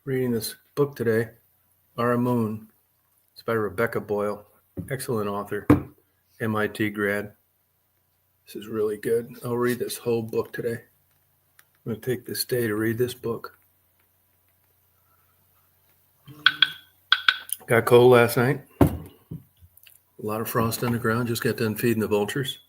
Reading this book today, Our Moon. It's by Rebecca Boyle. Excellent author, MIT grad. This is really good. I'll read this whole book today. I'm going to take this day to read this book. Got cold last night. A lot of frost on the ground. Just got done feeding the vultures.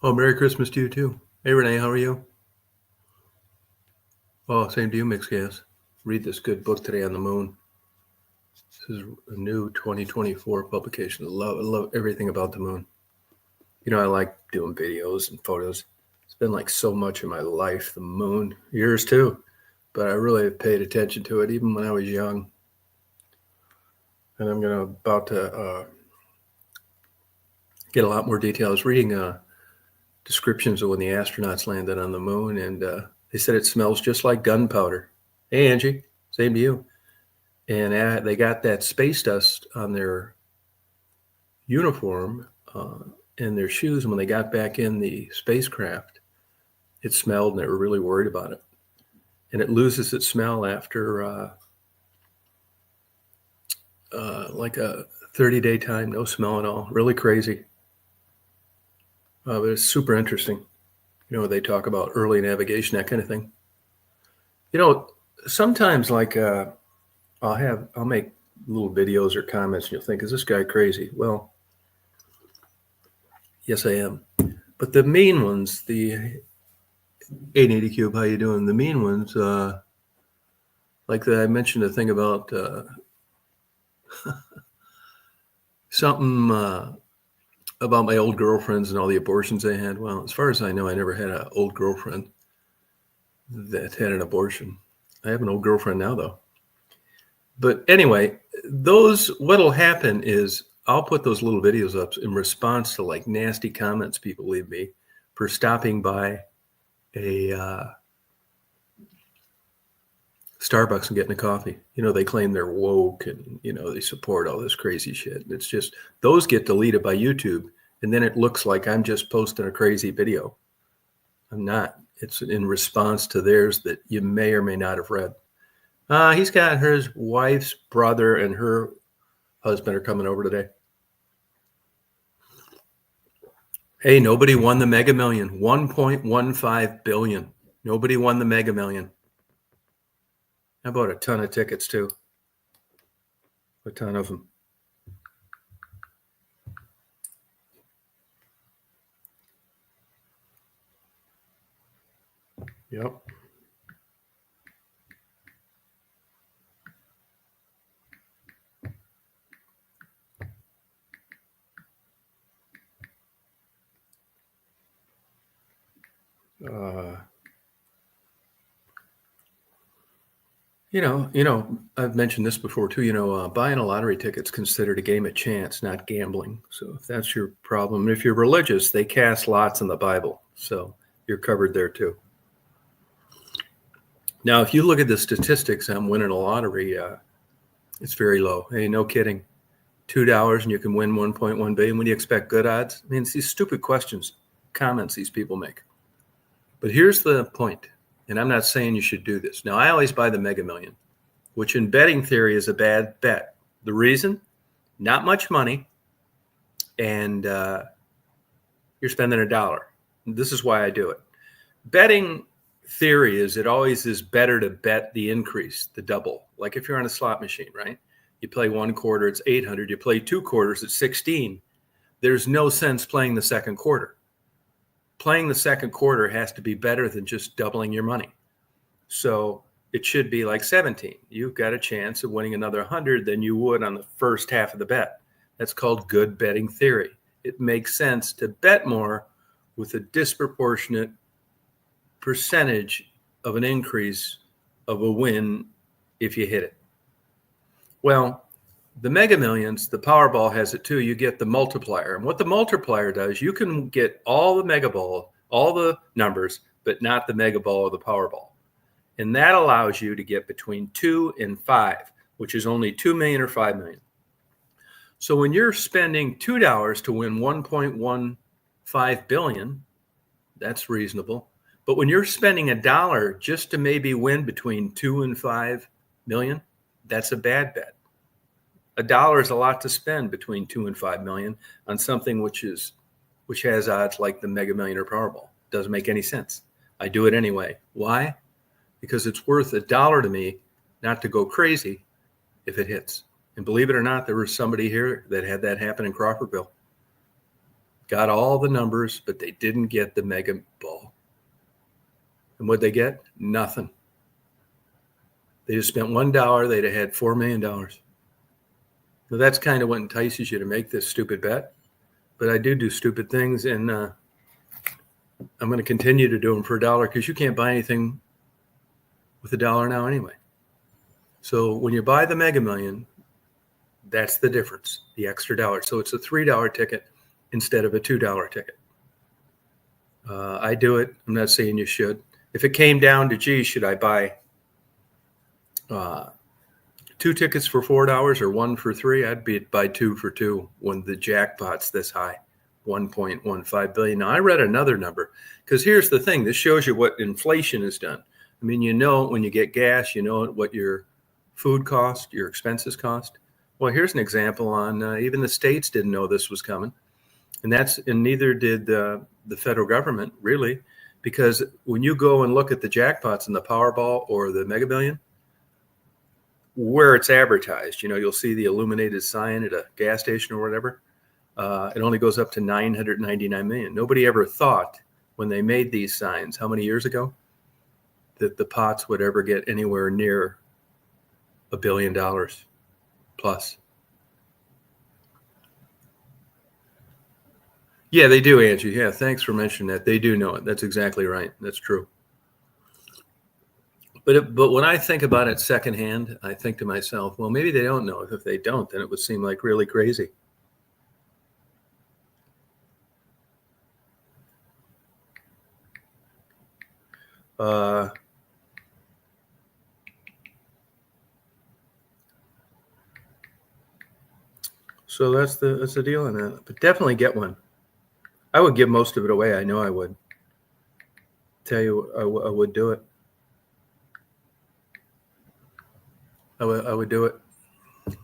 Oh, Merry Christmas to you too. Hey, Renee, how are you? Oh, same to you, Mixed Gas. Read this good book today on the moon. This is a new 2024 publication. I love everything about the moon. You know, I like doing videos and photos. It's been like so much in my life, the moon. Yours too. But I really have paid attention to it even when I was young. And I'm about to get a lot more detail. I was reading descriptions of when the astronauts landed on the moon, and they said it smells just like gunpowder. Hey, Angie, same to you. And they got that space dust on their uniform and their shoes. And when they got back in the spacecraft, it smelled, and they were really worried about it. And it loses its smell after like a 30-day time, no smell at all. Really crazy. But it's super interesting. You know, they talk about early navigation, that kind of thing. You know, sometimes like I'll make little videos or comments and you'll think, is this guy crazy? Well, yes, I am. But the mean ones, the 880 Cube, how you doing? The mean ones, like I mentioned a thing about something about my old girlfriends and all the abortions I had. Well, as far as I know, I never had an old girlfriend that had an abortion. I have an old girlfriend now, though. But anyway, what'll happen is I'll put those little videos up in response to like nasty comments people leave me for stopping by a Starbucks and getting a coffee. You know, they claim they're woke and, you know, they support all this crazy shit. It's just, those get deleted by YouTube. And then it looks like I'm just posting a crazy video. I'm not. It's in response to theirs that you may or may not have read. He's got his wife's brother and her husband are coming over today. Hey, nobody won the Mega Million. 1.15 billion. Nobody won the Mega Million. I bought a ton of tickets too. A ton of them. Yep. You know, I've mentioned this before too. You know, buying a lottery ticket's considered a game of chance, not gambling. So if that's your problem, if you're religious, they cast lots in the Bible, so you're covered there too. Now, if you look at the statistics on winning a lottery, it's very low. Hey, no kidding. $2 and you can win 1.1 billion. When do you expect good odds? I mean, it's these stupid comments these people make. But here's the point, and I'm not saying you should do this. Now, I always buy the Mega Million, which in betting theory is a bad bet. The reason? Not much money, and you're spending $1. This is why I do it. Betting theory is it always is better to bet the increase, the double. Like if you're on a slot machine, right? You play one quarter, it's 800. You play two quarters, it's 16. There's no sense playing the second quarter. Playing the second quarter has to be better than just doubling your money. So it should be like 17. You've got a chance of winning another 100 than you would on the first half of the bet. That's called good betting theory. It makes sense to bet more with a disproportionate percentage of an increase of a win if you hit it. Well, the Mega Millions, the Powerball has it too. You get the multiplier. And what the multiplier does, you can get all the Mega Ball, all the numbers, but not the Mega Ball or the Powerball. And that allows you to get between 2 and 5, which is only 2 million or 5 million. So when you're spending $2 to win 1.15 billion, that's reasonable. But when you're spending $1 just to maybe win between 2 and 5 million, that's a bad bet. $1 is a lot to spend between 2 and 5 million on something which has odds like the Mega Million or Powerball. Doesn't make any sense. I do it anyway. Why? Because it's worth $1 to me not to go crazy if it hits. And believe it or not, there was somebody here that had that happen in Crawfordville. Got all the numbers, but they didn't get the Mega Ball. And what'd they get? Nothing. They just spent $1. They'd have had $4 million. So that's kind of what entices you to make this stupid bet. But I do stupid things, and I'm going to continue to do them for $1 because you can't buy anything with $1 now anyway. So when you buy the Mega Million, that's the difference, the extra $1. So it's a $3 ticket instead of a $2 ticket. I do it. I'm not saying you should. If it came down to, gee, should I buy 2 tickets for $4 or 1 for $3? I'd buy 2 for 2 when the jackpot's this high, 1.15 billion. Now I read another number because here's the thing. This shows you what inflation has done. I mean, you know, when you get gas, you know what your food cost, your expenses cost. Well, here's an example on even the states didn't know this was coming, and neither did the federal government really, because when you go and look at the jackpots in the Powerball or the Mega Million, where it's advertised, you know, you'll see the illuminated sign at a gas station or whatever. It only goes up to 999 million. Nobody ever thought when they made these signs, how many years ago, that the pots would ever get anywhere near $1 billion plus. Yeah, they do, Angie. Yeah, thanks for mentioning that. They do know it. That's exactly right. That's true. But when I think about it secondhand, I think to myself, well, maybe they don't know it. If they don't, then it would seem like really crazy. So that's the deal on that. But definitely get one. I would give most of it away. I know I would. Tell you, I would do it. I would do it.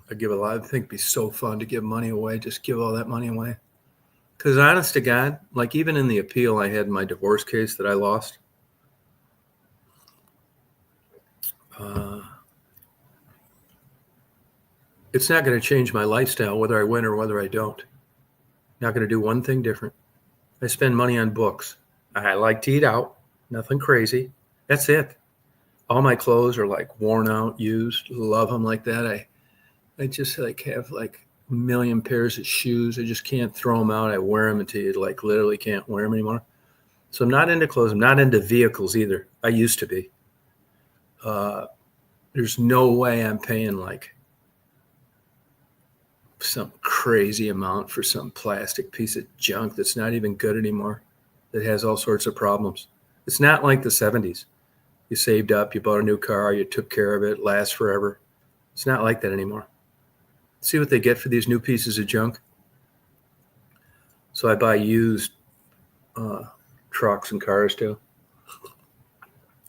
I'd give a lot. I think it'd be so fun to give money away. Just give all that money away. Because honest to God, like even in the appeal I had in my divorce case that I lost, it's not going to change my lifestyle whether I win or whether I don't. Not going to do one thing different. I spend money on books. I like to eat out. Nothing crazy. That's it. All my clothes are like worn out, used. Love them like that. I just like have like a million pairs of shoes. I just can't throw them out. I wear them until you like literally can't wear them anymore. So I'm not into clothes. I'm not into vehicles either. I used to be. There's no way I'm paying like some crazy amount for some plastic piece of junk that's not even good anymore, that has all sorts of problems. It's not like the 70s. You saved up, you bought a new car, you took care of it, lasts forever. It's not like that anymore. See what they get for these new pieces of junk? So I buy used trucks and cars too.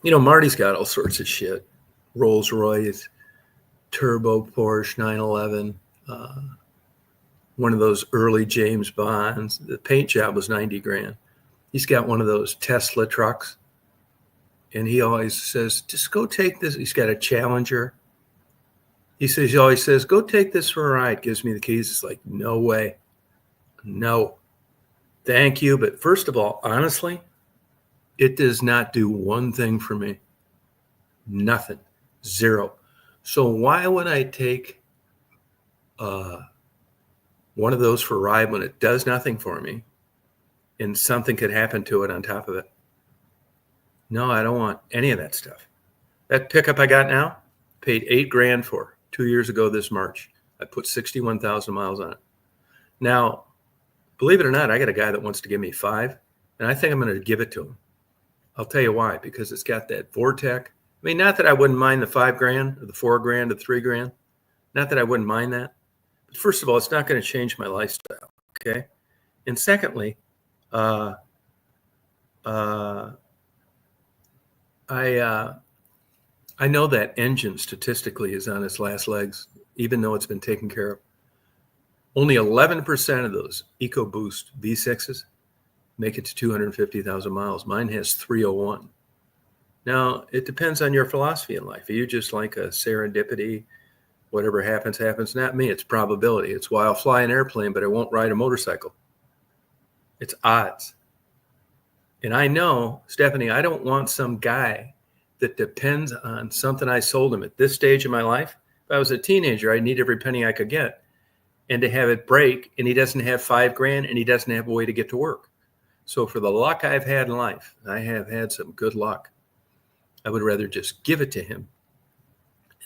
You know, Marty's got all sorts of shit. Rolls Royce, turbo Porsche 911, one of those early James Bonds. The paint job was 90 grand. He's got one of those Tesla trucks. And he always says, just go take this. He's got a Challenger. He always says, go take this for a ride. Gives me the keys. It's like, no way. No. Thank you. But first of all, honestly, it does not do one thing for me. Nothing. Zero. So why would I take one of those for a ride when it does nothing for me and something could happen to it on top of it. No, I don't want any of that stuff. That pickup I got now, paid $8,000 for 2 years ago this March. I put 61,000 miles on it. Now, believe it or not, I got a guy that wants to give me 5, and I think I'm going to give it to him. I'll tell you why, because it's got that Vortec. I mean, not that I wouldn't mind the $5,000 or the $4,000 or the $3,000. Not that I wouldn't mind that. But first of all, it's not going to change my lifestyle. Okay. And secondly, I know that engine statistically is on its last legs, even though it's been taken care of. Only 11% of those EcoBoost V6s make it to 250,000 miles. Mine has 301. Now, it depends on your philosophy in life. Are you just like a serendipity, whatever happens, happens? Not me. It's probability. It's why I'll fly an airplane, but I won't ride a motorcycle. It's odds. And I know, Stephanie, I don't want some guy that depends on something I sold him at this stage of my life. If I was a teenager, I'd need every penny I could get. And to have it break, and he doesn't have $5,000, and he doesn't have a way to get to work. So for the luck I've had in life, I have had some good luck. I would rather just give it to him.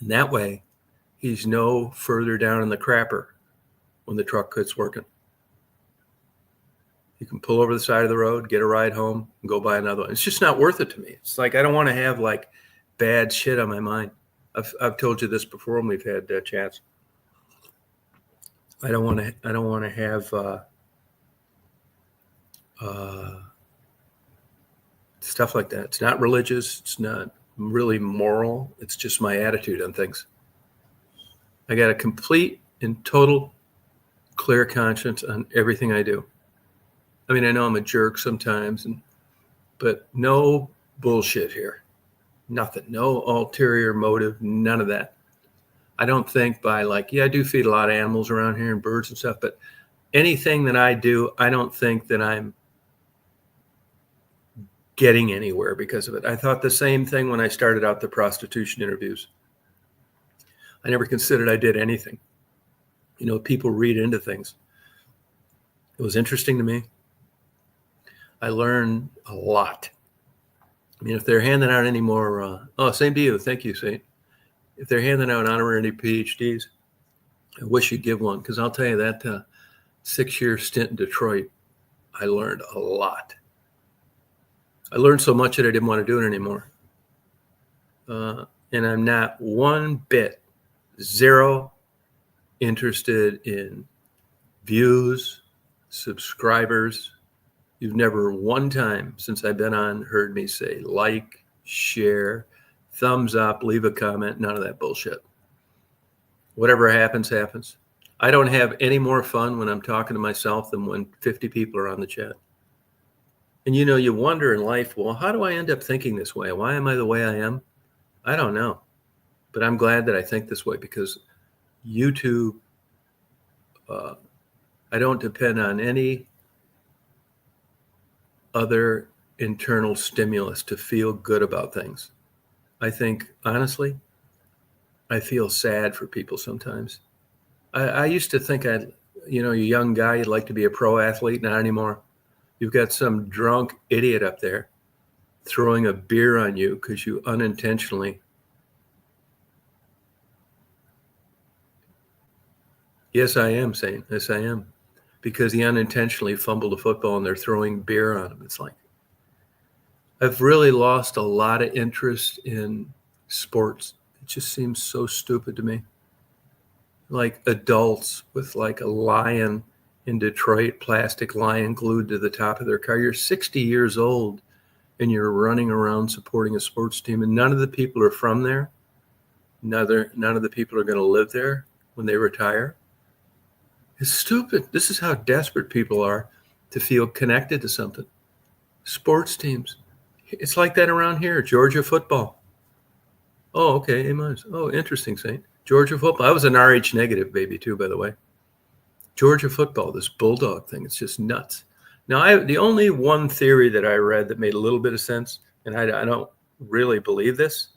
And that way, he's no further down in the crapper when the truck quits working. You can pull over the side of the road, get a ride home, and go buy another one. It's just not worth it to me. It's like I don't want to have like bad shit on my mind. I've told you this before when we've had chats. I don't want to have stuff like that. It's not religious. It's not really moral. It's just my attitude on things. I got a complete and total clear conscience on everything I do. I mean, I know I'm a jerk sometimes, but no bullshit here. Nothing. No ulterior motive. None of that. I don't think by I do feed a lot of animals around here and birds and stuff, but anything that I do, I don't think that I'm getting anywhere because of it. I thought the same thing when I started out the prostitution interviews. I never considered I did anything. You know, people read into things. It was interesting to me. I learned a lot. I mean, if they're handing out any more, same to you. Thank you, Saint. If they're handing out honorary PhDs, I wish you'd give one, because I'll tell you that 6-year stint in Detroit, I learned a lot. I learned so much that I didn't want to do it anymore. And I'm not one bit, zero interested in views, subscribers. You've never one time since I've been on heard me say like, share, thumbs up, leave a comment, none of that bullshit. Whatever happens, happens. I don't have any more fun when I'm talking to myself than when 50 people are on the chat. And you wonder in life, well, how do I end up thinking this way? Why am I the way I am? I don't know. But I'm glad that I think this way, because YouTube, I don't depend on any other internal stimulus to feel good about things. I think, honestly, I feel sad for people sometimes. I used to think you're a young guy, you'd like to be a pro athlete. Not anymore. You've got some drunk idiot up there throwing a beer on you because you unintentionally. Yes, I am, Saint. Yes, I am. Because he unintentionally fumbled a football and they're throwing beer on him. It's like, I've really lost a lot of interest in sports. It just seems so stupid to me. Like adults with like a lion in Detroit, plastic lion glued to the top of their car. You're 60 years old and you're running around supporting a sports team, and none of the people are from there. None of the people are going to live there when they retire. It's stupid. This is how desperate people are to feel connected to something. Sports teams. It's like that around here. Georgia football. Oh, okay. A-. Oh, interesting, Saint. Georgia football. I was an RH negative baby too, by the way. Georgia football, this bulldog thing. It's just nuts. Now, the only one theory that I read that made a little bit of sense, and I don't really believe this,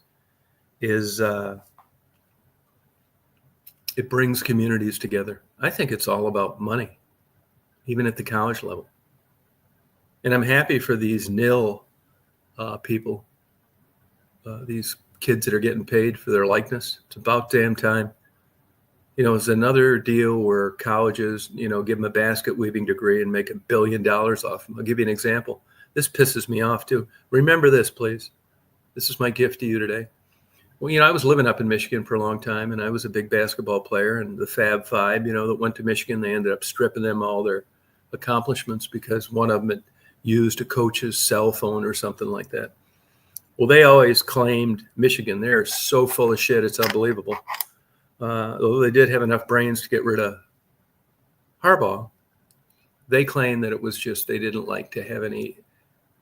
is It brings communities together. I think it's all about money, even at the college level. And I'm happy for these nil people, these kids that are getting paid for their likeness. It's about damn time. It's another deal where colleges, give them a basket weaving degree and make $1 billion off them. I'll give you an example. This pisses me off too. Remember this, please. This is my gift to you today. Well, I was living up in Michigan for a long time, and I was a big basketball player. And the Fab Five, that went to Michigan, they ended up stripping them all their accomplishments because one of them had used a coach's cell phone or something like that. Well, they always claimed Michigan. They're so full of shit, it's unbelievable. Although they did have enough brains to get rid of Harbaugh, they claimed that it was just they didn't like to have any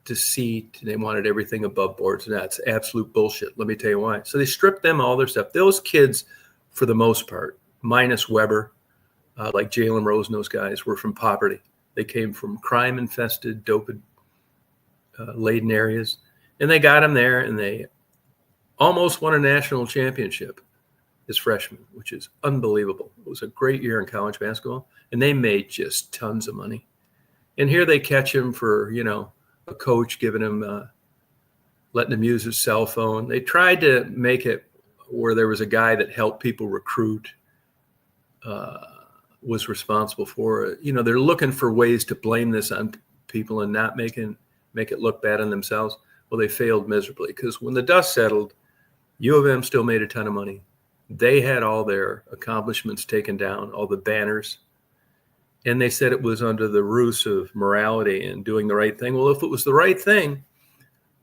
deceit. They wanted everything above boards, and that's absolute bullshit. Let me tell you why. So they stripped them all their stuff. Those kids, for the most part, minus Weber, like Jalen Rose and those guys, were from poverty. They came from crime-infested, dope-laden areas, and they got them there, and they almost won a national championship as freshmen, which is unbelievable. It was a great year in college basketball, and they made just tons of money. And here they catch him for, a coach giving him, letting him use his cell phone. They tried to make it where there was a guy that helped people recruit, was responsible for it. They're looking for ways to blame this on people and not make it look bad on themselves. Well, they failed miserably because when the dust settled, U of M still made a ton of money. They had all their accomplishments taken down, all the banners. And they said it was under the ruse of morality and doing the right thing. Well, if it was the right thing,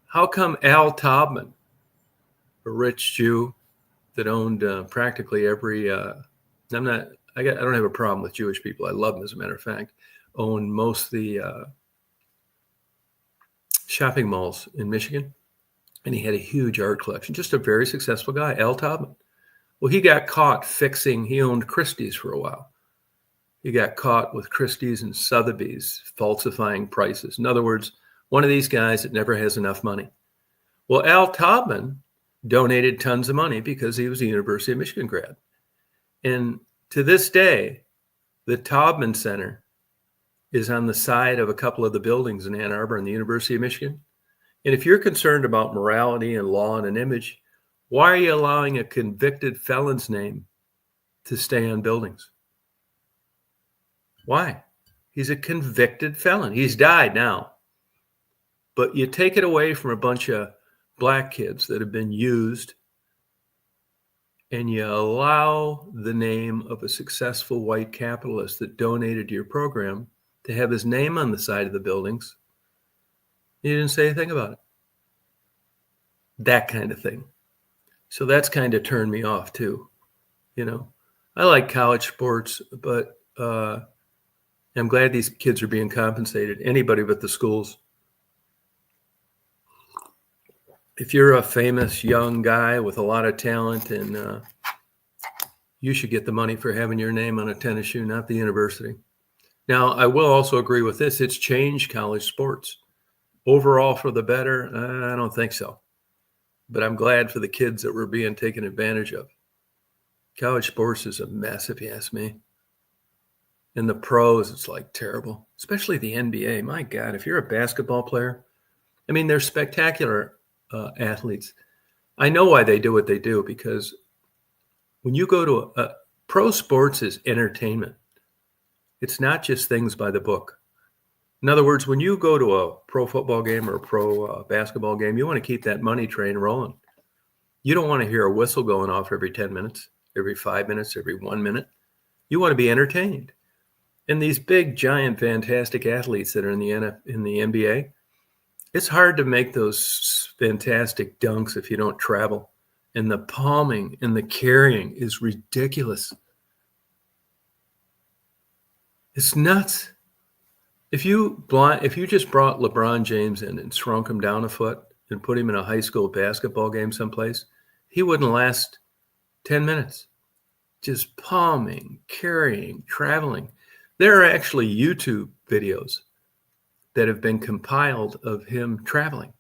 how come Al Taubman, a rich Jew that owned practically every, I don't have a problem with Jewish people. I love them, as a matter of fact, owned most of the shopping malls in Michigan. And he had a huge art collection, just a very successful guy, Al Taubman. Well, he got caught he owned Christie's for a while. He got caught with Christie's and Sotheby's falsifying prices. In other words, one of these guys that never has enough money. Well, Al Taubman donated tons of money because he was a University of Michigan grad. And to this day, the Taubman Center is on the side of a couple of the buildings in Ann Arbor in the University of Michigan. And if you're concerned about morality and law and an image, why are you allowing a convicted felon's name to stay on buildings? Why? He's a convicted felon. He's died now. But you take it away from a bunch of black kids that have been used, and you allow the name of a successful white capitalist that donated to your program to have his name on the side of the buildings. You didn't say anything about it. That kind of thing. So that's kind of turned me off too. I like college sports, but I'm glad these kids are being compensated. Anybody but the schools. If you're a famous young guy with a lot of talent, and you should get the money for having your name on a tennis shoe, not the university. Now, I will also agree with this. It's changed college sports. Overall for the better, I don't think so. But I'm glad for the kids that were being taken advantage of. College sports is a mess, if you ask me. And the pros, it's like terrible, especially the NBA. My God, if you're a basketball player, they're spectacular athletes. I know why they do what they do, because when you go to pro sports is entertainment. It's not just things by the book. In other words, when you go to a pro football game or a pro basketball game, you want to keep that money train rolling. You don't want to hear a whistle going off every 10 minutes, every 5 minutes, every 1 minute. You want to be entertained. And these big, giant, fantastic athletes that are in the NBA, it's hard to make those fantastic dunks if you don't travel. And the palming and the carrying is ridiculous. It's nuts. If you just brought LeBron James in and shrunk him down a foot and put him in a high school basketball game someplace, he wouldn't last 10 minutes. Just palming, carrying, traveling. There are actually YouTube videos that have been compiled of him traveling.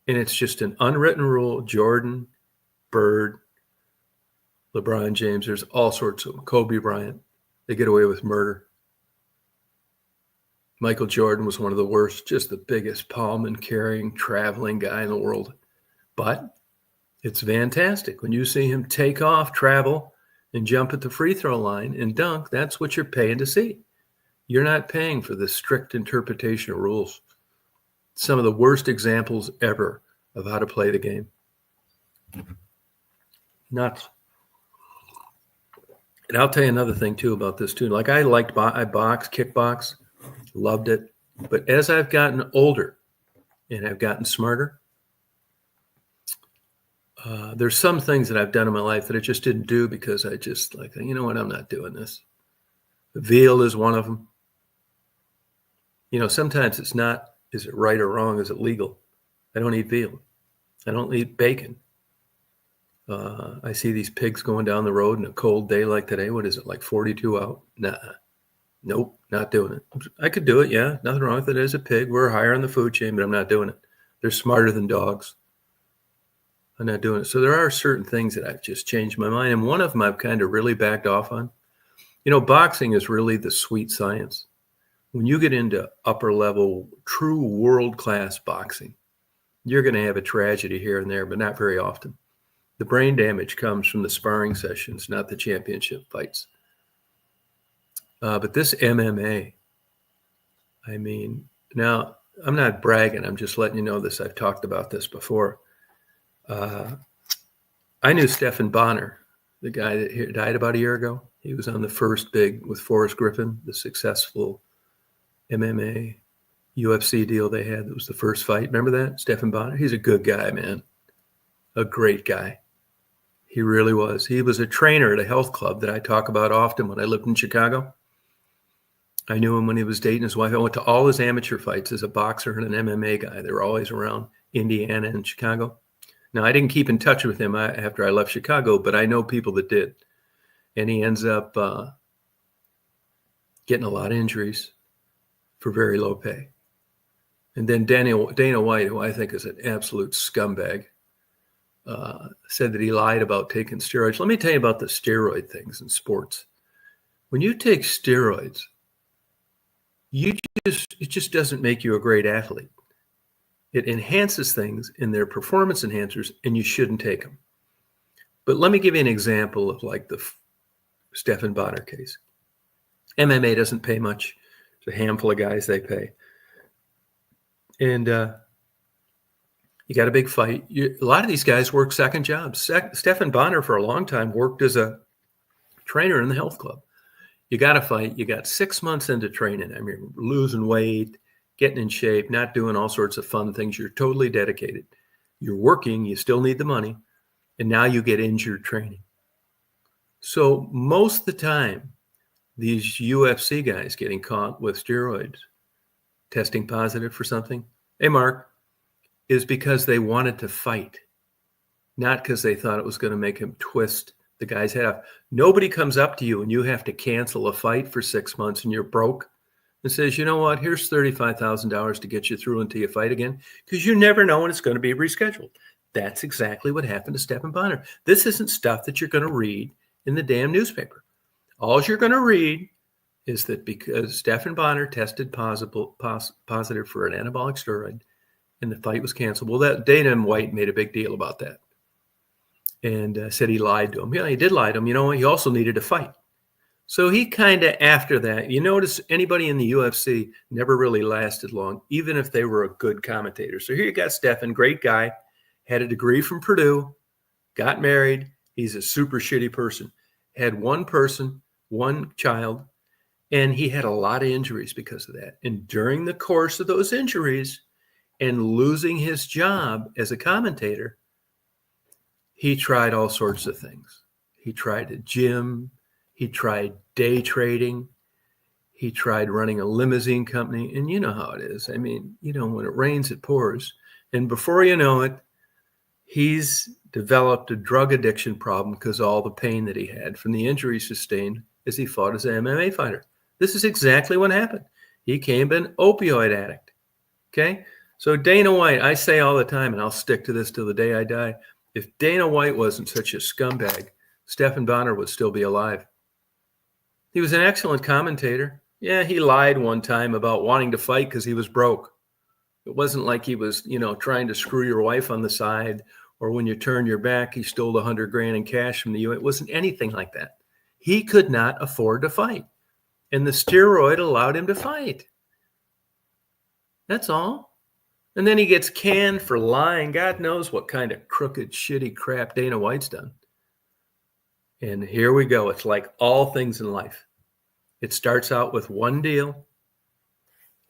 And it's just an unwritten rule. Jordan, Bird, LeBron James, there's all sorts of them. Kobe Bryant, they get away with murder. Michael Jordan was one of the worst, just the biggest palm-carrying, traveling guy in the world. But it's fantastic. When you see him take off, travel, and jump at the free throw line and dunk, that's what you're paying to see. You're not paying for the strict interpretation of rules. Some of the worst examples ever of how to play the game. Nuts. And I'll tell you another thing, too, about this, too. Like, I box, kickbox, loved it. But as I've gotten older and I've gotten smarter, there's some things that I've done in my life that I just didn't do because I just like, you know what, I'm not doing this. Veal is one of them. You know, sometimes it's not, is it right or wrong? Is it legal? I don't eat veal. I don't eat bacon. I see these pigs going down the road in a cold day like today. What is it, like 42 out? Nah. Nope, not doing it. I could do it, yeah. Nothing wrong with it as a pig. We're higher on the food chain, but I'm not doing it. They're smarter than dogs. I'm not doing it. So there are certain things that I've just changed my mind. And one of them I've kind of really backed off on. You know, boxing is really the sweet science. When you get into upper level, true world-class boxing, you're going to have a tragedy here and there, but not very often. The brain damage comes from the sparring sessions, not the championship fights. But this MMA, I mean, now I'm not bragging. I'm just letting you know this. I've talked about this before. I knew Stephan Bonnar, the guy that died about a year ago. He was on the first big with Forrest Griffin, the successful MMA UFC deal they had. That was the first fight. Remember that? Stephan Bonnar? He's a good guy, man. A great guy. He really was. He was a trainer at a health club that I talk about often when I lived in Chicago. I knew him when he was dating his wife. I went to all his amateur fights as a boxer and an MMA guy. They were always around Indiana and Chicago. Now, I didn't keep in touch with him after I left Chicago, but I know people that did. And he ends up getting a lot of injuries for very low pay. And then Dana White, who I think is an absolute scumbag, said that he lied about taking steroids. Let me tell you about the steroid things in sports. When you take steroids, it just doesn't make you a great athlete. It enhances things in their performance enhancers, and you shouldn't take them. But let me give you an example of like the Stephan Bonnar case. MMA doesn't pay much. It's a handful of guys they pay. And you got a big fight. A lot of these guys work second jobs. Stephan Bonnar, for a long time, worked as a trainer in the health club. You got to fight. You got 6 months into training. I mean, losing weight, getting in shape, not doing all sorts of fun things. You're totally dedicated. You're working. You still need the money. And now you get injured training. So most of the time, these UFC guys getting caught with steroids, testing positive for something, hey, Mark, is because they wanted to fight, not because they thought it was going to make him twist the guy's head off. Nobody comes up to you and you have to cancel a fight for 6 months and you're broke and says, you know what, here's $35,000 to get you through until you fight again, because you never know when it's going to be rescheduled. That's exactly what happened to Stephan Bonnar. This isn't stuff that you're going to read in the damn newspaper. All you're going to read is that because Stephan Bonnar tested positive for an anabolic steroid and the fight was canceled. Well, that Dana White made a big deal about that and said he lied to him. Yeah, he did lie to him. You know, he also needed to fight. So he kind of, after that, you notice anybody in the UFC never really lasted long, even if they were a good commentator. So here you got Stephan, great guy, had a degree from Purdue, got married. He's a super shitty person. Had one child, and he had a lot of injuries because of that. And during the course of those injuries and losing his job as a commentator, he tried all sorts of things. He tried a gym. He tried day trading. He tried running a limousine company. And you know how it is. I mean, you know, when it rains, it pours. And before you know it, he's developed a drug addiction problem because of all the pain that he had from the injury sustained as he fought as an MMA fighter. This is exactly what happened. He became an opioid addict. Okay? So Dana White, I say all the time, and I'll stick to this till the day I die, if Dana White wasn't such a scumbag, Stephen Bonner would still be alive. He was an excellent commentator. Yeah, he lied one time about wanting to fight because he was broke. It wasn't like he was, trying to screw your wife on the side, or when you turned your back, he stole $100,000 in cash from the U.S. It wasn't anything like that. He could not afford to fight, and the steroid allowed him to fight. That's all. And then he gets canned for lying. God knows what kind of crooked, shitty crap Dana White's done. And here we go. It's like all things in life. It starts out with one deal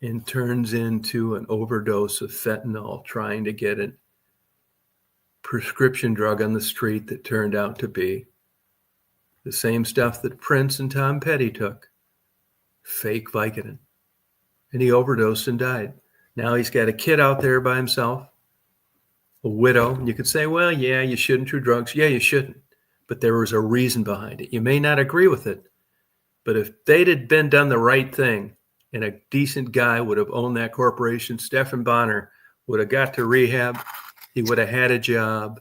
and turns into an overdose of fentanyl, trying to get a prescription drug on the street that turned out to be the same stuff that Prince and Tom Petty took, fake Vicodin. And he overdosed and died. Now he's got a kid out there by himself, a widow. And you could say, well, yeah, you shouldn't do drugs. Yeah, you shouldn't. But there was a reason behind it. You may not agree with it, but if they'd had been done the right thing and a decent guy would have owned that corporation, Stephen Bonner would have got to rehab, he would have had a job,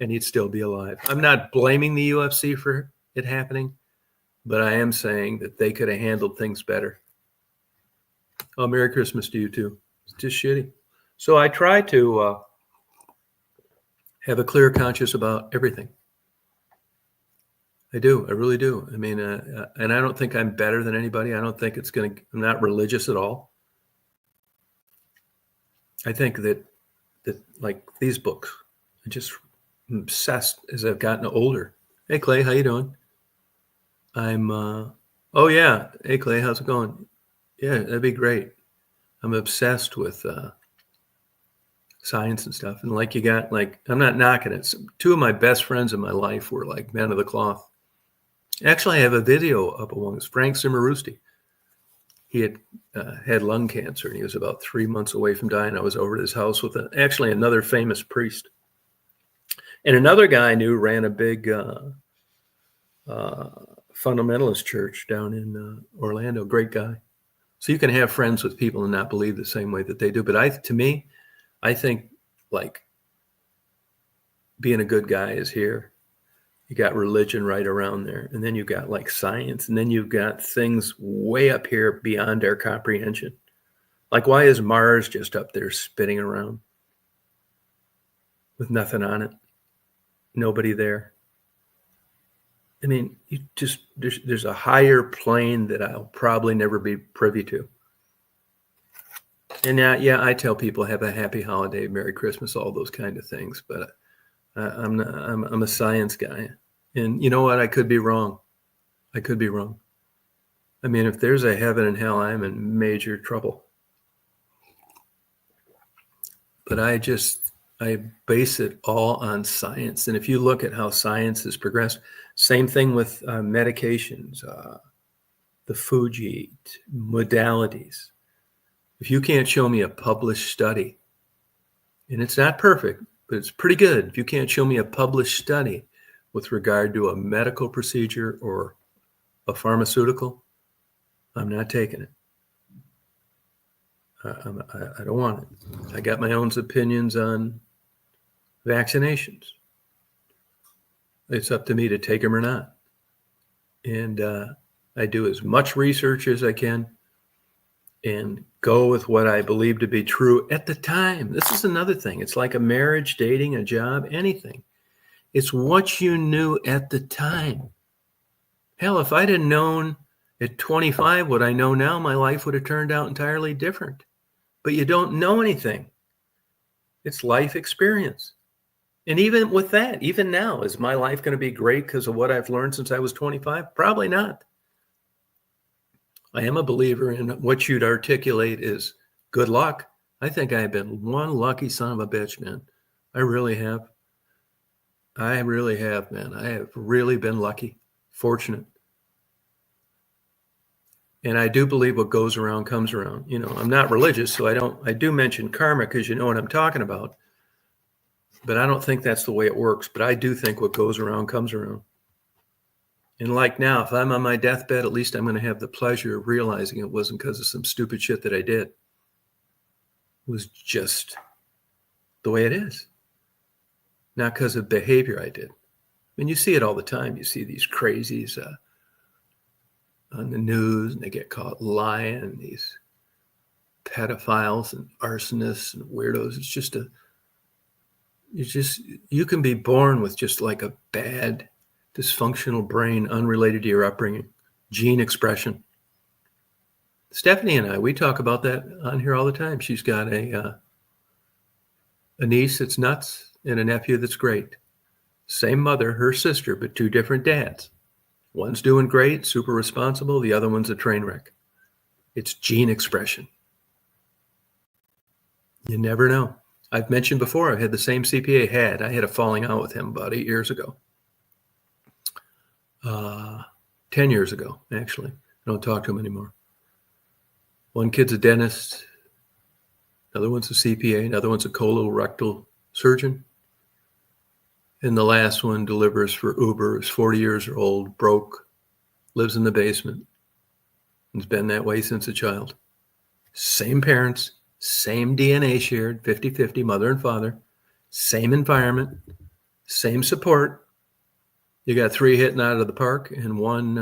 and he'd still be alive. I'm not blaming the UFC for it happening, but I am saying that they could have handled things better. Oh, Merry Christmas to you too. It's just shitty. So I try to have a clear conscience about everything. I do. I really do. I mean, and I don't think I'm better than anybody. I don't think I'm not religious at all. I think that like these books, I just am obsessed as I've gotten older. Hey, Clay, how you doing? Oh yeah. Hey, Clay, how's it going? Yeah, that'd be great. I'm obsessed with science and stuff. And I'm not knocking it. Two of my best friends in my life were like men of the cloth. Actually, I have a video up of one. It's Frank Zimmerusti. He had had lung cancer, and he was about 3 months away from dying. I was over at his house with actually another famous priest. And another guy I knew ran a big fundamentalist church down in Orlando. Great guy. So you can have friends with people and not believe the same way that they do. But I think like being a good guy is here. You got religion right around there. And then you've got like science. And then you've got things way up here beyond our comprehension. Like, why is Mars just up there spinning around with nothing on it? Nobody there. I mean, there's a higher plane that I'll probably never be privy to. And yeah, I tell people have a happy holiday, Merry Christmas, all those kind of things. But I'm a science guy, and you know what? I could be wrong. I mean, if there's a heaven and hell, I'm in major trouble. But I base it all on science. And if you look at how science has progressed, same thing with medications, the food you eat, modalities. If you can't show me a published study, and it's not perfect, but it's pretty good. If you can't show me a published study with regard to a medical procedure or a pharmaceutical, I'm not taking it. I don't want it. I got my own opinions on vaccinations. It's up to me to take them or not. And I do as much research as I can and go with what I believe to be true at the time. This is another thing. It's like a marriage, dating, a job, anything. It's what you knew at the time. Hell, if I'd have known at 25 what I know now, my life would have turned out entirely different. But you don't know anything. It's life experience. And even with that, even now, is my life going to be great because of what I've learned since I was 25? Probably not. I am a believer in what you'd articulate is good luck. I think I've been one lucky son of a bitch, man. I really have. Man. I have really been lucky, fortunate. And I do believe what goes around comes around. You know, I'm not religious, so I do mention karma because you know what I'm talking about. But I don't think that's the way it works. But I do think what goes around comes around. And like now, if I'm on my deathbed, at least I'm going to have the pleasure of realizing it wasn't because of some stupid shit that I did. It was just the way it is. Not because of behavior I did. And you see it all the time. You see these crazies on the news, and they get caught lying, these pedophiles and arsonists and weirdos. You can be born with just like a bad, dysfunctional brain unrelated to your upbringing, gene expression. Stephanie and I, we talk about that on here all the time. She's got a niece that's nuts and a nephew that's great. Same mother, her sister, but two different dads. One's doing great, super responsible. The other one's a train wreck. It's gene expression. You never know. I've mentioned before, I've had the same CPA I had a falling out with him about 8 years ago. 10 years ago, actually. I don't talk to him anymore. One kid's a dentist. Another one's a CPA. Another one's a colorectal surgeon. And the last one delivers for Uber, is 40 years old, broke, lives in the basement. It's been that way since a child. Same parents, same DNA shared, 50-50, mother and father, same environment, same support. You got 3 hitting out of the park and one,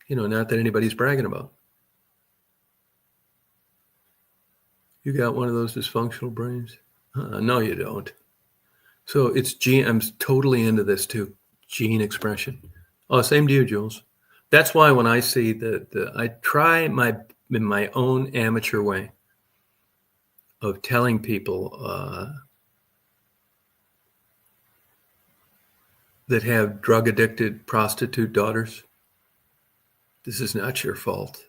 not that anybody's bragging about. You got one of those dysfunctional brains? No, you don't. So it's gene. I'm totally into this too. Gene expression. Oh, same to you, Jules. That's why when I see I try in my own amateur way of telling people that have drug addicted prostitute daughters, this is not your fault.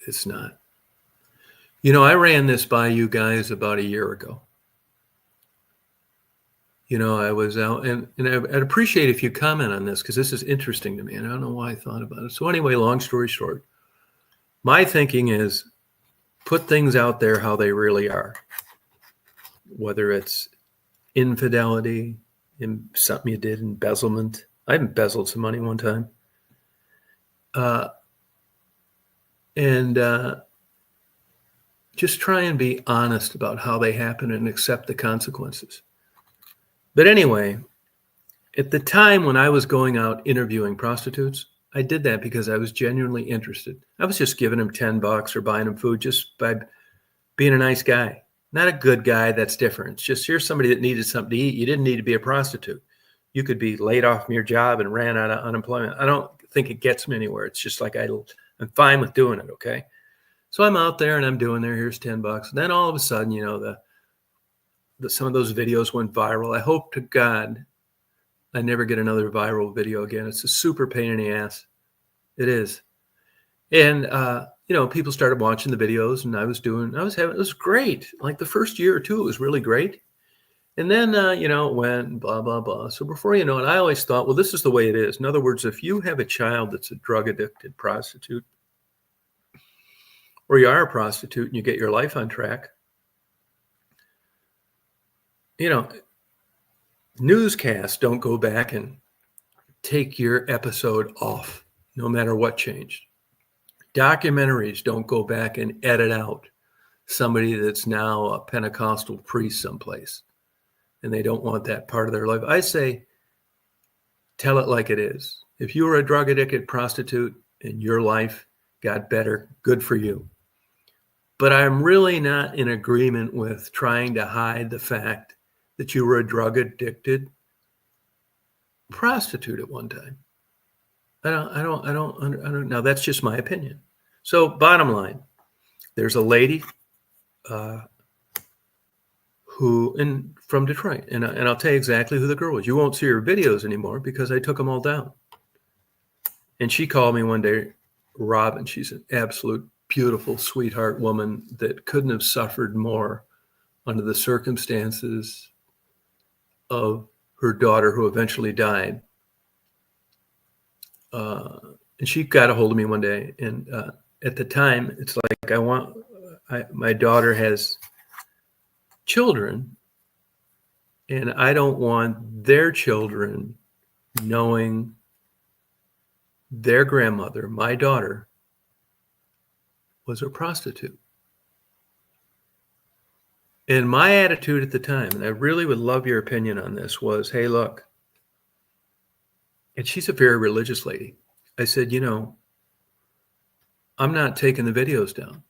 It's not. I ran this by you guys about a year ago. I was out, and I'd appreciate if you comment on this, because this is interesting to me, and I don't know why I thought about it. So anyway, long story short, my thinking is put things out there how they really are, whether it's infidelity, something you did, embezzlement. I embezzled some money one time. And just try and be honest about how they happen and accept the consequences. But anyway, at the time when I was going out interviewing prostitutes, I did that because I was genuinely interested. I was just giving them $10 or buying them food just by being a nice guy. Not a good guy, that's different. It's just, here's somebody that needed something to eat. You didn't need to be a prostitute. You could be laid off from your job and ran out of unemployment. I don't think it gets me anywhere. It's just like I'm fine with doing it, okay? So I'm out there and I'm doing there. Here's $10. And then all of a sudden, some of those videos went viral. I hope to God I never get another viral video again. It's a super pain in the ass. It is. And, people started watching the videos, and it was great. Like the first year or two, it was really great. And then, it went blah, blah, blah. So before you know it, I always thought, well, this is the way it is. In other words, if you have a child that's a drug addicted prostitute, or you are a prostitute and you get your life on track, newscasts don't go back and take your episode off, no matter what changed. Documentaries don't go back and edit out somebody that's now a Pentecostal priest someplace, and they don't want that part of their life. I say, tell it like it is. If you were a drug addicted prostitute and your life got better, good for you. But I'm really not in agreement with trying to hide the fact that you were a drug addicted prostitute at one time. I don't. Now that's just my opinion. So bottom line, there's a lady from Detroit, and I'll tell you exactly who the girl was. You won't see her videos anymore because I took them all down. And she called me one day, Robin. She's an absolute beautiful, sweetheart woman that couldn't have suffered more under the circumstances of her daughter, who eventually died. And she got a hold of me one day, and at the time, it's like my daughter has children, and I don't want their children knowing their grandmother, my daughter, was a prostitute. And my attitude at the time, and I really would love your opinion on this, was, hey, look, and she's a very religious lady. I said, I'm not taking the videos down,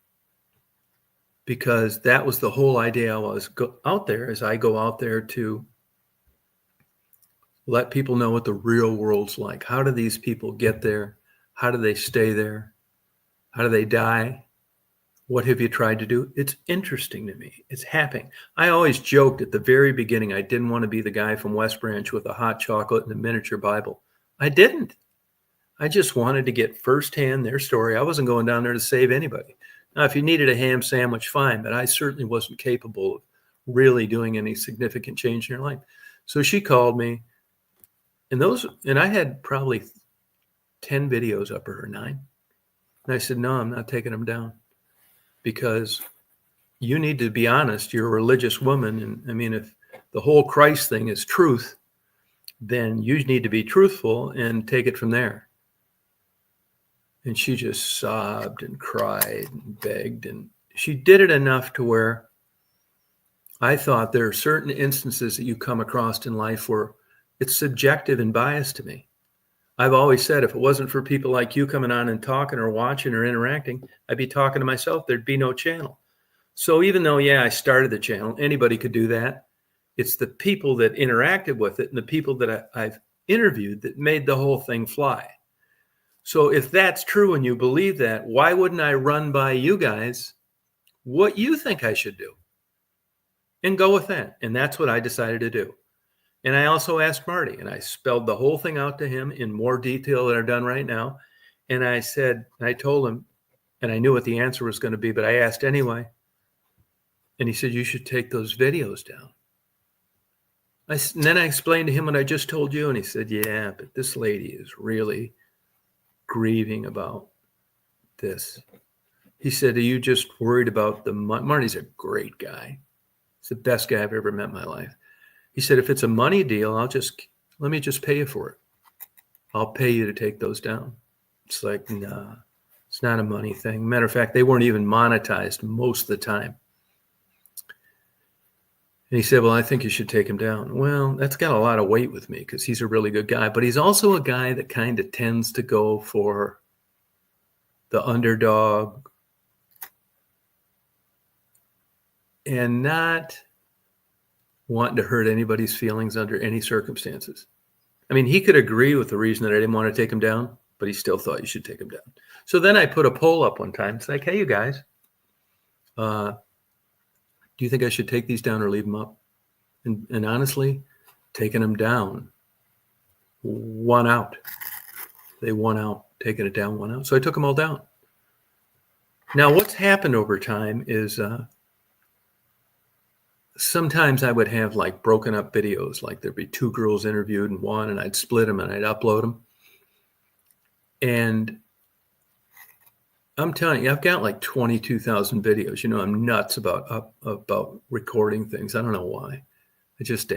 because that was the whole idea. I was out there, as I go out there to let people know what the real world's like. How do these people get there? How do they stay there? How do they die? What have you tried to do? It's interesting to me. It's happening. I always joked at the very beginning, I didn't want to be the guy from West Branch with a hot chocolate and a miniature Bible. I didn't. I just wanted to get firsthand their story. I wasn't going down there to save anybody. Now, if you needed a ham sandwich, fine, but I certainly wasn't capable of really doing any significant change in your life. So she called me, and I had probably 10 videos up, or 9. And I said, no, I'm not taking them down, because you need to be honest. You're a religious woman. And I mean, if the whole Christ thing is truth, then you need to be truthful and take it from there. And she just sobbed and cried and begged. And she did it enough to where I thought there are certain instances that you come across in life where it's subjective and biased to me. I've always said, if it wasn't for people like you coming on and talking or watching or interacting, I'd be talking to myself. There'd be no channel. So even though, I started the channel, anybody could do that. It's the people that interacted with it and the people that I've interviewed that made the whole thing fly. So if that's true and you believe that, why wouldn't I run by you guys what you think I should do and go with that? And that's what I decided to do. And I also asked Marty, and I spelled the whole thing out to him in more detail than I've done right now. And I said, and I told him, and I knew what the answer was going to be, but I asked anyway. And he said, you should take those videos down. And then I explained to him what I just told you. And he said, yeah, but this lady is really grieving about this. He said, are you just worried about the money? Marty's a great guy. He's the best guy I've ever met in my life. He said, if it's a money deal, let me just pay you for it. I'll pay you to take those down. It's like, nah, it's not a money thing. Matter of fact, they weren't even monetized most of the time. And he said, well, I think you should take him down. Well, that's got a lot of weight with me, because he's a really good guy, but he's also a guy that kind of tends to go for the underdog and not wanting to hurt anybody's feelings under any circumstances. I mean, he could agree with the reason that I didn't want to take him down, but he still thought you should take him down. So then I put a poll up one time. It's like, hey, you guys, do you think I should take these down or leave them up? And honestly, taking them down won out. They won out. Taking it down won out. So I took them all down. Now, what's happened over time is sometimes I would have like broken up videos, like there'd be 2 girls interviewed in one, and I'd split them and I'd upload them. And I'm telling you, I've got like 22,000 videos. I'm nuts about recording things. I don't know why. I just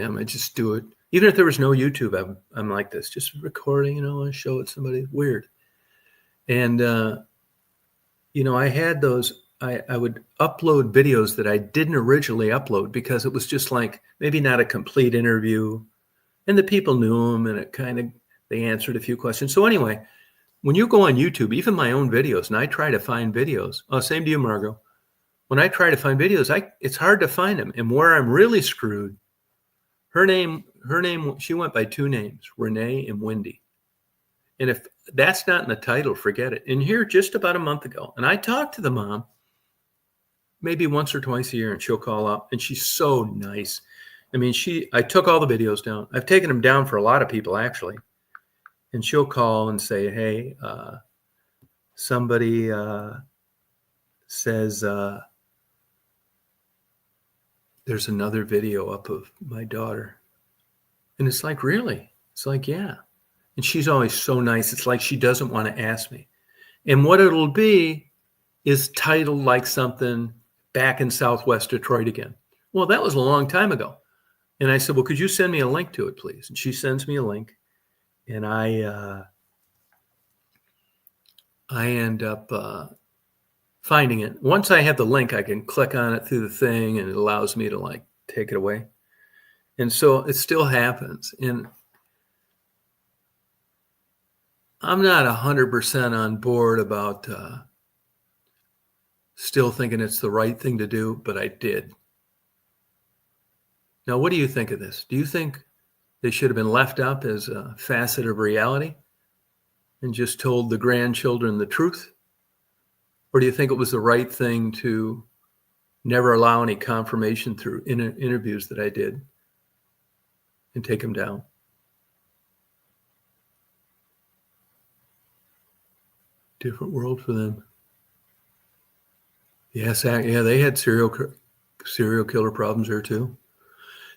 do it. Even if there was no YouTube, I'm like this, just recording, I show it to somebody. Weird. And, I had those, I would upload videos that I didn't originally upload, because it was just like maybe not a complete interview, and the people knew them, and they answered a few questions. So anyway, when you go on YouTube, even my own videos, and I try to find videos, same to you, Margot. When I try to find videos, it's hard to find them. And where I'm really screwed, her name, she went by 2 names, Renee and Wendy. And if that's not in the title, forget it. And here, just about a month ago, and I talked to the mom maybe once or twice a year, and she'll call up, and she's so nice. I mean, I took all the videos down. I've taken them down for a lot of people, actually. And she'll call and say, hey, somebody says there's another video up of my daughter. And it's like, really? It's like, yeah. And she's always so nice. It's like she doesn't want to ask me. And what it'll be is titled like something, back in Southwest Detroit again. Well, that was a long time ago. And I said, well, could you send me a link to it, please? And she sends me a link. And I end up finding it. Once I have the link, I can click on it through the thing and it allows me to like take it away. And so it still happens. And I'm not 100% on board about still thinking it's the right thing to do, but I did. Now, what do you think of this? Do you think they should have been left up as a facet of reality and just told the grandchildren the truth? Or do you think it was the right thing to never allow any confirmation through interviews that I did and take them down? Different world for them. Yes, yeah, they had serial killer problems there too.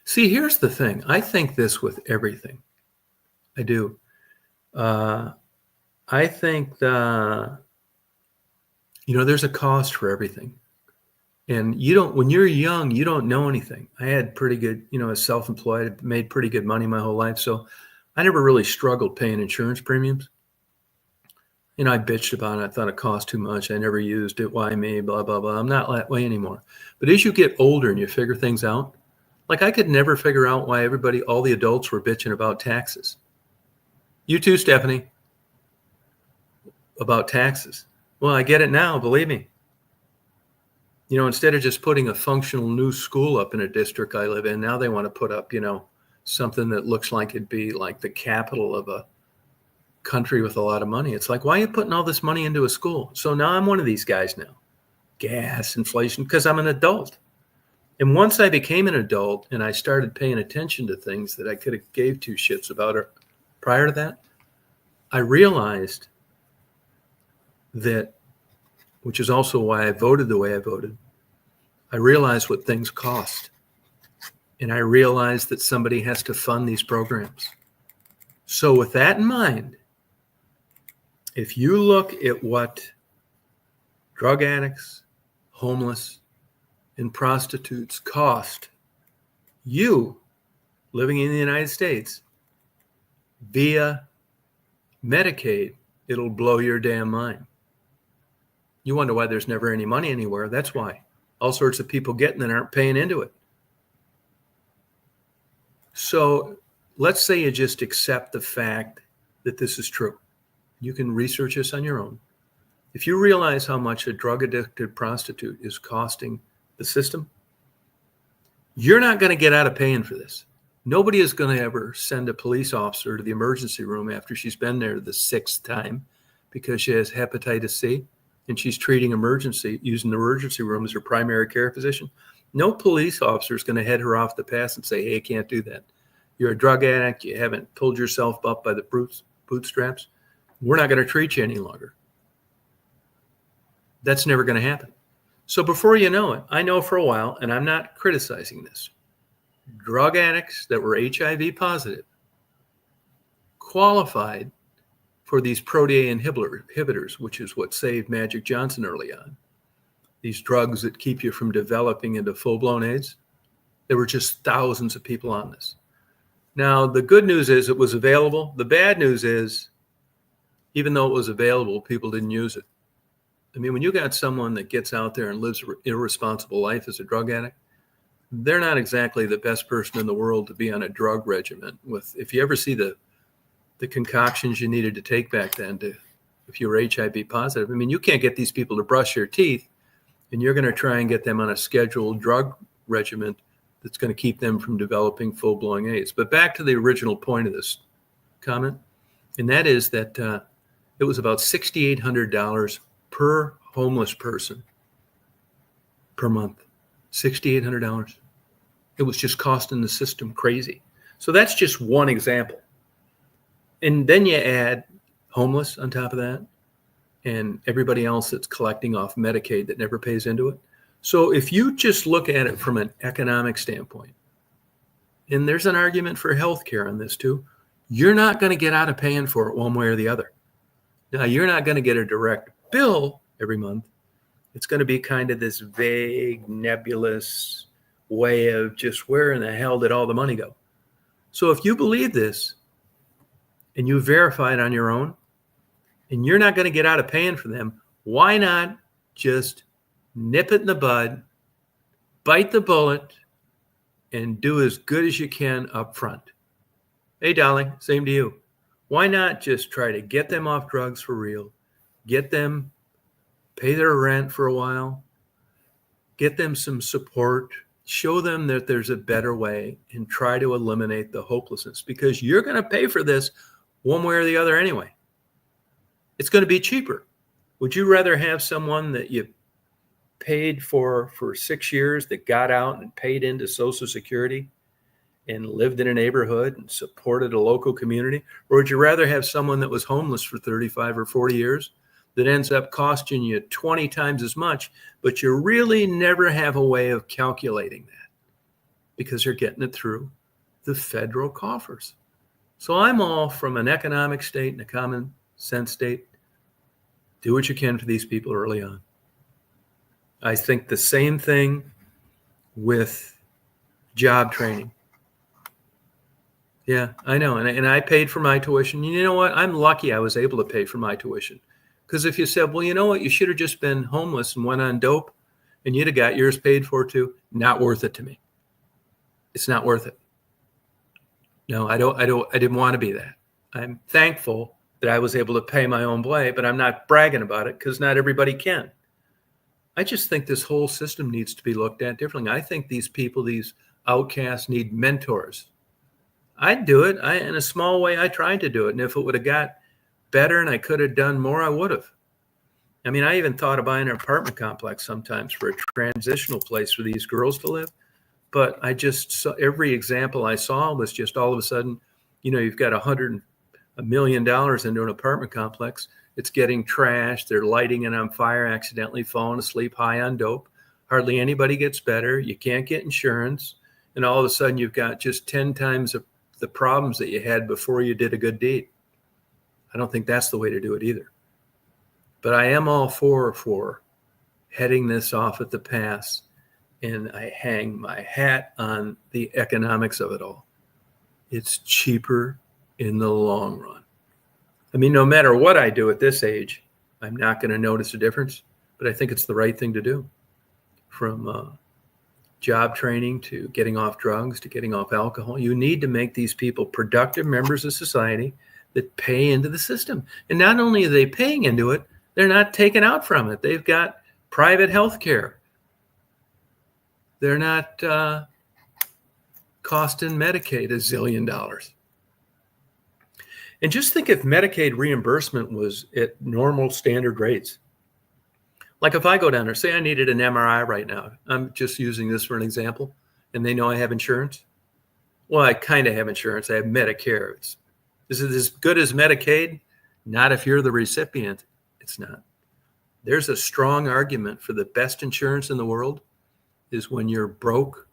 See, here's the thing. I think this with everything. I do. I think there's a cost for everything. And when you're young, you don't know anything. I had pretty good, as self-employed, I made pretty good money my whole life. So I never really struggled paying insurance premiums. I bitched about it. I thought it cost too much. I never used it. Why me? Blah, blah, blah. I'm not that way anymore. But as you get older and you figure things out, like I could never figure out why all the adults were bitching about taxes. You too, Stephanie, about taxes. Well, I get it now, believe me. Instead of just putting a functional new school up in a district I live in, now they want to put up, something that looks like it'd be like the capital of a country with a lot of money. It's like, why are you putting all this money into a school? So now I'm one of these guys now. Gas, inflation, because I'm an adult. And once I became an adult and I started paying attention to things that I could have gave two shits about prior to that, I realized that, which is also why I voted the way I voted, I realized what things cost. And I realized that somebody has to fund these programs. So with that in mind, if you look at what drug addicts, homeless, and prostitutes cost you living in the United States via Medicaid, it'll blow your damn mind. You wonder why there's never any money anywhere. That's why. All sorts of people getting it aren't paying into it. So let's say you just accept the fact that this is true. You can research this on your own. If you realize how much a drug-addicted prostitute is costing the system, you're not going to get out of paying for this. Nobody is going to ever send a police officer to the emergency room after she's been there the 6th time because she has hepatitis C and she's treating using the emergency room as her primary care physician. No police officer is going to head her off the path and say, hey, you can't do that. You're a drug addict. You haven't pulled yourself up by the bootstraps. We're not going to treat you any longer. That's never going to happen. So before you know it, I know for a while, and I'm not criticizing this, drug addicts that were HIV positive qualified for these protease inhibitors, which is what saved Magic Johnson early on. These drugs that keep you from developing into full-blown AIDS. There were just thousands of people on this. Now, the good news is it was available. The bad news is, even though it was available, people didn't use it. I mean, when you got someone that gets out there and lives an irresponsible life as a drug addict, they're not exactly the best person in the world to be on a drug regimen with. If you ever see the concoctions you needed to take back then if you were HIV positive, I mean, you can't get these people to brush their teeth, and you're going to try and get them on a scheduled drug regimen that's going to keep them from developing full-blown AIDS. But back to the original point of this comment, and that is that it was about $6,800 per homeless person per month. $6,800. It was just costing the system crazy. So that's just one example. And then you add homeless on top of that and everybody else that's collecting off Medicaid that never pays into it. So if you just look at it from an economic standpoint, and there's an argument for healthcare on this too, you're not going to get out of paying for it one way or the other. Now, you're not going to get a direct bill every month. It's going to be kind of this vague, nebulous way of just where in the hell did all the money go? So if you believe this and you verify it on your own, and you're not going to get out of paying for them, why not just nip it in the bud, bite the bullet, and do as good as you can up front. Hey, darling, same to you. Why not just try to get them off drugs for real, get them, pay their rent for a while, get them some support, show them that there's a better way, and try to eliminate the hopelessness, because you're going to pay for this one way or the other anyway. It's going to be cheaper. Would you rather have someone that you paid for 6 years that got out and paid into Social Security and lived in a neighborhood and supported a local community? Or would you rather have someone that was homeless for 35 or 40 years that ends up costing you 20 times as much, but you really never have a way of calculating that because you're getting it through the federal coffers? So I'm all from an economic state and a common sense state. Do what you can for these people early on. I think the same thing with job training. Yeah, I know. And I paid for my tuition. You know what? I'm lucky I was able to pay for my tuition. Because if you said, well, you know what? You should have just been homeless and went on dope and you'd have got yours paid for too. Not worth it to me. It's not worth it. No, I didn't want to be that. I'm thankful that I was able to pay my own way, but I'm not bragging about it because not everybody can. I just think this whole system needs to be looked at differently. I think these people, these outcasts, need mentors. I'd do it. In a small way, I tried to do it. And if it would have got better and I could have done more, I would have. I mean, I even thought of buying an apartment complex sometimes for a transitional place for these girls to live. But I just saw every example I saw was just all of a sudden, you've got $100 million into an apartment complex. It's getting trashed. They're lighting it on fire, accidentally falling asleep high on dope. Hardly anybody gets better. You can't get insurance. And all of a sudden, you've got just 10 times the problems that you had before you did a good deed. I don't think that's the way to do it either. But I am all for heading this off at the pass, and I hang my hat on the economics of it all. It's cheaper in the long run. I mean, no matter what I do at this age, I'm not going to notice a difference, but I think it's the right thing to do. From job training to getting off drugs to getting off alcohol, you need to make these people productive members of society that pay into the system. And not only are they paying into it, they're not taken out from it. They've got private health care. They're not costing Medicaid $1 zillion. And just think if Medicaid reimbursement was at normal standard rates. Like if I go down there, say I needed an MRI right now. I'm just using this for an example. And they know I have insurance. Well, I kind of have insurance. I have Medicare. Is it as good as Medicaid? Not if you're the recipient. It's not. There's a strong argument for the best insurance in the world is when you're broke,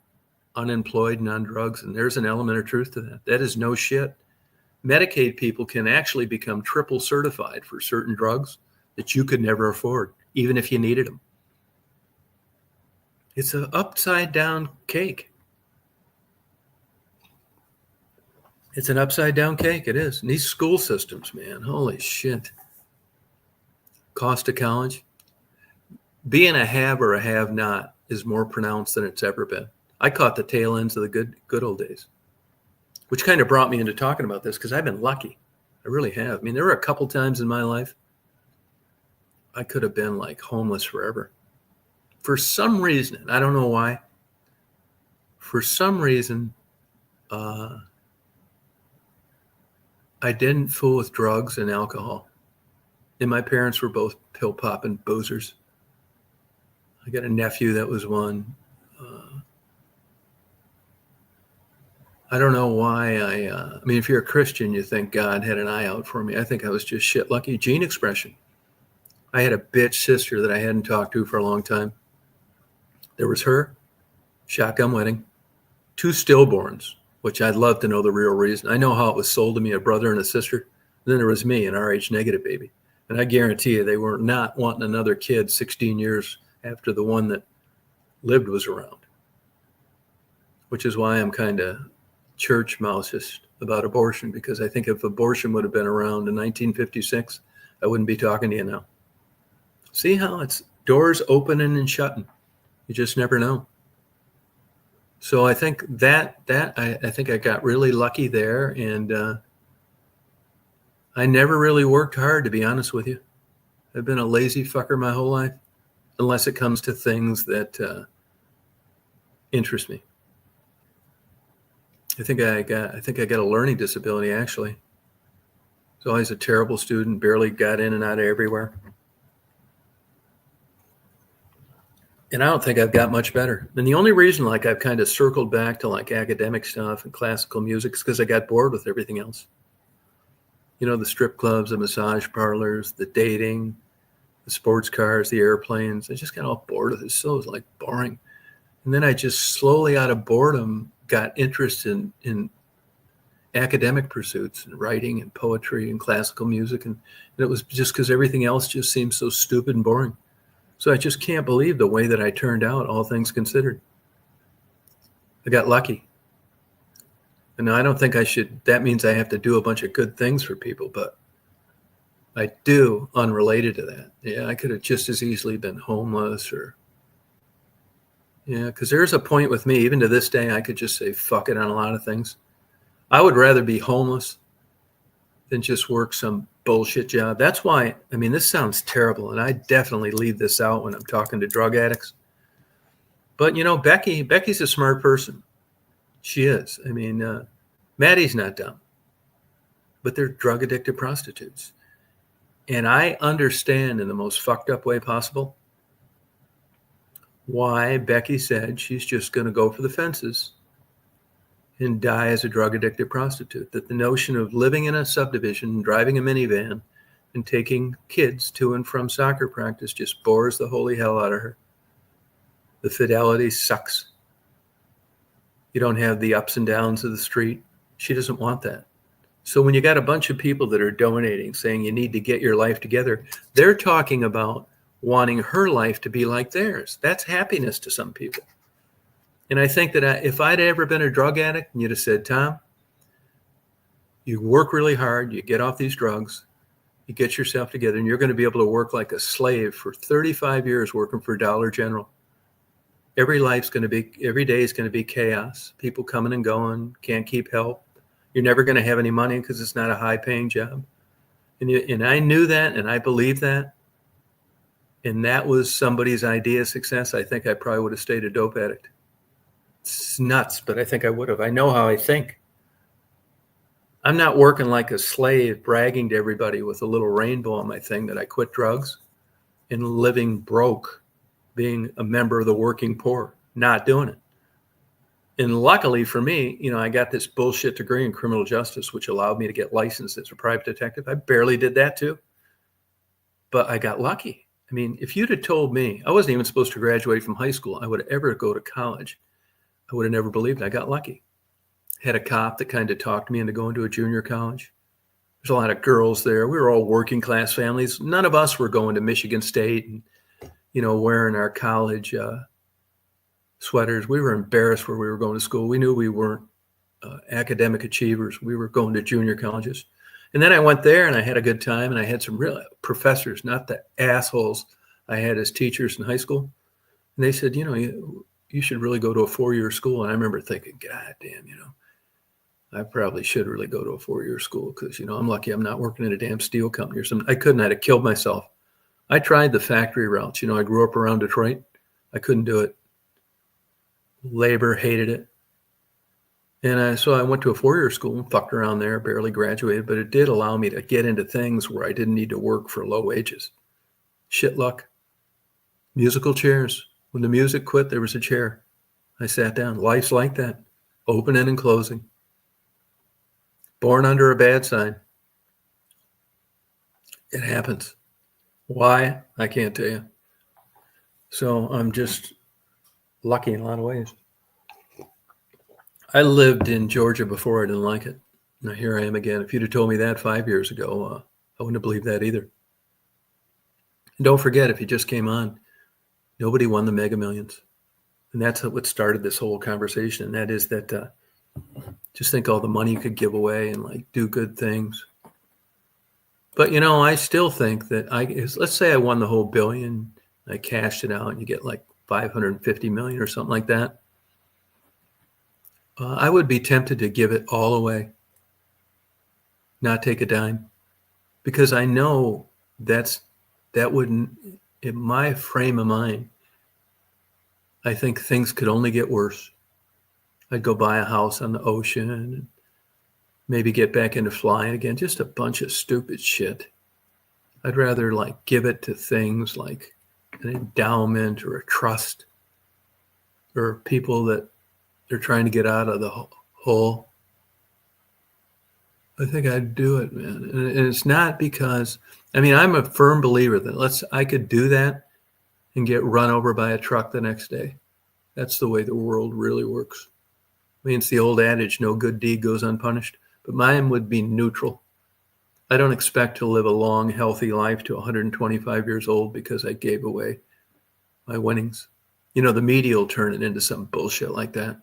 unemployed, and on drugs. And there's an element of truth to that. That is no shit. Medicaid people can actually become triple certified for certain drugs that you could never afford, even if you needed them. It's an upside down cake. It's an upside down cake. It is. And these school systems, man, holy shit. Cost of college. Being a have or a have not is more pronounced than it's ever been. I caught the tail ends of the good old days, which kind of brought me into talking about this because I've been lucky. I really have. I mean, there were a couple times in my life I could have been like homeless forever. For some reason, I don't know why. For some reason, I didn't fool with drugs and alcohol. And my parents were both pill popping boozers. I got a nephew that was one. I don't know why I mean, if you're a Christian, you think God had an eye out for me. I think I was just shit lucky. Gene expression. I had a bitch sister that I hadn't talked to for a long time. There was her, shotgun wedding, 2 stillborns, which I'd love to know the real reason. I know how it was sold to me, a brother and a sister. And then there was me, an Rh negative baby. And I guarantee you they were not wanting another kid 16 years after the one that lived was around. Which is why I'm kind of church mousist about abortion, because I think if abortion would have been around in 1956, I wouldn't be talking to you now. See how it's Doors opening and shutting. You just never know. So I think I think I got really lucky there, and I never really worked hard, to be honest with you. I've been a lazy fucker my whole life, unless it comes to things that interest me. I think I got a learning disability, actually. I was always a terrible student, barely got in and out of everywhere. And I don't think I've got much better. And the only reason like I've kind of circled back to like academic stuff and classical music is because I got bored with everything else. You know, the strip clubs, the massage parlors, the dating, the sports cars, the airplanes. I just got all bored with it. So it was like boring. And then I just slowly out of boredom got interested in academic pursuits and writing and poetry and classical music. And it was just because everything else just seemed so stupid and boring. So I just can't believe the way that I turned out, all things considered. I got lucky. And I don't think I should, that means I have to do a bunch of good things for people, but I do unrelated to that. Yeah, I could have just as easily been homeless because there's a point with me, even to this day, I could just say fuck it on a lot of things. I would rather be homeless than just work some bullshit job. That's why, I mean, this sounds terrible, and I definitely leave this out when I'm talking to drug addicts. But, you know, Becky's a smart person. She is. I mean, Maddie's not dumb. But they're drug-addicted prostitutes. And I understand in the most fucked up way possible why Becky said she's just going to go for the fences and die as a drug-addicted prostitute. That the notion of living in a subdivision, driving a minivan, and taking kids to and from soccer practice just bores the holy hell out of her. The fidelity sucks. You don't have the ups and downs of the street. She doesn't want that. So when you got a bunch of people that are donating, saying you need to get your life together, they're talking about wanting her life to be like theirs. That's happiness to some people. And I think that if I'd ever been a drug addict and you'd have said, Tom, you work really hard, you get off these drugs, you get yourself together, and you're going to be able to work like a slave for 35 years working for Dollar General. Every day is going to be chaos. People coming and going, can't keep help. You're never going to have any money because it's not a high-paying job. And I knew that, and I believed that. And that was somebody's idea of success. I think I probably would have stayed a dope addict. It's nuts, but I think I would have. I know how I think. I'm not working like a slave, bragging to everybody with a little rainbow on my thing that I quit drugs and living broke, being a member of the working poor, not doing it. And luckily for me, you know, I got this bullshit degree in criminal justice, which allowed me to get licensed as a private detective. I barely did that too, but I got lucky. I mean, if you'd have told me, I wasn't even supposed to graduate from high school, I would ever go to college, I would have never believed it. I got lucky. Had a cop that kind of talked me into going to a junior college. There's a lot of girls there. We were all working class families. None of us were going to Michigan State and, you know, wearing our college sweaters. We were embarrassed where we were going to school. We knew we weren't academic achievers. We were going to junior colleges. And then I went there and I had a good time, and I had some real professors, not the assholes I had as teachers in high school. And they said, you know, you should really go to a 4-year school. And I remember thinking, God damn, you know, I probably should really go to a 4-year school because, you know, I'm lucky I'm not working in a damn steel company or something. I couldn't. I'd have killed myself. I tried the factory routes. You know, I grew up around Detroit. I couldn't do it. Labor, hated it. And so I went to a 4-year school and fucked around there, barely graduated, but it did allow me to get into things where I didn't need to work for low wages. Shit luck. Musical chairs. When the music quit, there was a chair. I sat down. Life's like that. Opening and closing. Born under a bad sign. It happens. Why? I can't tell you. So I'm just lucky in a lot of ways. I lived in Georgia before I didn't like it. Now here I am again. If you'd have told me that 5 years ago, I wouldn't have believed that either. And don't forget, if you just came on, nobody won the Mega Millions. And that's what started this whole conversation. And that is that just think all the money you could give away and like do good things. But, you know, I still think that let's say I won the whole billion. I cashed it out, and you get like 550 million or something like that. I would be tempted to give it all away, not take a dime, because I know that wouldn't, in my frame of mind, I think things could only get worse. I'd go buy a house on the ocean and maybe get back into flying again. Just a bunch of stupid shit. I'd rather like give it to things like an endowment or a trust, or people that they're trying to get out of the hole. I think I'd do it, man. And it's not because, I mean, I'm a firm believer that I could do that and get run over by a truck the next day. That's the way the world really works. I mean, it's the old adage, no good deed goes unpunished, but mine would be neutral. I don't expect to live a long, healthy life to 125 years old because I gave away my winnings. You know, the media will turn it into some bullshit like that.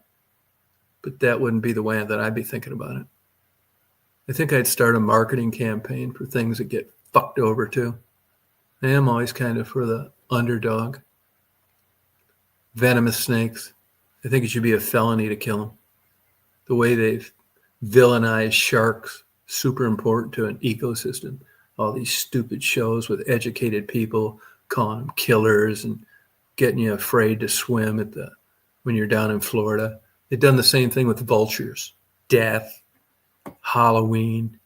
But that wouldn't be the way that I'd be thinking about it. I think I'd start a marketing campaign for things that get fucked over too. I am always kind of for the underdog. Venomous snakes. I think it should be a felony to kill them. The way they've villainized sharks, super important to an ecosystem. All these stupid shows with educated people calling them killers and getting you afraid to swim when you're down in Florida. They've done the same thing with vultures, death, Halloween.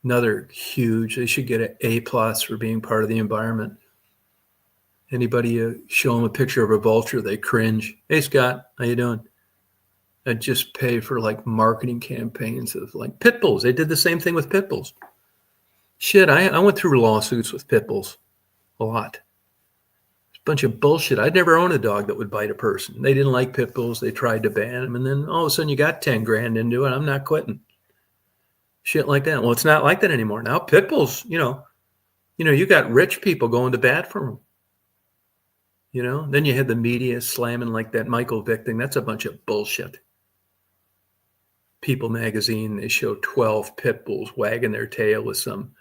Another huge, they should get an A+ for being part of the environment. Anybody show them a picture of a vulture, they cringe. Hey, Scott, how you doing? I'd just pay for like marketing campaigns of like pit bulls. They did the same thing with pit bulls. Shit, I went through lawsuits with pit bulls a lot. It's a bunch of bullshit. I'd never own a dog that would bite a person. They didn't like pit bulls. They tried to ban them. And then all of a sudden you got 10 grand into it. I'm not quitting. Shit like that. Well, it's not like that anymore. Now pit bulls, you got rich people going to bat for them. Then you had the media slamming like that Michael Vick thing. That's a bunch of bullshit. People magazine, they show 12 pit bulls wagging their tail with some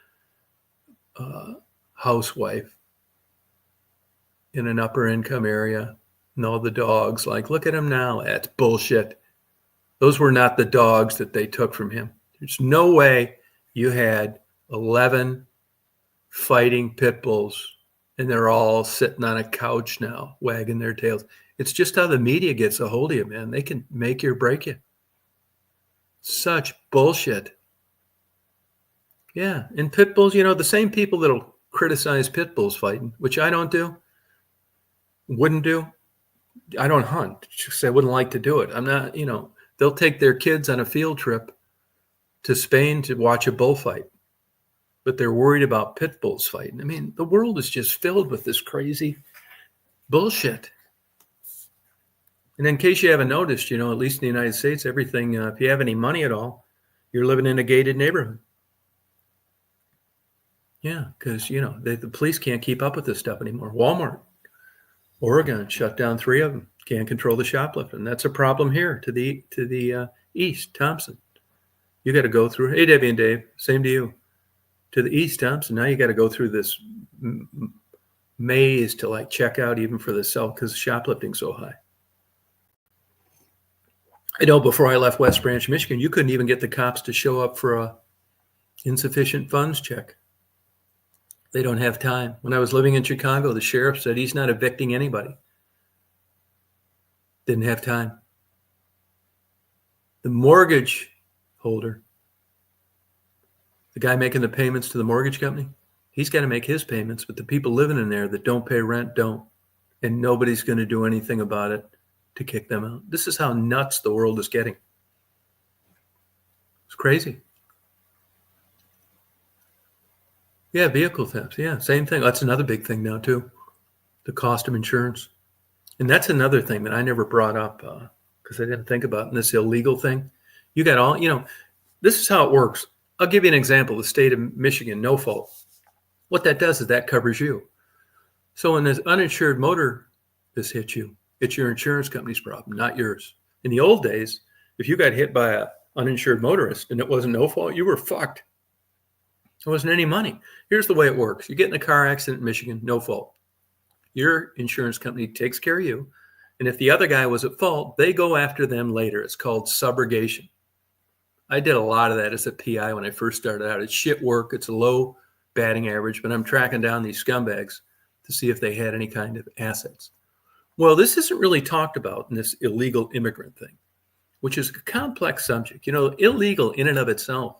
housewife in an upper income area. And all the dogs like, look at him now. That's bullshit. Those were not the dogs that they took from him. There's no way you had 11 fighting pit bulls and they're all sitting on a couch now, wagging their tails. It's just how the media gets a hold of you, man. They can make you or break you. Such bullshit. Yeah, and pit bulls, the same people that'll criticize pit bulls fighting, which I don't do, wouldn't do. I don't hunt. Just I wouldn't like to do it. I'm not, they'll take their kids on a field trip to Spain to watch a bullfight, but they're worried about pit bulls fighting. I mean, the world is just filled with this crazy bullshit. And in case you haven't noticed, at least in the United States, everything, if you have any money at all, you're living in a gated neighborhood. Yeah, because, the police can't keep up with this stuff anymore. Walmart, Oregon, shut down 3 of them. Can't control the shoplifting. That's a problem here to the east, Thompson. You got to go through, hey, Debbie and Dave, same to you. To the east, Thompson, now you got to go through this maze to like check out even for the cell because shoplifting's so high. I know before I left West Branch, Michigan, you couldn't even get the cops to show up for a insufficient funds check. They don't have time. When I was living in Chicago, the sheriff said he's not evicting anybody. Didn't have time. The mortgage holder, the guy making the payments to the mortgage company, he's got to make his payments, but the people living in there that don't pay rent don't. And nobody's going to do anything about it to kick them out. This is how nuts the world is getting. It's crazy. Yeah, vehicle thefts. Yeah, same thing. That's another big thing now too. The cost of insurance. And that's another thing that I never brought up because I didn't think about in this illegal thing. You got all, this is how it works. I'll give you an example. The state of Michigan, no fault. What that does is that covers you. So when this uninsured motorist hits you, it's your insurance company's problem, not yours. In the old days, if you got hit by an uninsured motorist and it wasn't no fault, you were fucked. There wasn't any money. Here's the way it works. You get in a car accident in Michigan, no fault. Your insurance company takes care of you. And if the other guy was at fault, they go after them later. It's called subrogation. I did a lot of that as a PI when I first started out. It's shit work. It's a low batting average, but I'm tracking down these scumbags to see if they had any kind of assets. Well, this isn't really talked about in this illegal immigrant thing, which is a complex subject. Illegal in and of itself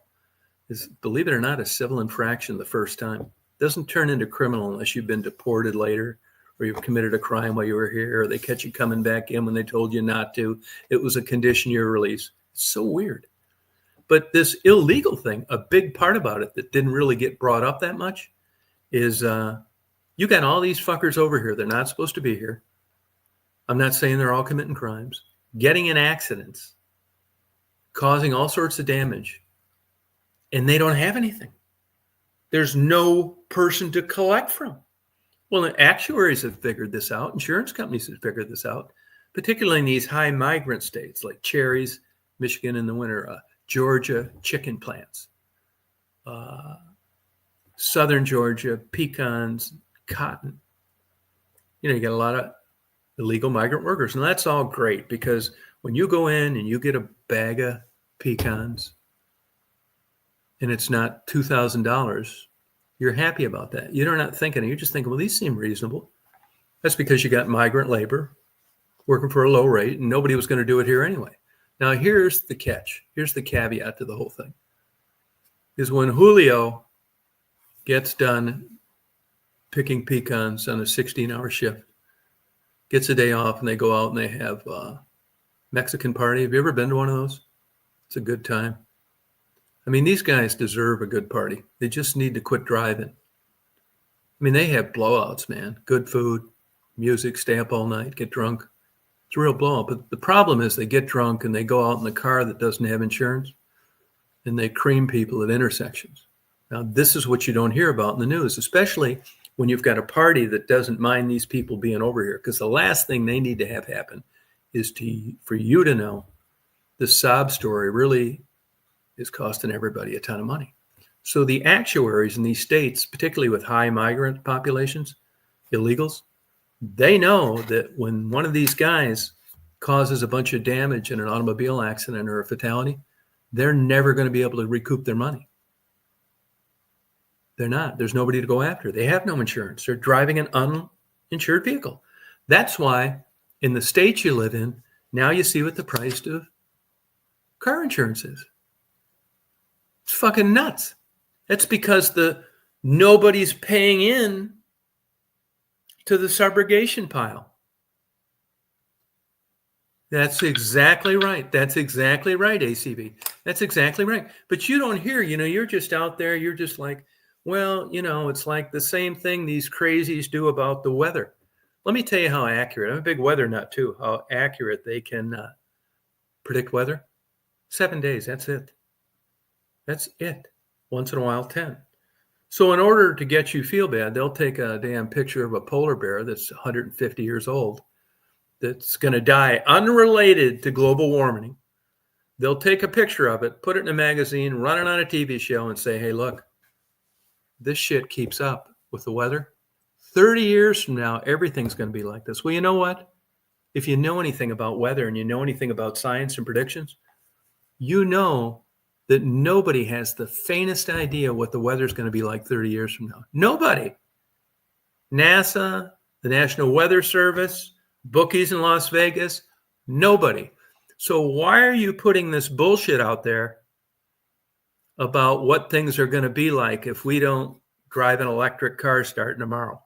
is, believe it or not, a civil infraction the first time. It doesn't turn into criminal unless you've been deported later, or you've committed a crime while you were here, or they catch you coming back in when they told you not to. It was a condition of your release. It's so weird. But this illegal thing, a big part about it that didn't really get brought up that much is you got all these fuckers over here. They're not supposed to be here. I'm not saying they're all committing crimes, getting in accidents, causing all sorts of damage, and they don't have anything. There's no person to collect from. Well, the actuaries have figured this out. Insurance companies have figured this out, particularly in these high migrant states like cherries, Michigan in the winter, Georgia chicken plants, southern Georgia pecans, cotton. You got a lot of illegal migrant workers, and that's all great because when you go in and you get a bag of pecans and it's not $2,000, you're happy about that. You're not thinking, you're just thinking, well, these seem reasonable. That's because you got migrant labor working for a low rate and nobody was going to do it here anyway. Now, here's the catch. Here's the caveat to the whole thing. Is when Julio gets done picking pecans on a 16-hour shift, gets a day off, and they go out and they have a Mexican party. Have you ever been to one of those? It's a good time. I mean, these guys deserve a good party. They just need to quit driving. I mean, they have blowouts, man. Good food, music, stay up all night, get drunk. It's a real blowout. But the problem is they get drunk and they go out in a car that doesn't have insurance and they cream people at intersections. Now, this is what you don't hear about in the news, especially when you've got a party that doesn't mind these people being over here, because the last thing they need to have happen is for you to know the sob story really is costing everybody a ton of money. So the actuaries in these states, particularly with high migrant populations, illegals, they know that when one of these guys causes a bunch of damage in an automobile accident or a fatality, they're never going to be able to recoup their money. They're not. There's nobody to go after. They have no insurance. They're driving an uninsured vehicle. That's why in the states you live in, now you see what the price of car insurance is. It's fucking nuts. That's because nobody's paying in to the subrogation pile. That's exactly right. That's exactly right, ACB. That's exactly right. But you don't hear, you're just out there. You're just like, well, it's like the same thing these crazies do about the weather. Let me tell you how accurate. I'm a big weather nut too. How accurate they can predict weather. 7 days. That's it. That's it. Once in a while, 10. So in order to get you feel bad, they'll take a damn picture of a polar bear that's 150 years old that's going to die unrelated to global warming. They'll take a picture of it, put it in a magazine, run it on a TV show and say, hey, look, this shit keeps up with the weather. 30 years from now, everything's going to be like this. Well, you know what? If you know anything about weather and you know anything about science and predictions, you know that nobody has the faintest idea what the weather's going to be like 30 years from now. Nobody. NASA, the National Weather Service, bookies in Las Vegas, nobody. So why are you putting this bullshit out there about what things are going to be like if we don't drive an electric car starting tomorrow?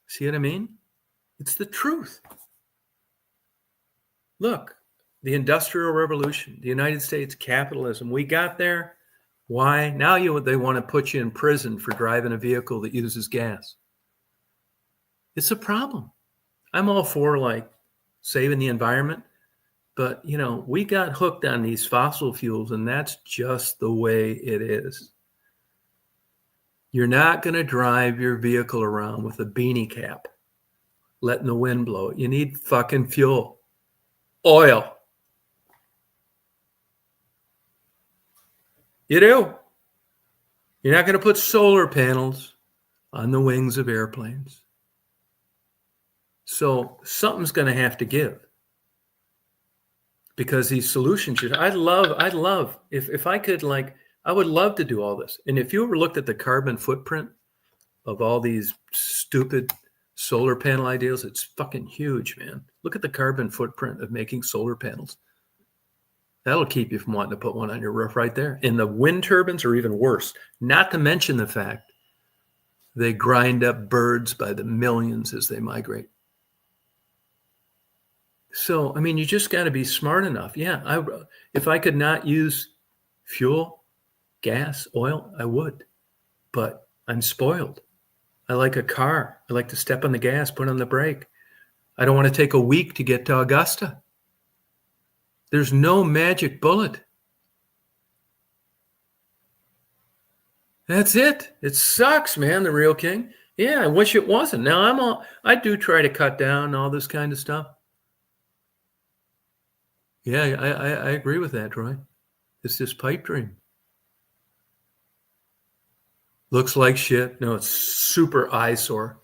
See what I mean? It's the truth. Look, the Industrial Revolution, the United States, capitalism, we got there. Why? Now they want to put you in prison for driving a vehicle that uses gas. It's a problem. I'm all for saving the environment, but we got hooked on these fossil fuels and that's just the way it is. You're not going to drive your vehicle around with a beanie cap, letting the wind blow it. You need fucking fuel, oil. You do. You're not going to put solar panels on the wings of airplanes. So something's going to have to give, because these solutions, I'd love if I could, like, I would love to do all this. And if you ever looked at the carbon footprint of all these stupid solar panel ideas, it's fucking huge, man. Look at the carbon footprint of making solar panels. That'll keep you from wanting to put one on your roof right there. And the wind turbines are even worse, not to mention the fact they grind up birds by the millions as they migrate. So, I mean, you just got to be smart enough. Yeah, if I could not use fuel, gas, oil, I would. But I'm spoiled. I like a car. I like to step on the gas, put on the brake. I don't want to take a week to get to Augusta. There's no magic bullet. That's it. It sucks, man, the real king. Yeah, I wish it wasn't. Now I do try to cut down all this kind of stuff. Yeah, I agree with that, Troy. It's this pipe dream. Looks like shit. No, it's super eyesore.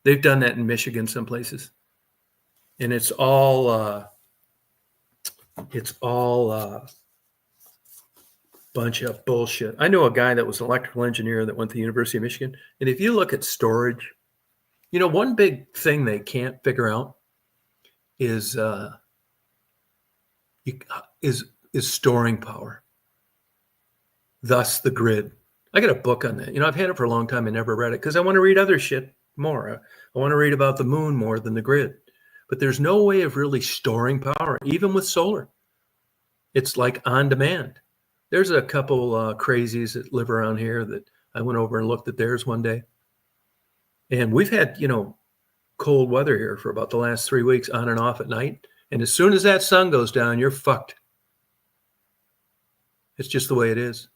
They've done that in Michigan some places. And it's all bunch of bullshit. I know a guy that was an electrical engineer that went to the University of Michigan. And if you look at storage, one big thing they can't figure out is storing power. Thus the grid. I got a book on that. I've had it for a long time. I never read it because I want to read other shit more. I want to read about the moon more than the grid. But there's no way of really storing power, even with solar. It's like on demand. There's a couple crazies that live around here that I went over and looked at theirs one day. And we've had, cold weather here for about the last 3 weeks, on and off at night. And as soon as that sun goes down, you're fucked. It's just the way it is.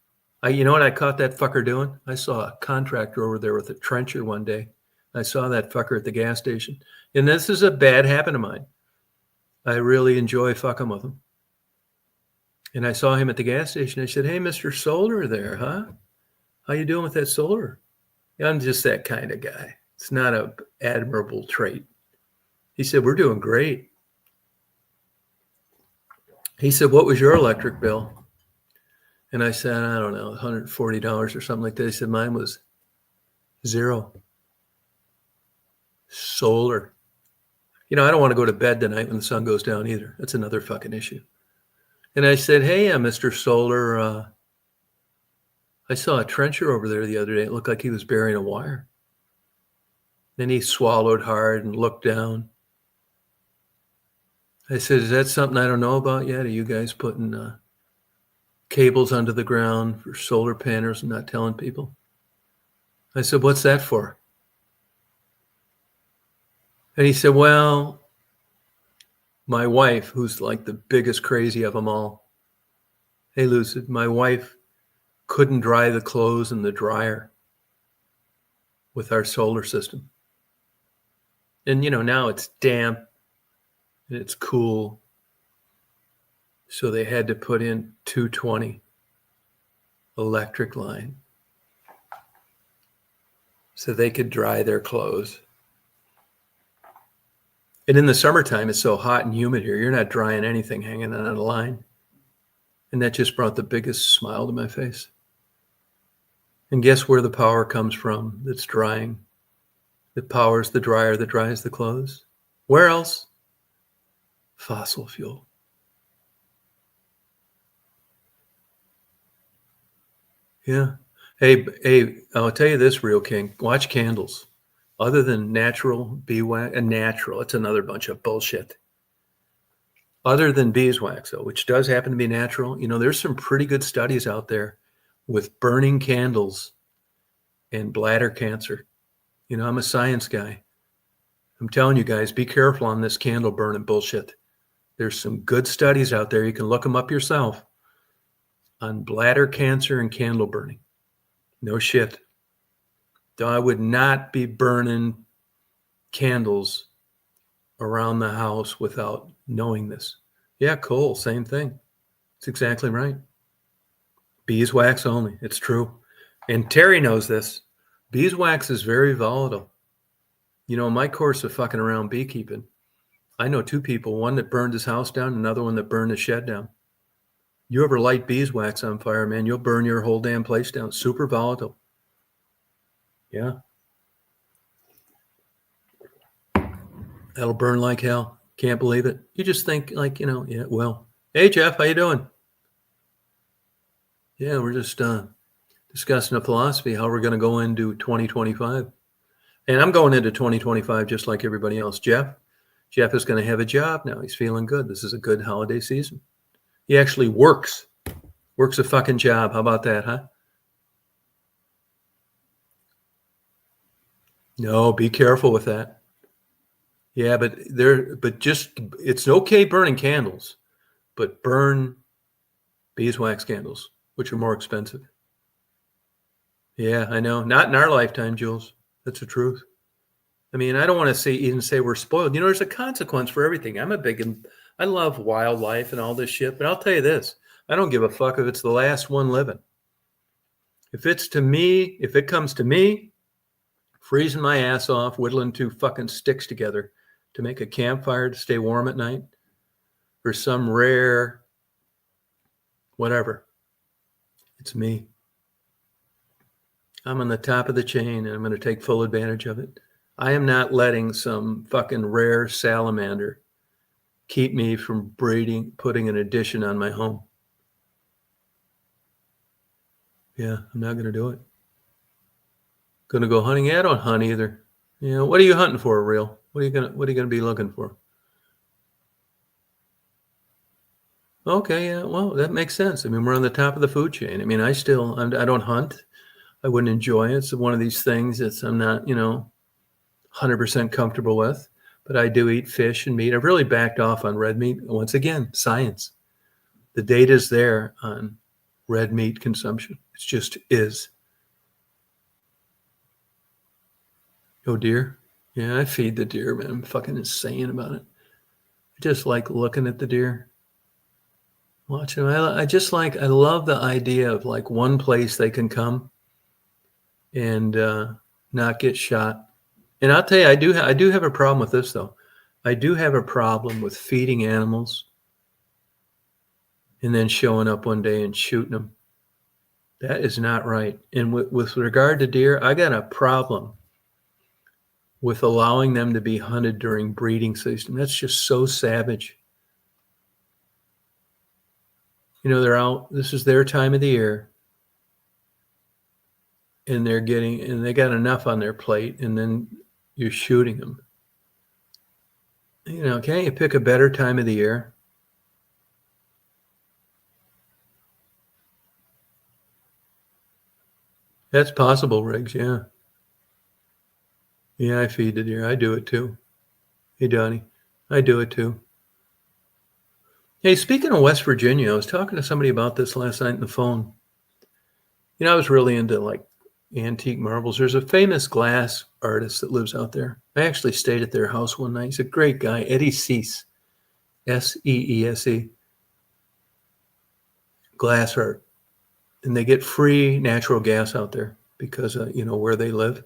You know what I caught that fucker doing? I saw a contractor over there with a trencher one day. I saw that fucker at the gas station. And this is a bad habit of mine. I really enjoy fucking with him. And I saw him at the gas station. I said, "Hey, Mr. Solar there, huh? How you doing with that solar?" Yeah, I'm just that kind of guy. It's not an admirable trait. He said, "We're doing great." He said, "What was your electric bill?" And I said, "I don't know, $140 or something like that." He said, "Mine was $0. Solar." I don't want to go to bed tonight when the sun goes down either. That's another fucking issue. And I said, "Hey, Mr. Solar, I saw a trencher over there the other day. It looked like he was burying a wire." Then he swallowed hard and looked down. I said, "Is that something I don't know about yet? Are you guys putting cables under the ground for solar panels and not telling people?" I said, "What's that for?" And he said, "Well, my wife, who's like the biggest crazy of them all." Hey, Lucid, my wife couldn't dry the clothes in the dryer with our solar system. And, now it's damp and it's cool. So they had to put in 220 electric line so they could dry their clothes. And in the summertime, it's so hot and humid here, you're not drying anything hanging on a line. And that just brought the biggest smile to my face. And guess where the power comes from that's drying? That powers the dryer that dries the clothes? Where else? Fossil fuel. Yeah. Hey, I'll tell you this, Real King. Watch candles. Other than natural beeswax, and natural, it's another bunch of bullshit. Other than beeswax, though, which does happen to be natural, there's some pretty good studies out there with burning candles and bladder cancer. I'm a science guy. I'm telling you guys, be careful on this candle burning bullshit. There's some good studies out there. You can look them up yourself on bladder cancer and candle burning. No shit. Though I would not be burning candles around the house without knowing this. Yeah, coal, same thing. It's exactly right. Beeswax only. It's true. And Terry knows this. Beeswax is very volatile. You know, in my course of fucking around beekeeping, I know two people, one that burned his house down, another one that burned his shed down. You ever light beeswax on fire, man, you'll burn your whole damn place down. Super volatile. Yeah. That'll burn like hell. Can't believe it. You just think like, yeah, well. Hey, Jeff, how you doing? Yeah, we're just discussing a philosophy, how we're going to go into 2025. And I'm going into 2025 just like everybody else. Jeff is going to have a job now. He's feeling good. This is a good holiday season. He actually works a fucking job. How about that, huh? No, be careful with that. Yeah, but it's okay burning candles, but burn beeswax candles, which are more expensive. Yeah, I know. Not in our lifetime, Jules. That's the truth. I mean, I don't want to even say we're spoiled. There's a consequence for everything. I love wildlife and all this shit, but I'll tell you this. I don't give a fuck if it's the last one living. If it comes to me, freezing my ass off, whittling two fucking sticks together to make a campfire to stay warm at night, or some rare whatever, it's me. I'm on the top of the chain and I'm going to take full advantage of it. I am not letting some fucking rare salamander keep me from putting an addition on my home. Yeah, I'm not going to do it. Going to go hunting? Yeah, I don't hunt either. What are you hunting for, real? What are you going to be looking for? Okay, yeah, well, that makes sense. I mean, we're on the top of the food chain. I mean, I don't hunt. I wouldn't enjoy it. It's one of these things that I'm not, 100% comfortable with, but I do eat fish and meat. I've really backed off on red meat. Once again, science. The data's there on red meat consumption. It just is. Oh, deer? Yeah, I feed the deer, man. I'm fucking insane about it. I just like looking at the deer. Watching them. I love the idea of like one place they can come and not get shot. And I'll tell you, I do have a problem with this, though. I do have a problem with feeding animals and then showing up one day and shooting them. That is not right. And with regard to deer, I got a problem with allowing them to be hunted during breeding season. That's just so savage. They're out. This is their time of the year. And they got enough on their plate, and then you're shooting them. Can't you pick a better time of the year? That's possible, Riggs, yeah. Yeah, I feed the deer. I do it too. Hey, Donnie, I do it too. Hey, speaking of West Virginia, I was talking to somebody about this last night on the phone. I was really into like antique marbles. There's a famous glass artist that lives out there. I actually stayed at their house one night. He's a great guy, Eddie Seese, Seese, glass art. And they get free natural gas out there because of, where they live.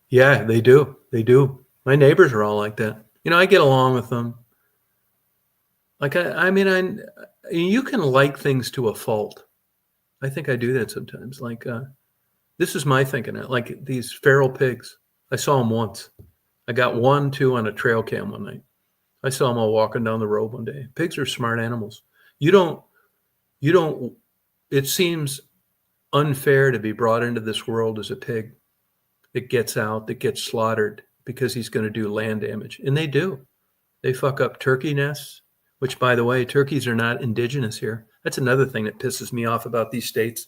Yeah, they do. They do. My neighbors are all like that. I get along with them. Like, you can like things to a fault. I think I do that sometimes. Like, this is my thinking. Like these feral pigs. I saw them once. I got 2 on a trail cam one night. I saw them all walking down the road one day. Pigs are smart animals. It seems unfair to be brought into this world as a pig that gets out, that gets slaughtered because he's going to do land damage. And they do. They fuck up turkey nests, which, by the way, turkeys are not indigenous here. That's another thing that pisses me off about these states.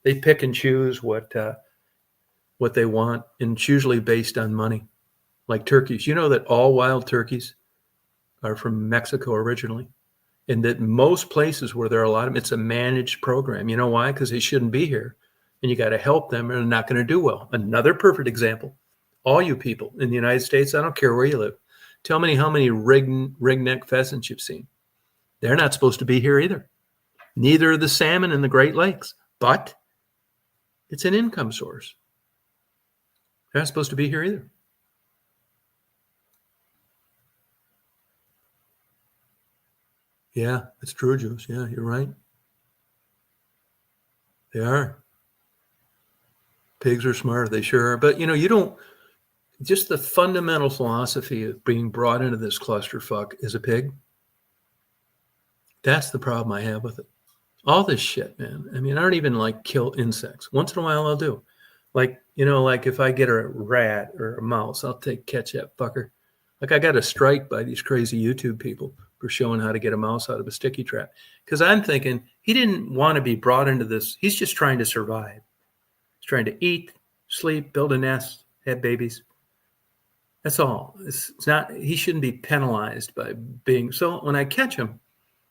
They pick and choose what they want, and it's usually based on money. Like turkeys. You know that all wild turkeys are from Mexico originally, and that most places where there are a lot of them, it's a managed program. You know why? Because they shouldn't be here, and you got to help them, or they're not going to do well. Another perfect example. All you people in the United States, I don't care where you live, tell me how many ringneck pheasants you've seen. They're not supposed to be here either. Neither are the salmon in the Great Lakes. But It's an income source. They're not supposed to be here either. Yeah, it's true, Juice. Yeah, you're right. They are. Pigs are smart. They sure are. But, you don't, just the fundamental philosophy of being brought into this clusterfuck as a pig, that's the problem I have with it. All this shit, man. I mean, I don't even like kill insects. Once in a while I'll do. Like if I get a rat or a mouse, I'll catch that fucker. Like I got a strike by these crazy YouTube people for showing how to get a mouse out of a sticky trap. Because I'm thinking he didn't want to be brought into this. He's just trying to survive. He's trying to eat, sleep, build a nest, have babies. That's all. It's not. He shouldn't be penalized by being. So when I catch him,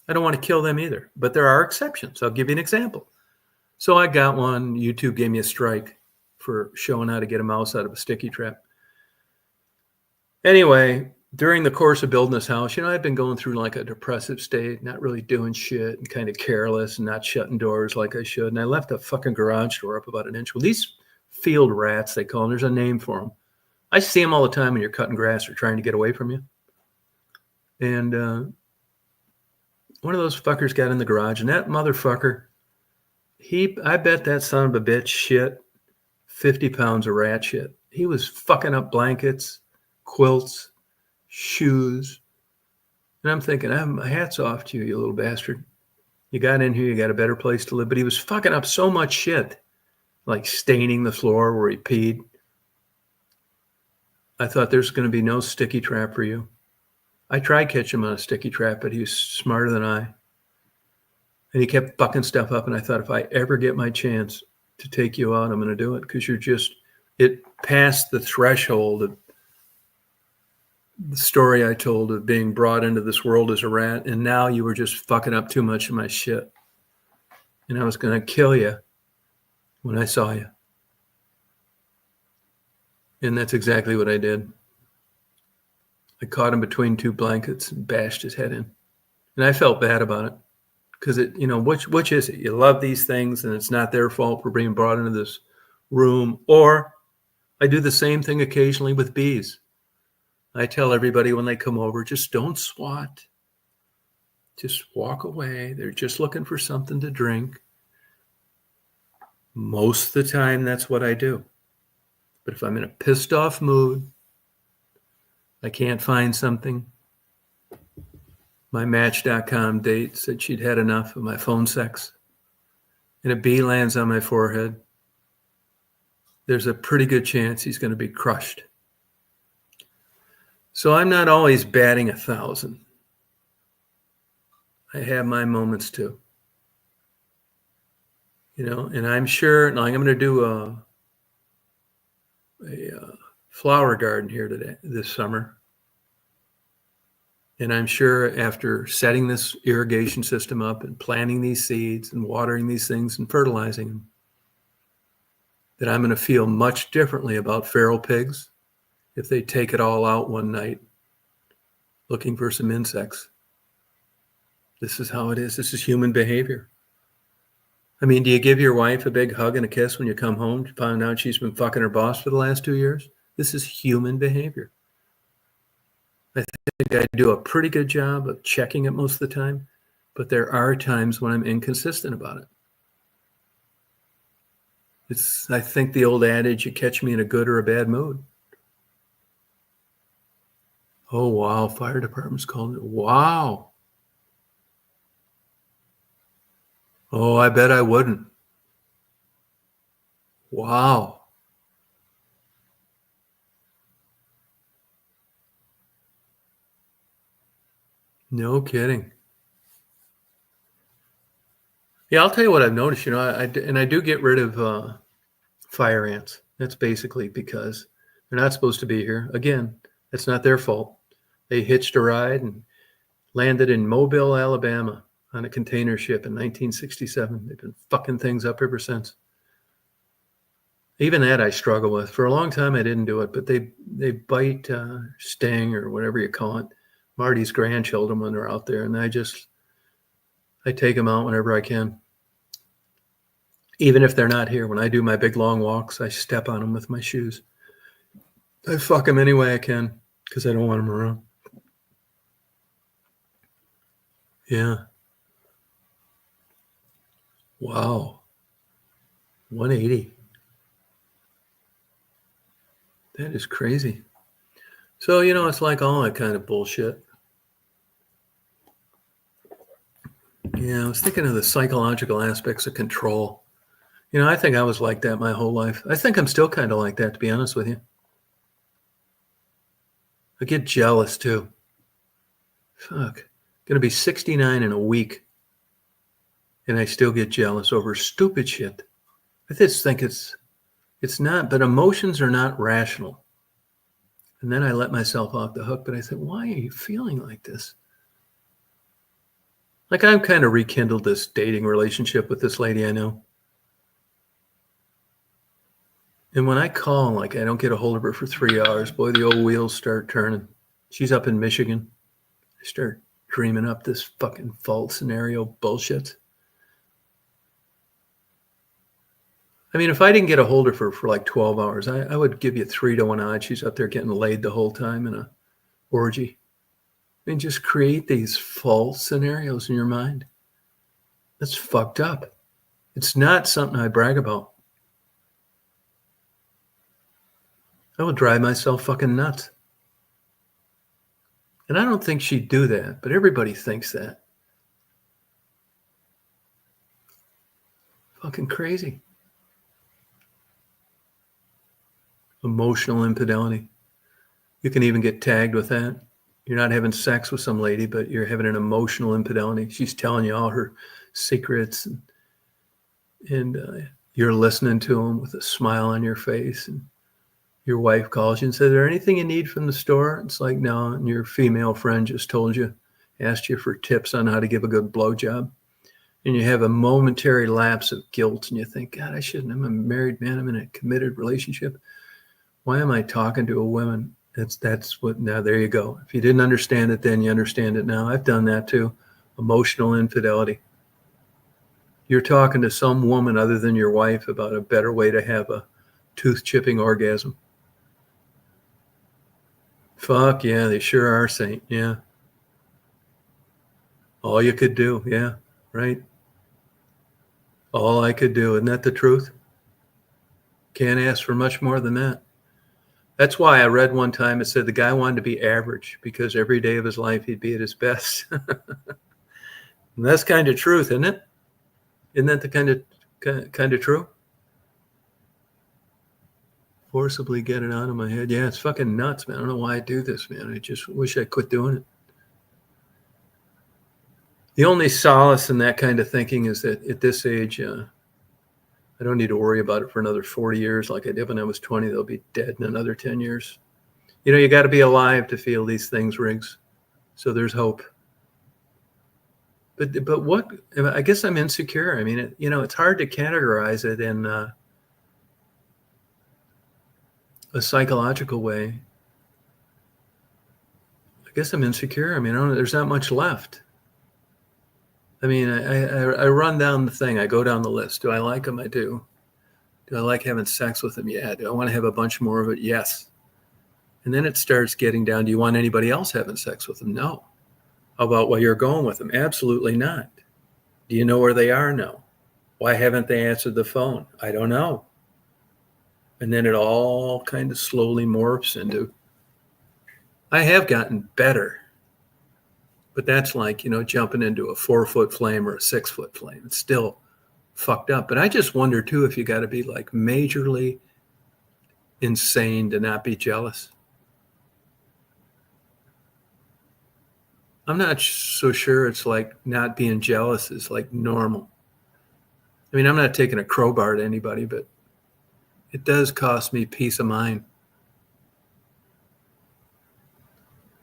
I don't want to kill them either. But there are exceptions. I'll give you an example. So I got one. YouTube gave me a strike for showing how to get a mouse out of a sticky trap. Anyway, during the course of building this house, I've been going through like a depressive state, not really doing shit and kind of careless and not shutting doors like I should. And I left a fucking garage door up about an inch. Well, these field rats, they call them, there's a name for them. I see them all the time when you're cutting grass or trying to get away from you. And one of those fuckers got in the garage, and that motherfucker, I bet that son of a bitch shit 50 pounds of rat shit. He was fucking up blankets, quilts, shoes. And I'm thinking, hats off to you, you little bastard. You got in here, you got a better place to live. But he was fucking up so much shit, like staining the floor where he peed. I thought there's going to be no sticky trap for you. I tried catching him on a sticky trap, but he was smarter than I. And he kept fucking stuff up. And I thought, if I ever get my chance to take you out, I'm going to do it. Because it passed the threshold of the story I told of being brought into this world as a rat. And now you were just fucking up too much of my shit. And I was going to kill you when I saw you. And that's exactly what I did. I caught him between two blankets and bashed his head in. And I felt bad about it. Because which is it? You love these things and it's not their fault for being brought into this room. Or I do the same thing occasionally with bees. I tell everybody when they come over, just don't swat. Just walk away. They're just looking for something to drink. Most of the time, that's what I do. But if I'm in a pissed off mood, I can't find something. My Match.com date said she'd had enough of my phone sex. And a bee lands on my forehead. There's a pretty good chance he's going to be crushed. So I'm not always batting 1,000. I have my moments too. And I'm sure, I'm going to do a flower garden here this summer. And I'm sure after setting this irrigation system up and planting these seeds and watering these things and fertilizing them, that I'm going to feel much differently about feral pigs if they take it all out one night looking for some insects. This is how it is. This is human behavior. I mean, do you give your wife a big hug and a kiss when you come home to find out she's been fucking her boss for the last 2 years? This is human behavior. I think I do a pretty good job of checking it most of the time, but there are times when I'm inconsistent about it. I think the old adage, you catch me in a good or a bad mood. Oh, wow, fire department's calling it. Wow. Oh, I bet I wouldn't. Wow. No kidding. Yeah, I'll tell you what I've noticed. I do get rid of fire ants. That's basically because they're not supposed to be here. Again, it's not their fault. They hitched a ride and landed in Mobile, Alabama on a container ship in 1967. They've been fucking things up ever since. Even that I struggle with. For a long time, I didn't do it, but they bite, sting, or whatever you call it, Marty's grandchildren when they're out there, and I take them out whenever I can. Even if they're not here, when I do my big long walks, I step on them with my shoes. I fuck them any way I can because I don't want them around. Yeah. Wow. 180. That is crazy. So, it's like all that kind of bullshit. Yeah, I was thinking of the psychological aspects of control. I think I was like that my whole life. I think I'm still kind of like that, to be honest with you. I get jealous too. Fuck. Gonna be 69 in a week. And I still get jealous over stupid shit. I just think it's not, but emotions are not rational. And then I let myself off the hook, but I said, why are you feeling like this? Like I've kind of rekindled this dating relationship with this lady I know. And when I call, like I don't get a hold of her for 3 hours, boy, the old wheels start turning. She's up in Michigan. I start dreaming up this fucking fault scenario bullshit. I mean, if I didn't get a hold of her for like 12 hours, I would give you 3-1 odds she's up there getting laid the whole time in a orgy. I mean, just create these false scenarios in your mind. That's fucked up. It's not something I brag about. I would drive myself fucking nuts. And I don't think she'd do that, but everybody thinks that. Fucking crazy. Emotional infidelity. You can even get tagged with that. You're not having sex with some lady, but you're having an emotional infidelity. She's telling you all her secrets, and you're listening to them with a smile on your face. And your wife calls you and says, is there anything you need from the store? It's like, no. And your female friend just told you, asked you for tips on how to give a good blowjob. And you have a momentary lapse of guilt, and you think, God, I shouldn't. I'm a married man. I'm in a committed relationship. Why am I talking to a woman? That's what, now there you go. If you didn't understand it then, you understand it now. I've done that too. Emotional infidelity. You're talking to some woman other than your wife about a better way to have a tooth-chipping orgasm. Fuck yeah, they sure are, Saint. Yeah. All you could do. Yeah, right. All I could do. Isn't that the truth? Can't ask for much more than that. That's why I read one time, it said the guy wanted to be average because every day of his life he'd be at his best. And that's kind of truth, isn't it? Isn't that the kind of true? Forcibly get it out of my head. Yeah, it's fucking nuts, man. I don't know why I do this, man. I just wish I quit doing it. The only solace in that kind of thinking is that at this age, I don't need to worry about it for another 40 years like I did when I was 20. They'll be dead in another 10 years. You got to be alive to feel these things, Riggs. So there's hope. But what? I guess I'm insecure. I mean, it's hard to categorize it in a psychological way. I guess I'm insecure. I mean, there's not much left. I mean, I run down the thing. I go down the list. Do I like them? I do. Do I like having sex with them? Yeah. Do I want to have a bunch more of it? Yes. And then it starts getting down. Do you want anybody else having sex with them? No. How about while you're going with them? Absolutely not. Do you know where they are? No. Why haven't they answered the phone? I don't know. And then it all kind of slowly morphs into, I have gotten better. But that's like, jumping into a 4-foot flame or a 6-foot flame. It's still fucked up. But I just wonder, too, if you got to be like majorly insane to not be jealous. I'm not so sure it's like not being jealous is like normal. I mean, I'm not taking a crowbar to anybody, but it does cost me peace of mind.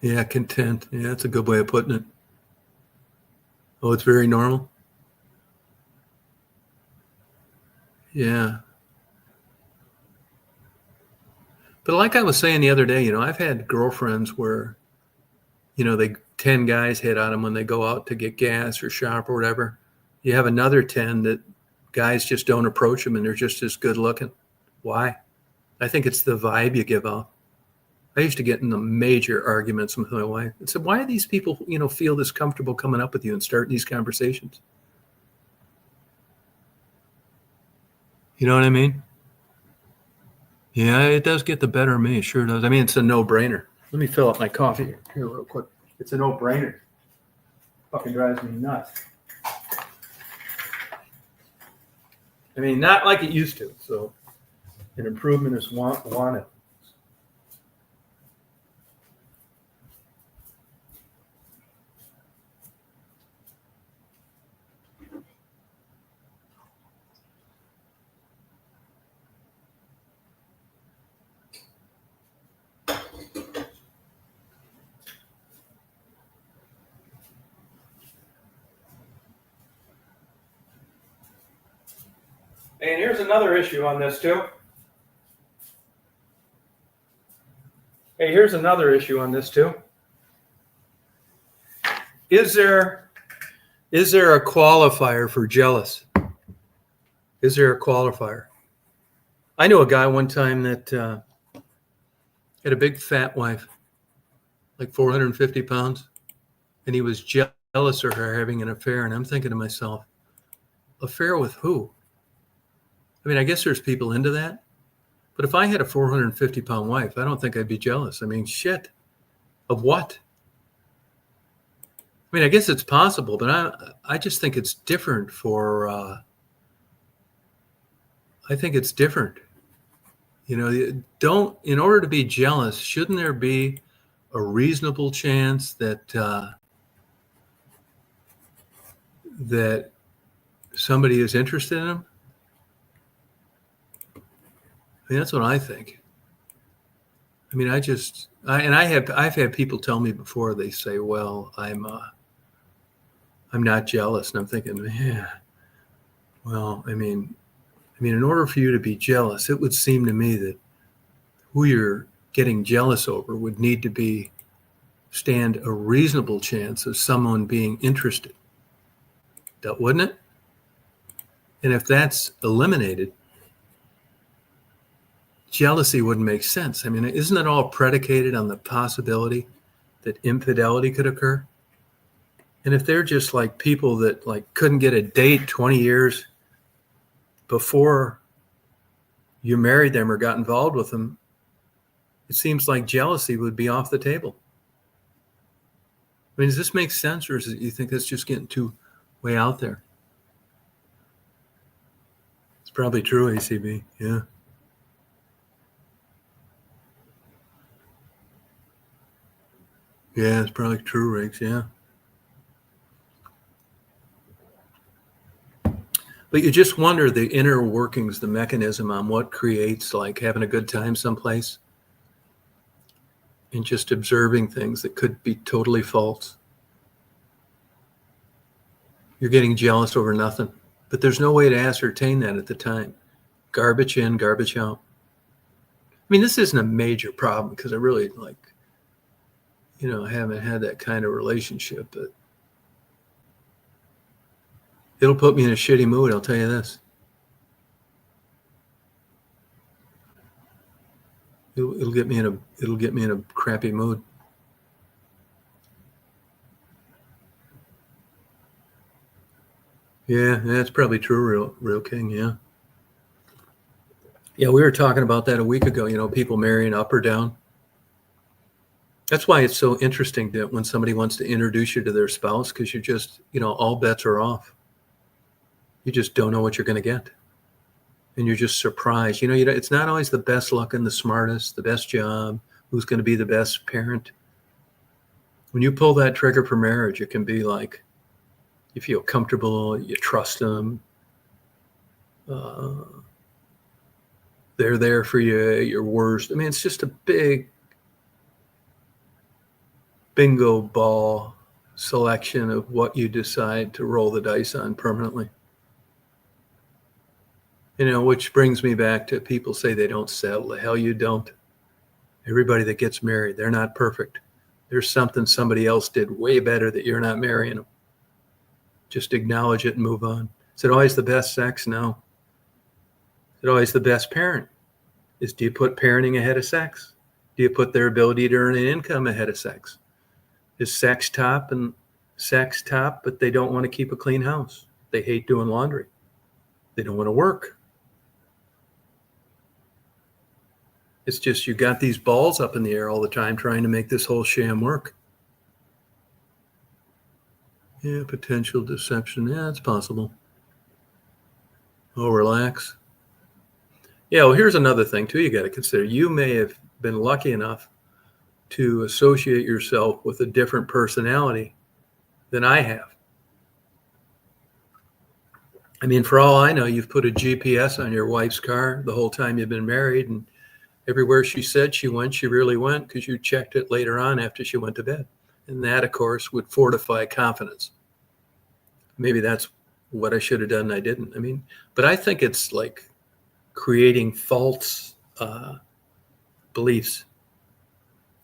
Yeah, content. Yeah, that's a good way of putting it. Oh, it's very normal? Yeah. But like I was saying the other day, I've had girlfriends where, 10 guys hit on them when they go out to get gas or shop or whatever. You have another 10 that guys just don't approach them and they're just as good looking. Why? I think it's the vibe you give off. I used to get into major arguments with my wife. I said, why do these people, feel this comfortable coming up with you and starting these conversations? You know what I mean? Yeah, it does get the better of me. It sure does. I mean, it's a no-brainer. Let me fill up my coffee here real quick. It's a no-brainer. Fucking drives me nuts. I mean, not like it used to. So an improvement is wanted. And here's another issue on this too. Is there a qualifier for jealous? Is there a qualifier? I knew a guy one time that had a big fat wife, like 450 pounds, and he was jealous of her having an affair. And I'm thinking to myself, affair with who? I mean, I guess there's people into that. But if I had a 450-pound wife, I don't think I'd be jealous. I mean, shit. Of what? I mean, I guess it's possible, but I just think it's different for, I think it's different. In order to be jealous, shouldn't there be a reasonable chance that that somebody is interested in them? I mean, that's what I think. I mean, I've had people tell me before. They say, "Well, I'm not jealous," and I'm thinking, yeah. Well, I mean, in order for you to be jealous, it would seem to me that who you're getting jealous over would need to stand a reasonable chance of someone being interested. Wouldn't it? And if that's eliminated, jealousy wouldn't make sense. I mean, isn't it all predicated on the possibility that infidelity could occur? And if they're just like people that like couldn't get a date 20 years before you married them or got involved with them, it seems like jealousy would be off the table. I mean, does this make sense, or you think that's just getting too way out there? It's probably true, ACB. Yeah. Yeah, it's probably true, Riggs. Yeah. But you just wonder the inner workings, the mechanism on what creates like having a good time someplace and just observing things that could be totally false. You're getting jealous over nothing, but there's no way to ascertain that at the time. Garbage in, garbage out. I mean, this isn't a major problem because I really haven't had that kind of relationship, but it'll put me in a shitty mood, I'll tell you this. It'll get me in a crappy mood. Yeah, that's probably true, real king. Yeah. Yeah, we were talking about that a week ago. People marrying up or down. That's why it's so interesting that when somebody wants to introduce you to their spouse, because you're just, all bets are off. You just don't know what you're going to get. And you're just surprised. It's not always the best looking, the smartest, the best job, who's going to be the best parent. When you pull that trigger for marriage, it can be like, you feel comfortable, you trust them. They're there for you, your worst. I mean, it's just a big bingo ball selection of what you decide to roll the dice on permanently. Which brings me back to people say they don't settle. The hell you don't. Everybody that gets married, they're not perfect. There's something somebody else did way better that you're not marrying them. Just acknowledge it and move on. Is it always the best sex? No. Is it always the best parent? Do you put parenting ahead of sex? Do you put their ability to earn an income ahead of sex? Is sex top, but they don't want to keep a clean house. They hate doing laundry. They don't want to work. It's just you got these balls up in the air all the time trying to make this whole sham work. Yeah, potential deception. Yeah, it's possible. Oh, relax. Yeah, well, here's another thing, too, you got to consider. You may have been lucky enough to associate yourself with a different personality than I have. I mean, for all I know, you've put a GPS on your wife's car the whole time you've been married, and everywhere she said she went, she really went because you checked it later on after she went to bed. And that, of course, would fortify confidence. Maybe that's what I should have done and I didn't. I mean, but I think it's like creating false beliefs.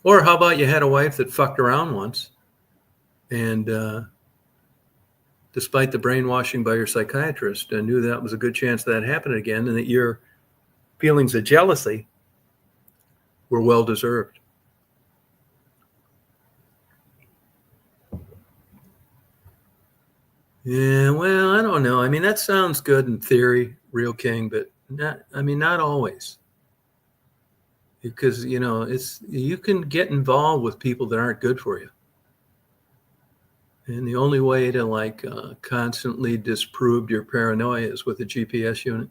Or how about you had a wife that fucked around once and despite the brainwashing by your psychiatrist, I knew that was a good chance that happened again and that your feelings of jealousy were well-deserved. Yeah, well, I don't know. I mean, that sounds good in theory, Real King, but not always. Because, you can get involved with people that aren't good for you. And the only way to constantly disprove your paranoia is with a GPS unit.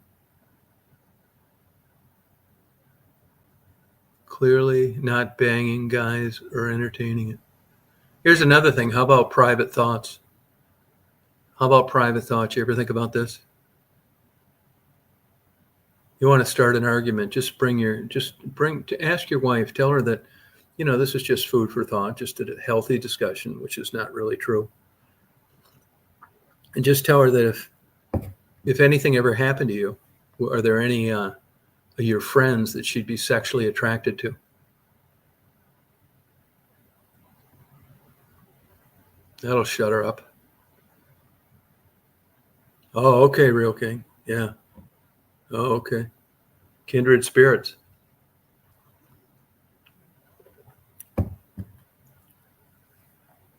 Clearly not banging guys or entertaining it. Here's another thing. How about private thoughts? You ever think about this? You want to start an argument, ask your wife, tell her that, this is just food for thought, just a healthy discussion, which is not really true. And just tell her that if anything ever happened to you, are there any of your friends that she'd be sexually attracted to? That'll shut her up. Oh, okay, Real King. Yeah. Oh, okay. Kindred spirits.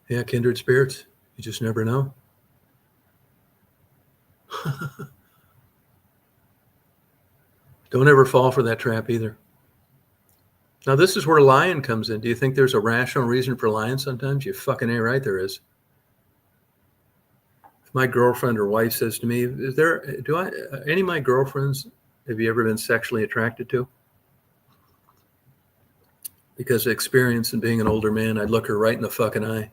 Yeah, kindred spirits. You just never know. Don't ever fall for that trap either. Now, this is where lying comes in. Do you think there's a rational reason for lying sometimes? You fucking ain't right there is. If my girlfriend or wife says to me, any of my girlfriends, have you ever been sexually attracted to? Because of experience and being an older man, I'd look her right in the fucking eye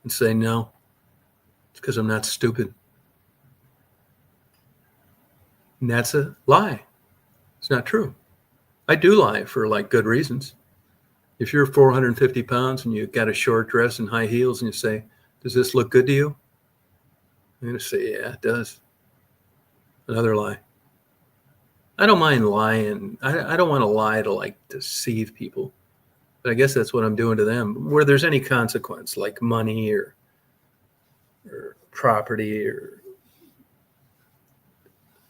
and say, no, it's because I'm not stupid. And that's a lie. It's not true. I do lie for good reasons. If you're 450 pounds and you got a short dress and high heels and you say, does this look good to you? I'm going to say, yeah, it does. Another lie. I don't mind lying. I don't want to lie to deceive people. But I guess that's what I'm doing to them. Where there's any consequence, like money or property or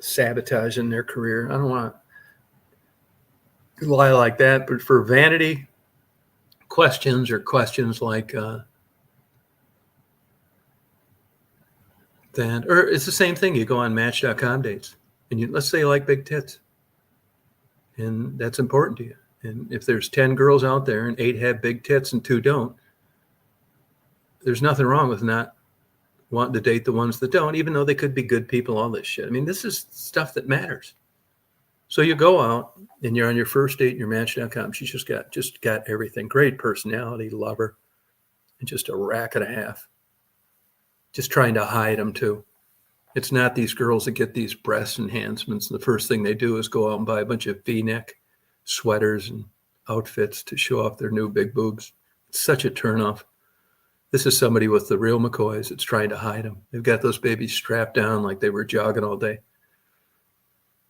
sabotage in their career. I don't want to lie like that. But for vanity questions or questions like that, or it's the same thing. You go on Match.com dates and let's say you like big tits. And that's important to you. And if there's 10 girls out there and 8 have big tits and 2 don't, there's nothing wrong with not wanting to date the ones that don't, even though they could be good people, all this shit. I mean, this is stuff that matters. So you go out and you're on your first date in your Match.com. She's just got everything. Great personality, lover, and just a rack and a half. Just trying to hide them too. It's not these girls that get these breast enhancements. And the first thing they do is go out and buy a bunch of V-neck sweaters and outfits to show off their new big boobs. It's such a turnoff. This is somebody with the real McCoys that's trying to hide them. They've got those babies strapped down like they were jogging all day.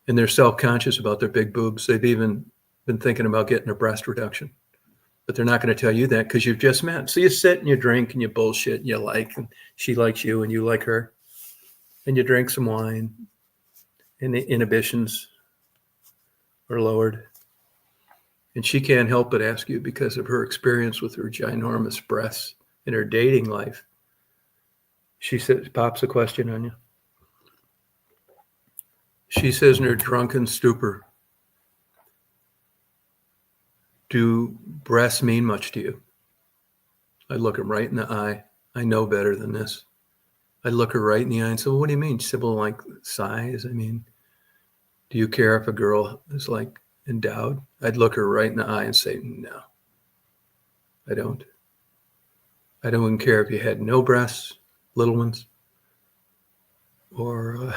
And they're self-conscious about their big boobs. They've even been thinking about getting a breast reduction. But they're not going to tell you that because you've just met. So you sit and you drink and you bullshit and you and she likes you and you like her. and you drink some wine, and the inhibitions are lowered. And she can't help but ask you, because of her experience with her ginormous breasts in her dating life. She says, pops a question on you. She says in her drunken stupor, do breasts mean much to you? I look her right in the eye. I know better than this. I look her right in the eye and say, well, what do you mean? She said, well, like size? I mean, do you care if a girl is like endowed? I'd look her right in the eye and say, no, I don't. I don't care if you had no breasts, little ones, or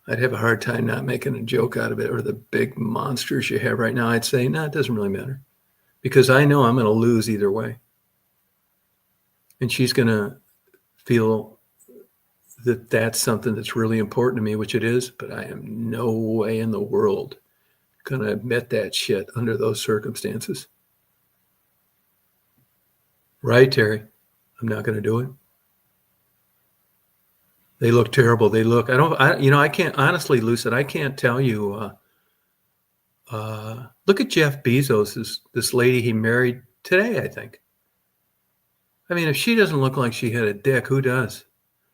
I'd have a hard time not making a joke out of it, or the big monsters you have right now. I'd say, no, it doesn't really matter, because I know I'm going to lose either way. And she's going to feel that that's something that's really important to me, which it is, but I am no way in the world going to admit that shit under those circumstances. Right, Terry? I'm not going to do it. They look terrible. They look, I can't, honestly, Lucid, I can't tell you, look at Jeff Bezos, this lady he married today, I think. I mean, if she doesn't look like she had a dick, who does?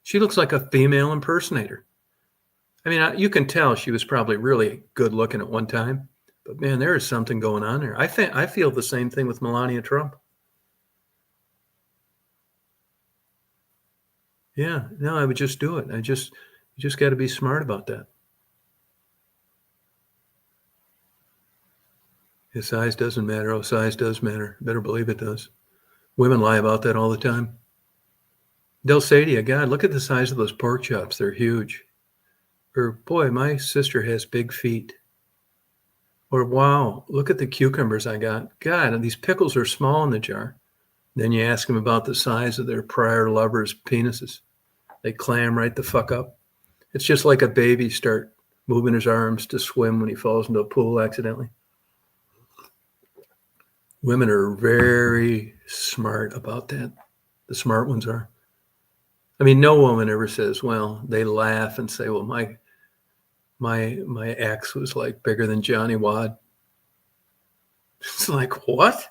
She looks like a female impersonator. I mean, you can tell she was probably really good looking at one time, but man, there is something going on there. I feel the same thing with Melania Trump. Yeah, no, I would just do it. You just got to be smart about that. His size doesn't matter. Oh, size does matter. Better believe it does. Women lie about that all the time. They'll say to you, God, look at the size of those pork chops. They're huge. Or, boy, my sister has big feet. Or, wow, look at the cucumbers I got. God, these pickles are small in the jar. Then you ask them about the size of their prior lovers' penises. They clam right the fuck up. It's just like a baby start moving his arms to swim when he falls into a pool accidentally. Women are very smart about that. The smart ones are. I mean, no woman ever says, well, they laugh and say, well, my ex was like bigger than Johnny Wad. It's like, what?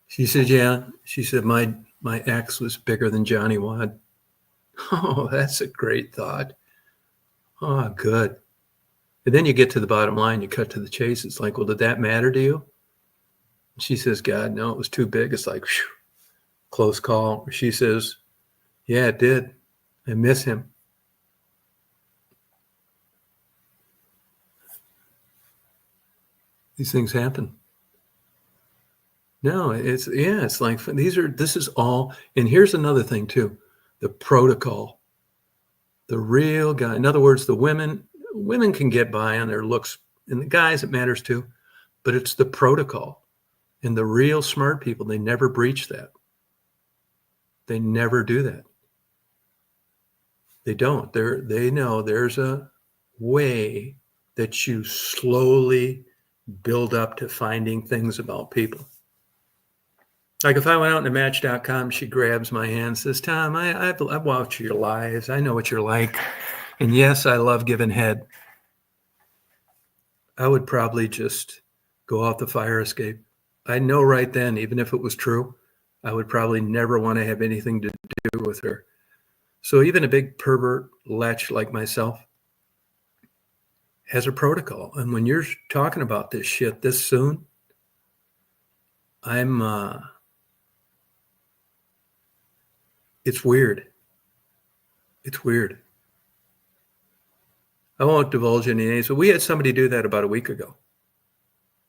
She said, yeah. She said, my ex was bigger than Johnny Wad. Oh, that's a great thought. Oh, good. And then you get to the bottom line, you cut to the chase. It's like, well, did that matter to you? She says, God, no, it was too big. It's like, whew, close call. She says, yeah, it did. I miss him. These things happen. No, it's like, this is all. And here's another thing too, the protocol, the real guy. In other words, the women can get by on their looks, and the guys, it matters too, but it's the protocol. And the real smart people, they never breach that. They never do that. They don't. They know there's a way that you slowly build up to finding things about people. Like if I went out into Match.com, she grabs my hand and says, Tom, I've watched your lives. I know what you're like. And yes, I love giving head. I would probably just go off the fire escape. I know right then, even if it was true, I would probably never want to have anything to do with her. So even a big pervert lech like myself has a protocol. And when you're talking about this shit this soon, it's weird. It's weird. I won't divulge any names, but we had somebody do that about a week ago.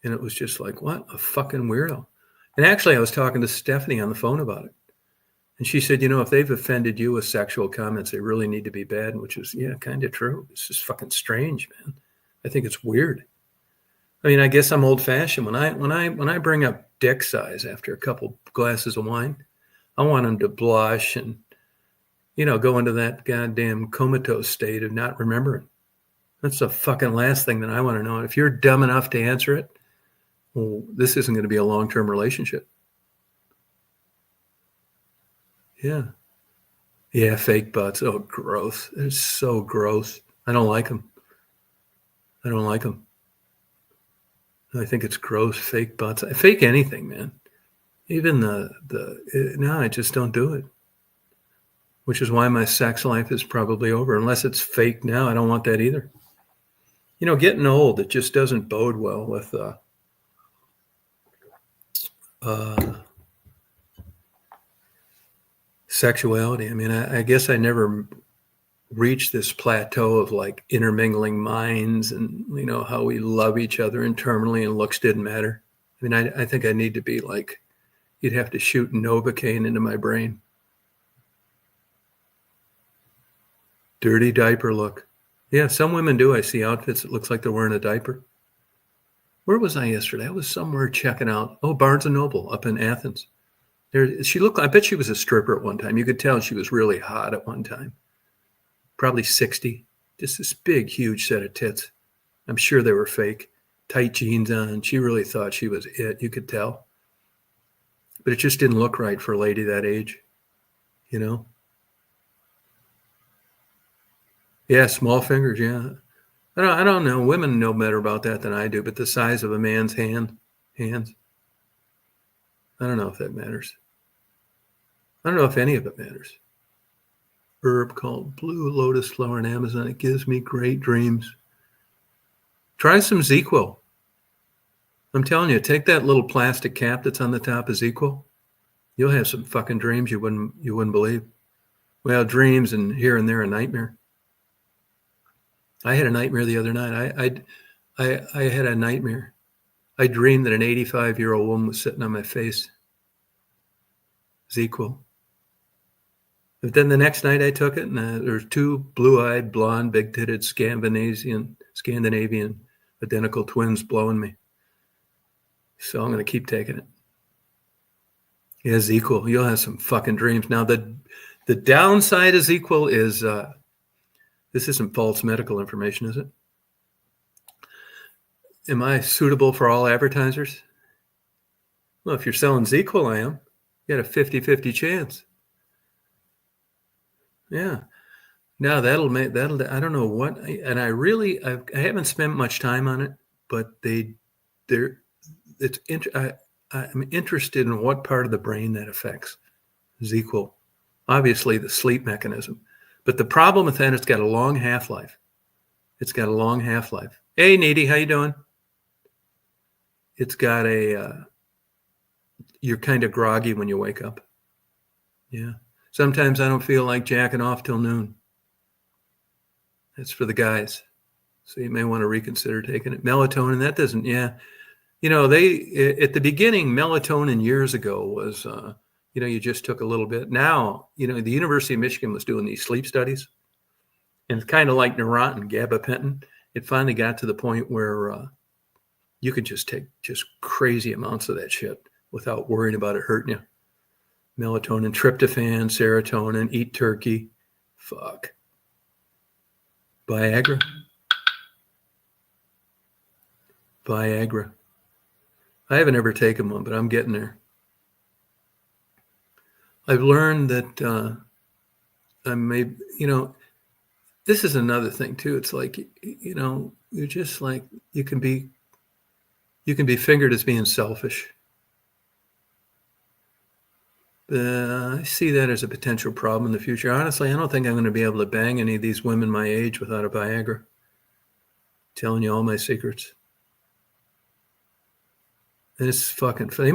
And it was just like, what a fucking weirdo. And actually, I was talking to Stephanie on the phone about it. And she said, if they've offended you with sexual comments, they really need to be bad, which is, yeah, kind of true. It's just fucking strange, man. I think it's weird. I mean, I guess I'm old fashioned. When I bring up dick size after a couple glasses of wine, I want them to blush and, go into that goddamn comatose state of not remembering. That's the fucking last thing that I want to know. If you're dumb enough to answer it, well, this isn't going to be a long-term relationship. Yeah. Yeah, fake butts. Oh, gross. It's so gross. I don't like them. I don't like them. I think it's gross. Fake butts. I fake anything, man. Even no, I just don't do it. Which is why my sex life is probably over. Unless it's fake now, I don't want that either. You know, getting old, it just doesn't bode well with uh, sexuality. I mean, I guess I never reached this plateau of like intermingling minds and, you know, how we love each other internally and looks didn't matter. I mean, I think I need to be like, you'd have to shoot Novocaine into my brain. Dirty diaper look. Yeah, some women do. I see outfits that looks like they're wearing a diaper. Where was I yesterday? I was somewhere checking out. Oh, Barnes and Noble up in Athens. There, she looked. I bet she was a stripper at one time. You could tell she was really hot at one time. Probably 60. Just this big, huge set of tits. I'm sure they were fake. Tight jeans on. She really thought she was it. You could tell. But it just didn't look right for a lady that age. You know. Yeah, small fingers. Yeah. I don't know. Women know better about that than I do. But the size of a man's hands. I don't know if that matters. I don't know if any of it matters. Herb called blue lotus flower in Amazon. It gives me great dreams. Try some ZzzQuil. I'm telling you, take that little plastic cap that's on the top of ZzzQuil. You'll have some fucking dreams you wouldn't believe. Well, dreams and here and there a nightmare. I had a nightmare the other night. I had a nightmare. I dreamed that an 85-year-old woman was sitting on my face. ZzzQuil. But then the next night I took it, and there's two blue-eyed, blonde, big-titted Scandinavian identical twins blowing me. So I'm going to keep taking it. Yeah, ZzzQuil. You'll have some fucking dreams. Now, the downside of ZzzQuil is this isn't false medical information, is it? Am I suitable for all advertisers? Well, if you're selling ZzzQuil, I am. You got a 50-50 chance. Yeah. Now I don't know what, and I haven't spent much time on it, but I'm interested in what part of the brain that affects. ZzzQuil, obviously the sleep mechanism, but the problem with that, it's got a long half-life. Hey, Needy, how you doing? It's got you're kind of groggy when you wake up. Yeah. Sometimes I don't feel like jacking off till noon. That's for the guys. So you may want to reconsider taking it. Melatonin, that doesn't, yeah. You know, at the beginning, melatonin years ago was, you just took a little bit. Now, the University of Michigan was doing these sleep studies. And it's kind of like Neurontin, gabapentin. It finally got to the point where you could just take just crazy amounts of that shit without worrying about it hurting you. Melatonin, tryptophan, serotonin, eat turkey. Fuck. Viagra. I haven't ever taken one, but I'm getting there. I've learned that I may, this is another thing too. It's like, you're just like, you can be fingered as being selfish. I see that as a potential problem in the future. Honestly, I don't think I'm going to be able to bang any of these women my age without a Viagra. I'm telling you all my secrets. And it's fucking. They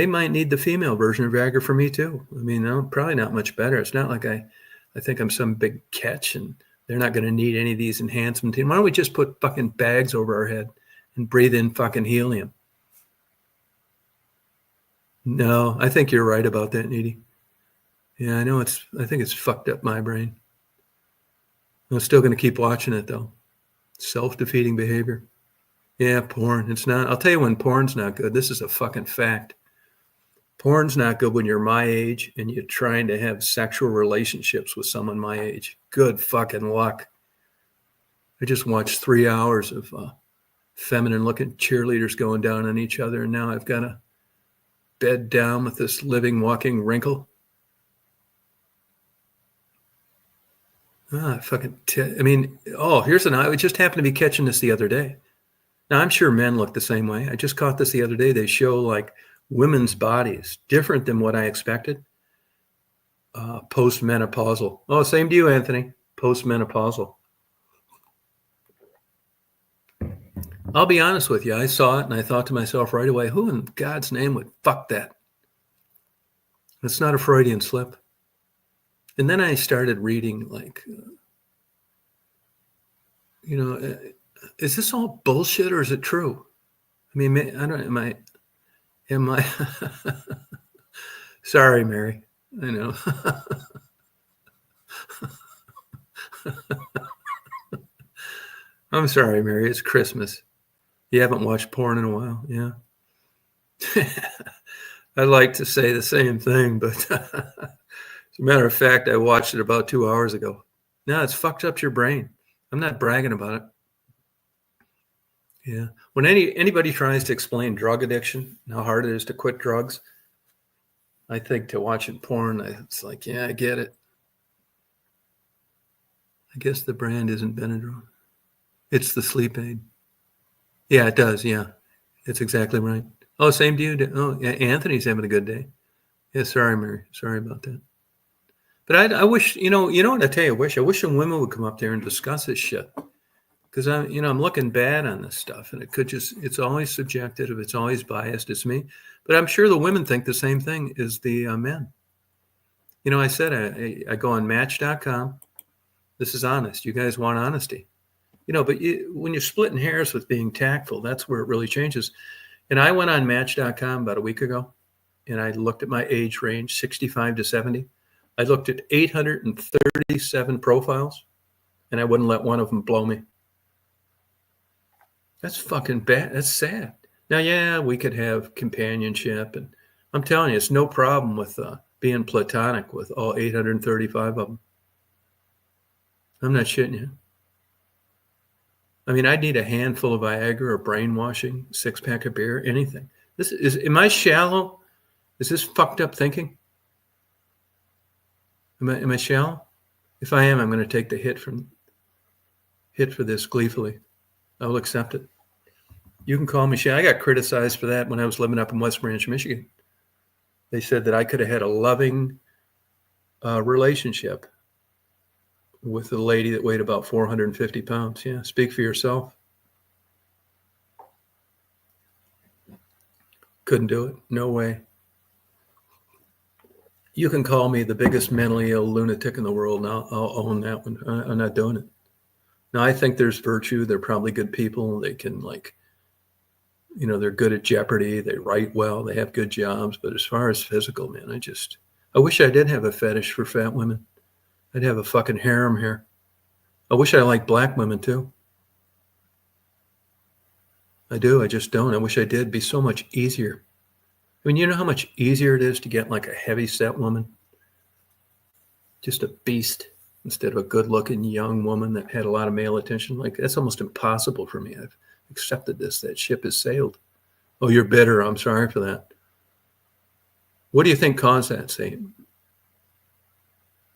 might need the female version of Viagra for me too. I mean, probably not much better. It's not like I think I'm some big catch and they're not going to need any of these enhancements. Why don't we just put fucking bags over our head and breathe in fucking helium? No, I think you're right about that, Needy. Yeah, I know I think it's fucked up my brain. I'm still going to keep watching it though. Self-defeating behavior. Yeah, porn. It's not. I'll tell you when porn's not good. This is a fucking fact. Porn's not good when you're my age and you're trying to have sexual relationships with someone my age. Good fucking luck. I just watched 3 hours of feminine-looking cheerleaders going down on each other, and now I've got to bed down with this living, walking wrinkle. Here's I just happened to be catching this the other day. Now, I'm sure men look the same way. I just caught this the other day. They show like women's bodies different than what I expected. Postmenopausal. Oh, same to you, Anthony. Postmenopausal. I'll be honest with you. I saw it and I thought to myself right away, who in God's name would fuck that? It's not a Freudian slip. And then I started reading like, is this all bullshit or is it true? I mean, I don't, am I, sorry, Mary. I know. I'm sorry, Mary. It's Christmas. You haven't watched porn in a while. Yeah. I'd like to say the same thing, but as a matter of fact, I watched it about 2 hours ago. No, it's fucked up your brain. I'm not bragging about it. Yeah. When anybody tries to explain drug addiction and how hard it is to quit drugs, I think to watching porn, it's like, yeah, I get it. I guess the brand isn't Benadryl. It's the sleep aid. Yeah, it does. Yeah, it's exactly right. Oh, same to you. Oh, yeah, Anthony's having a good day. Yeah, sorry, Mary. Sorry about that. But I wish, you know what I tell you, I wish some women would come up there and discuss this shit. Because I'm looking bad on this stuff, and it's always subjective, it's always biased. It's me, but I'm sure the women think the same thing as the men. I said I go on Match.com. This is honest. You guys want honesty, but when you're splitting hairs with being tactful, that's where it really changes. And I went on Match.com about a week ago, and I looked at my age range, 65 to 70. I looked at 837 profiles, and I wouldn't let one of them blow me. That's fucking bad. That's sad. Now, yeah, we could have companionship, and I'm telling you, it's no problem with being platonic with all 835 of them. I'm not shitting you. I mean, I'd need a handful of Viagra or brainwashing, 6-pack of beer, anything. Am I shallow? Is this fucked up thinking? Am I shallow? If I am, I'm going to take the hit for this gleefully. I will accept it. You can call me shallow. I got criticized for that when I was living up in West Branch, Michigan. They said that I could have had a loving relationship with a lady that weighed about 450 pounds. Yeah, speak for yourself. Couldn't do it. No way. You can call me the biggest mentally ill lunatic in the world, and I'll own that one. I'm not doing it. Now, I think there's virtue. They're probably good people. They can they're good at Jeopardy. They write well. They have good jobs. But as far as physical, man, I wish I did have a fetish for fat women. I'd have a fucking harem here. I wish I liked black women too. I do. I just don't. I wish I did. It'd be so much easier. I mean, you know how much easier it is to get like a heavy set woman? Just a beast instead of a good looking young woman that had a lot of male attention. Like, that's almost impossible for me. I've accepted this. That ship has sailed. Oh, you're bitter. I'm sorry for that. What do you think caused that, Saint?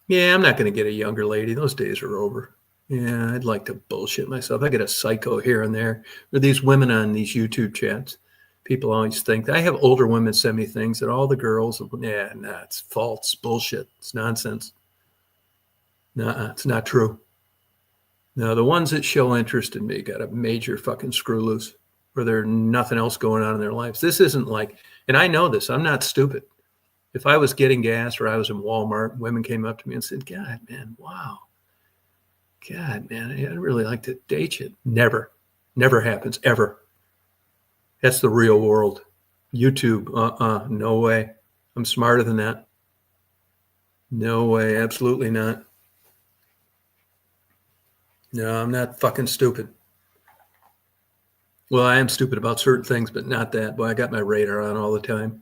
Yeah, I'm not going to get a younger lady. Those days are over. Yeah, I'd like to bullshit myself. I get a psycho here and there. There are these women on these YouTube chats. People always think I have older women send me things that all the girls, it's false, bullshit. It's nonsense. No, it's not true. No, the ones that show interest in me got a major fucking screw loose, or there's nothing else going on in their lives. This isn't like, and I know this, I'm not stupid. If I was getting gas or I was in Walmart, women came up to me and said, God, man, wow. God, man, I'd really like to date you. Never happens, ever. That's the real world. YouTube, no way. I'm smarter than that. No way, absolutely not. No, I'm not fucking stupid. Well, I am stupid about certain things, but not that. Boy, I got my radar on all the time.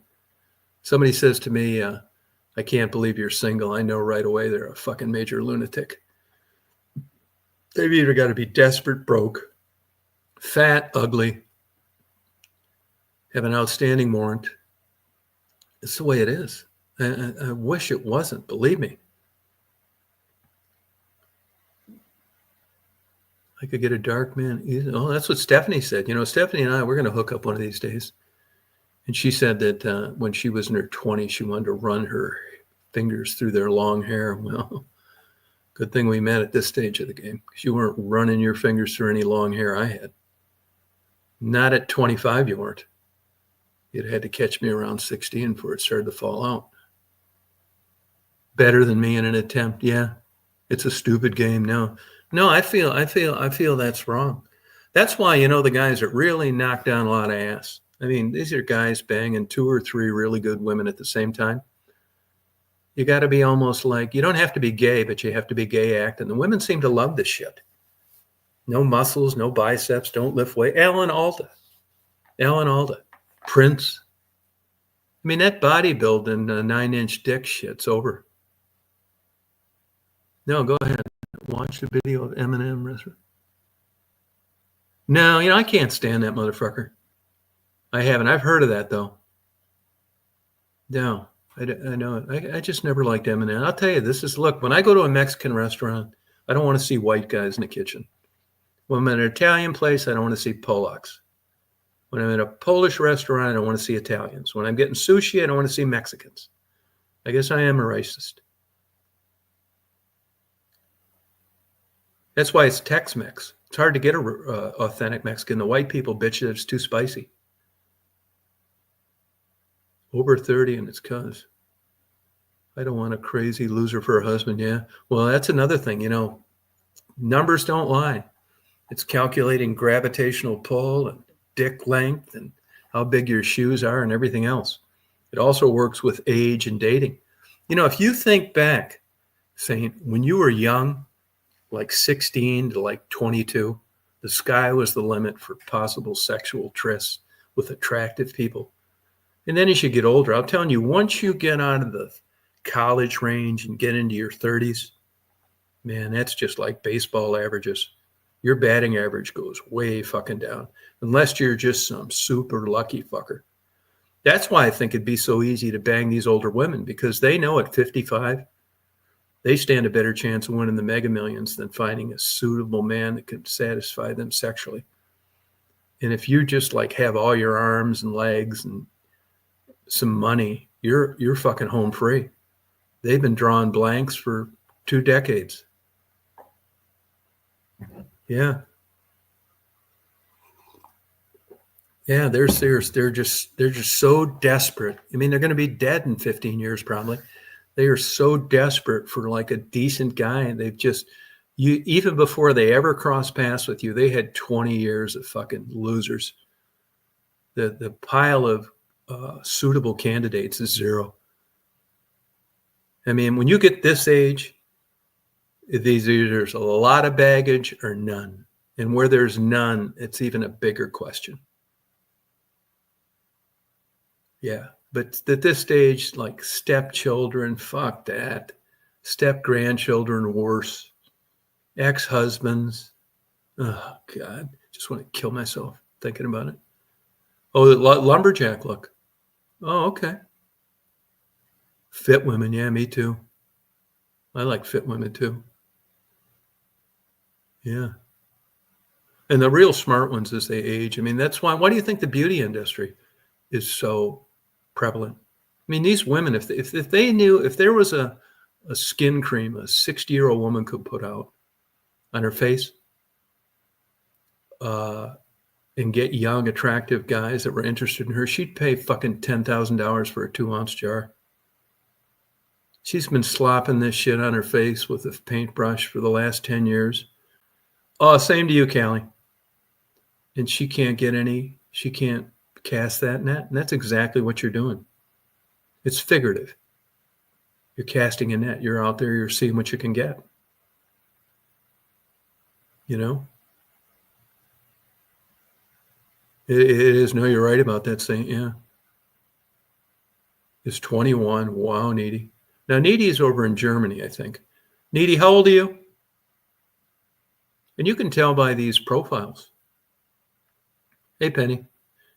Somebody says to me, I can't believe you're single. I know right away they're a fucking major lunatic. They've either got to be desperate, broke, fat, ugly, have an outstanding warrant. It's the way it is. I wish it wasn't, believe me. I could get a dark man. Oh, that's what Stephanie said. Stephanie and I, we're going to hook up one of these days. And she said that when she was in her 20s, she wanted to run her fingers through their long hair. Well, good thing we met at this stage of the game, because you weren't running your fingers through any long hair I had. Not at 25, you weren't. You'd had to catch me around 16 before it started to fall out. Better than me in an attempt. Yeah, it's a stupid game. No, I feel that's wrong. That's why, the guys that really knock down a lot of ass. I mean, these are guys banging 2 or 3 really good women at the same time. You got to be almost like, you don't have to be gay, but you have to be gay acting. The women seem to love this shit. No muscles, no biceps, don't lift weight. Alan Alda, Prince. I mean, that bodybuilding 9-inch dick shit's over. No, go ahead. Watch the video of Eminem wrestler. No, I can't stand that motherfucker. I haven't. I've heard of that, though. No, I know it. I just never liked Eminem. I'll tell you, look, when I go to a Mexican restaurant, I don't want to see white guys in the kitchen. When I'm at an Italian place, I don't want to see Polacks. When I'm at a Polish restaurant, I don't want to see Italians. When I'm getting sushi, I don't want to see Mexicans. I guess I am a racist. That's why it's Tex-Mex. It's hard to get a authentic Mexican. The white people bitch that it's too spicy. Over 30 and it's cuz. I don't want a crazy loser for a husband. Yeah. Well, that's another thing. Numbers don't lie. It's calculating gravitational pull and dick length and how big your shoes are and everything else. It also works with age and dating. If you think back, saying when you were young, like 16 to like 22, the sky was the limit for possible sexual trysts with attractive people. And then as you get older, I'm telling you, once you get out of the college range and get into your 30s, man, that's just like baseball averages. Your batting average goes way fucking down, unless you're just some super lucky fucker. That's why I think it'd be so easy to bang these older women, because they know at 55, they stand a better chance of winning the Mega Millions than finding a suitable man that can satisfy them sexually. And if you just like have all your arms and legs and some money, you're fucking home free. They've been drawing blanks for 2 decades. Yeah. Yeah, they're serious. They're just so desperate. I mean, they're going to be dead in 15 years probably. They are so desperate for like a decent guy, and they've just, even before they ever cross paths with you, they had 20 years of fucking losers. The pile of suitable candidates is 0. I mean, when you get this age, there's a lot of baggage or none. And where there's none, it's even a bigger question. Yeah. But at this stage, like stepchildren, fuck that. Step-grandchildren, worse. Ex-husbands. Oh, God. Just want to kill myself thinking about it. Oh, the lumberjack look. Oh, okay. Fit women. Yeah, me too. I like fit women too. Yeah. And the real smart ones as they age. I mean, that's why do you think the beauty industry is so prevalent? I mean, these women, if they knew, if there was a skin cream a 60-year-old woman could put out on her face and get young, attractive guys that were interested in her, she'd pay fucking $10,000 for a 2-ounce jar. She's been slopping this shit on her face with a paintbrush for the last 10 years. Oh, same to you, Callie. And she can't cast that net. And that's exactly what you're doing. It's figurative. You're casting a net. You're out there, you're seeing what you can get. It is. No, you're right about that saying. Yeah. It's 21. Wow, Needy. Now, Needy is over in Germany, I think. Needy, how old are you? And you can tell by these profiles. Hey, Penny,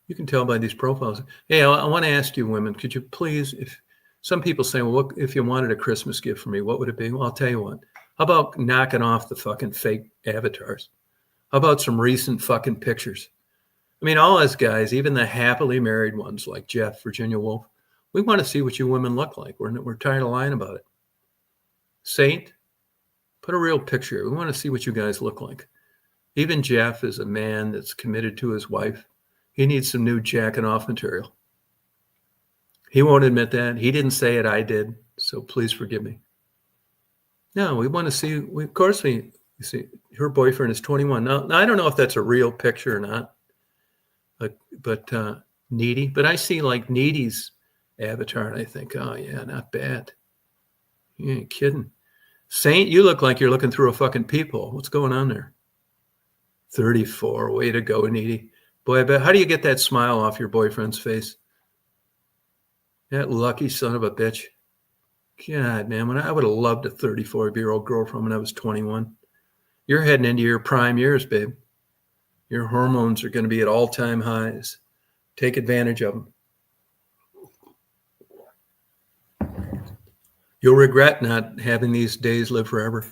you can tell by these profiles. Hey, I want to ask you, women, could you please, if some people say, well, what, if you wanted a Christmas gift for me, what would it be? Well, I'll tell you what. How about knocking off the fucking fake avatars? How about some recent fucking pictures? I mean, all us guys, even the happily married ones like Jeff, Virginia Woolf, we want to see what you women look like. We're tired of lying about it. Saint, put a real picture. We want to see what you guys look like. Even Jeff is a man that's committed to his wife. He needs some new jacking off material. He won't admit that. He didn't say it. I did. So please forgive me. No, we want to see. Of course, we see her boyfriend is 21. Now, I don't know if that's a real picture or not, but Needy. But I see like Needy's avatar, and I think, oh yeah, not bad. You ain't kidding. Saint, you look like you're looking through a fucking peephole. What's going on there? 34. Way to go, Needy. Boy, I bet. How do you get that smile off your boyfriend's face? That lucky son of a bitch. God, man, when I would have loved a 34-year-old girlfriend when I was 21. You're heading into your prime years, babe. Your hormones are going to be at all-time highs. Take advantage of them. You'll regret not having these days live forever.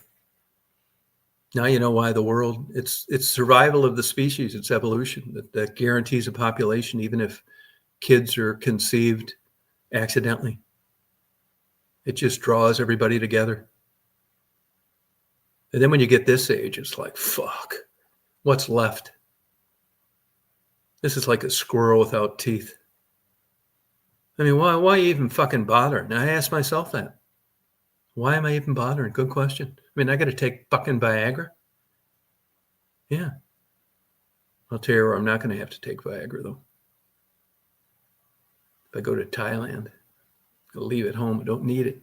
Now you know why the world, it's survival of the species, it's evolution that guarantees a population, even if kids are conceived accidentally. It just draws everybody together. And then when you get this age, it's like, fuck, what's left? This is like a squirrel without teeth. I mean, why even fucking bother? And I ask myself that. Why am I even bothering? Good question. I mean, I got to take fucking Viagra? Yeah. I'll tell you where I'm not going to have to take Viagra, though. If I go to Thailand, I'll leave it home. I don't need it.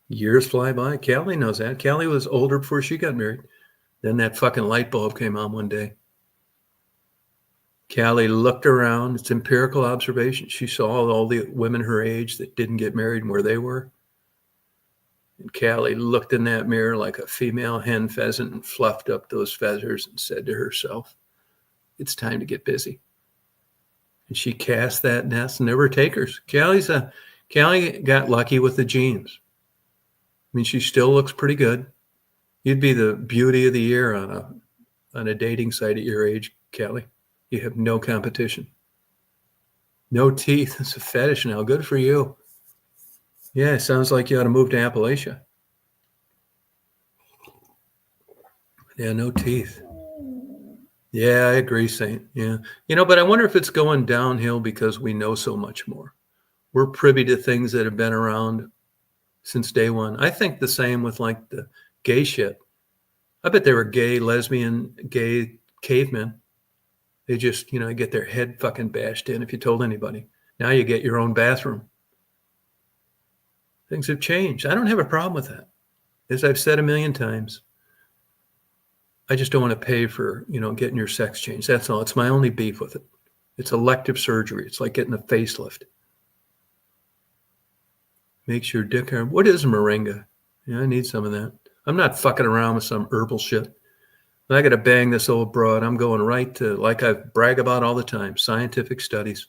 Years fly by. Callie knows that. Callie was older before she got married. Then that fucking light bulb came on one day. Callie looked around. It's empirical observation. She saw all the women her age that didn't get married and where they were. And Callie looked in that mirror like a female hen pheasant and fluffed up those feathers and said to herself, it's time to get busy. And she cast that nest and never takers. Callie got lucky with the genes. I mean, she still looks pretty good. You'd be the beauty of the year on a dating site at your age, Callie. You have no competition. No teeth. It's a fetish now. Good for you. Yeah, it sounds like you ought to move to Appalachia. Yeah, no teeth. Yeah, I agree, Saint. Yeah. But I wonder if it's going downhill because we know so much more. We're privy to things that have been around since day one. I think the same with like the gay shit. I bet they were gay, lesbian, gay cavemen. They just, get their head fucking bashed in if you told anybody. Now you get your own bathroom. Things have changed. I don't have a problem with that. As I've said a million times, I just don't want to pay for, getting your sex changed. That's all. It's my only beef with it. It's elective surgery. It's like getting a facelift. Makes your dick hard. What is moringa? Yeah, I need some of that. I'm not fucking around with some herbal shit. I got to bang this old broad. I'm going right to, like I brag about all the time, scientific studies.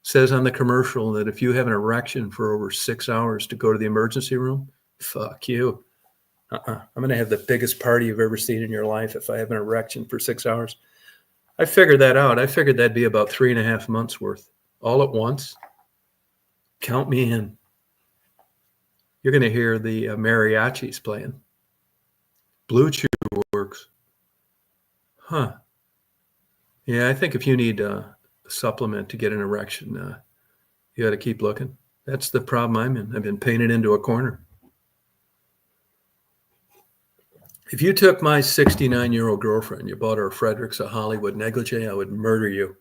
Says on the commercial that if you have an erection for over 6 hours to go to the emergency room, fuck you. I'm going to have the biggest party you've ever seen in your life if I have an erection for 6 hours. I figured that out. I figured that'd be about 3.5 months worth. All at once. Count me in. You're going to hear the mariachis playing. Blue Chew works. Huh. Yeah, I think if you need a supplement to get an erection, you got to keep looking. That's the problem I'm in. I've been painted into a corner. If you took my 69-year-old girlfriend, you bought her a Fredericks, a Hollywood negligee, I would murder you.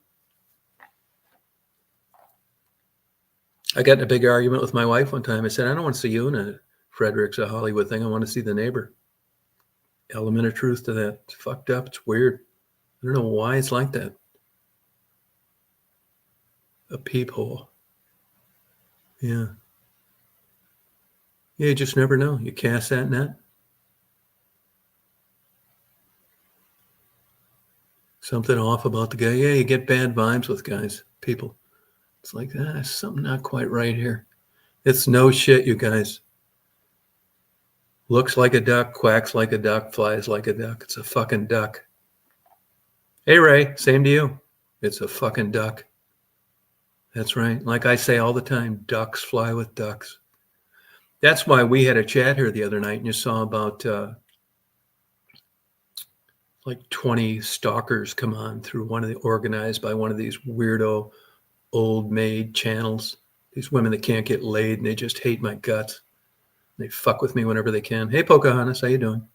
I got in a big argument with my wife one time. I said, I don't want to see you in a Fredericks, a Hollywood thing. I want to see the neighbor. Element of truth to that. It's fucked up. It's weird. I don't know why it's like that. A peephole. Yeah. Yeah, you just never know. You cast that net. Something off about the guy. Yeah, you get bad vibes with guys, people. It's like, something not quite right here. It's no shit, you guys. Looks like a duck, quacks like a duck, flies like a duck. It's a fucking duck. Hey, Ray, same to you. It's a fucking duck. That's right. Like I say all the time, ducks fly with ducks. That's why we had a chat here the other night, and you saw about like 20 stalkers come on through organized by one of these weirdo old maid channels. These women that can't get laid, and they just hate my guts. They fuck with me whenever they can. Hey, Pocahontas, how you doing?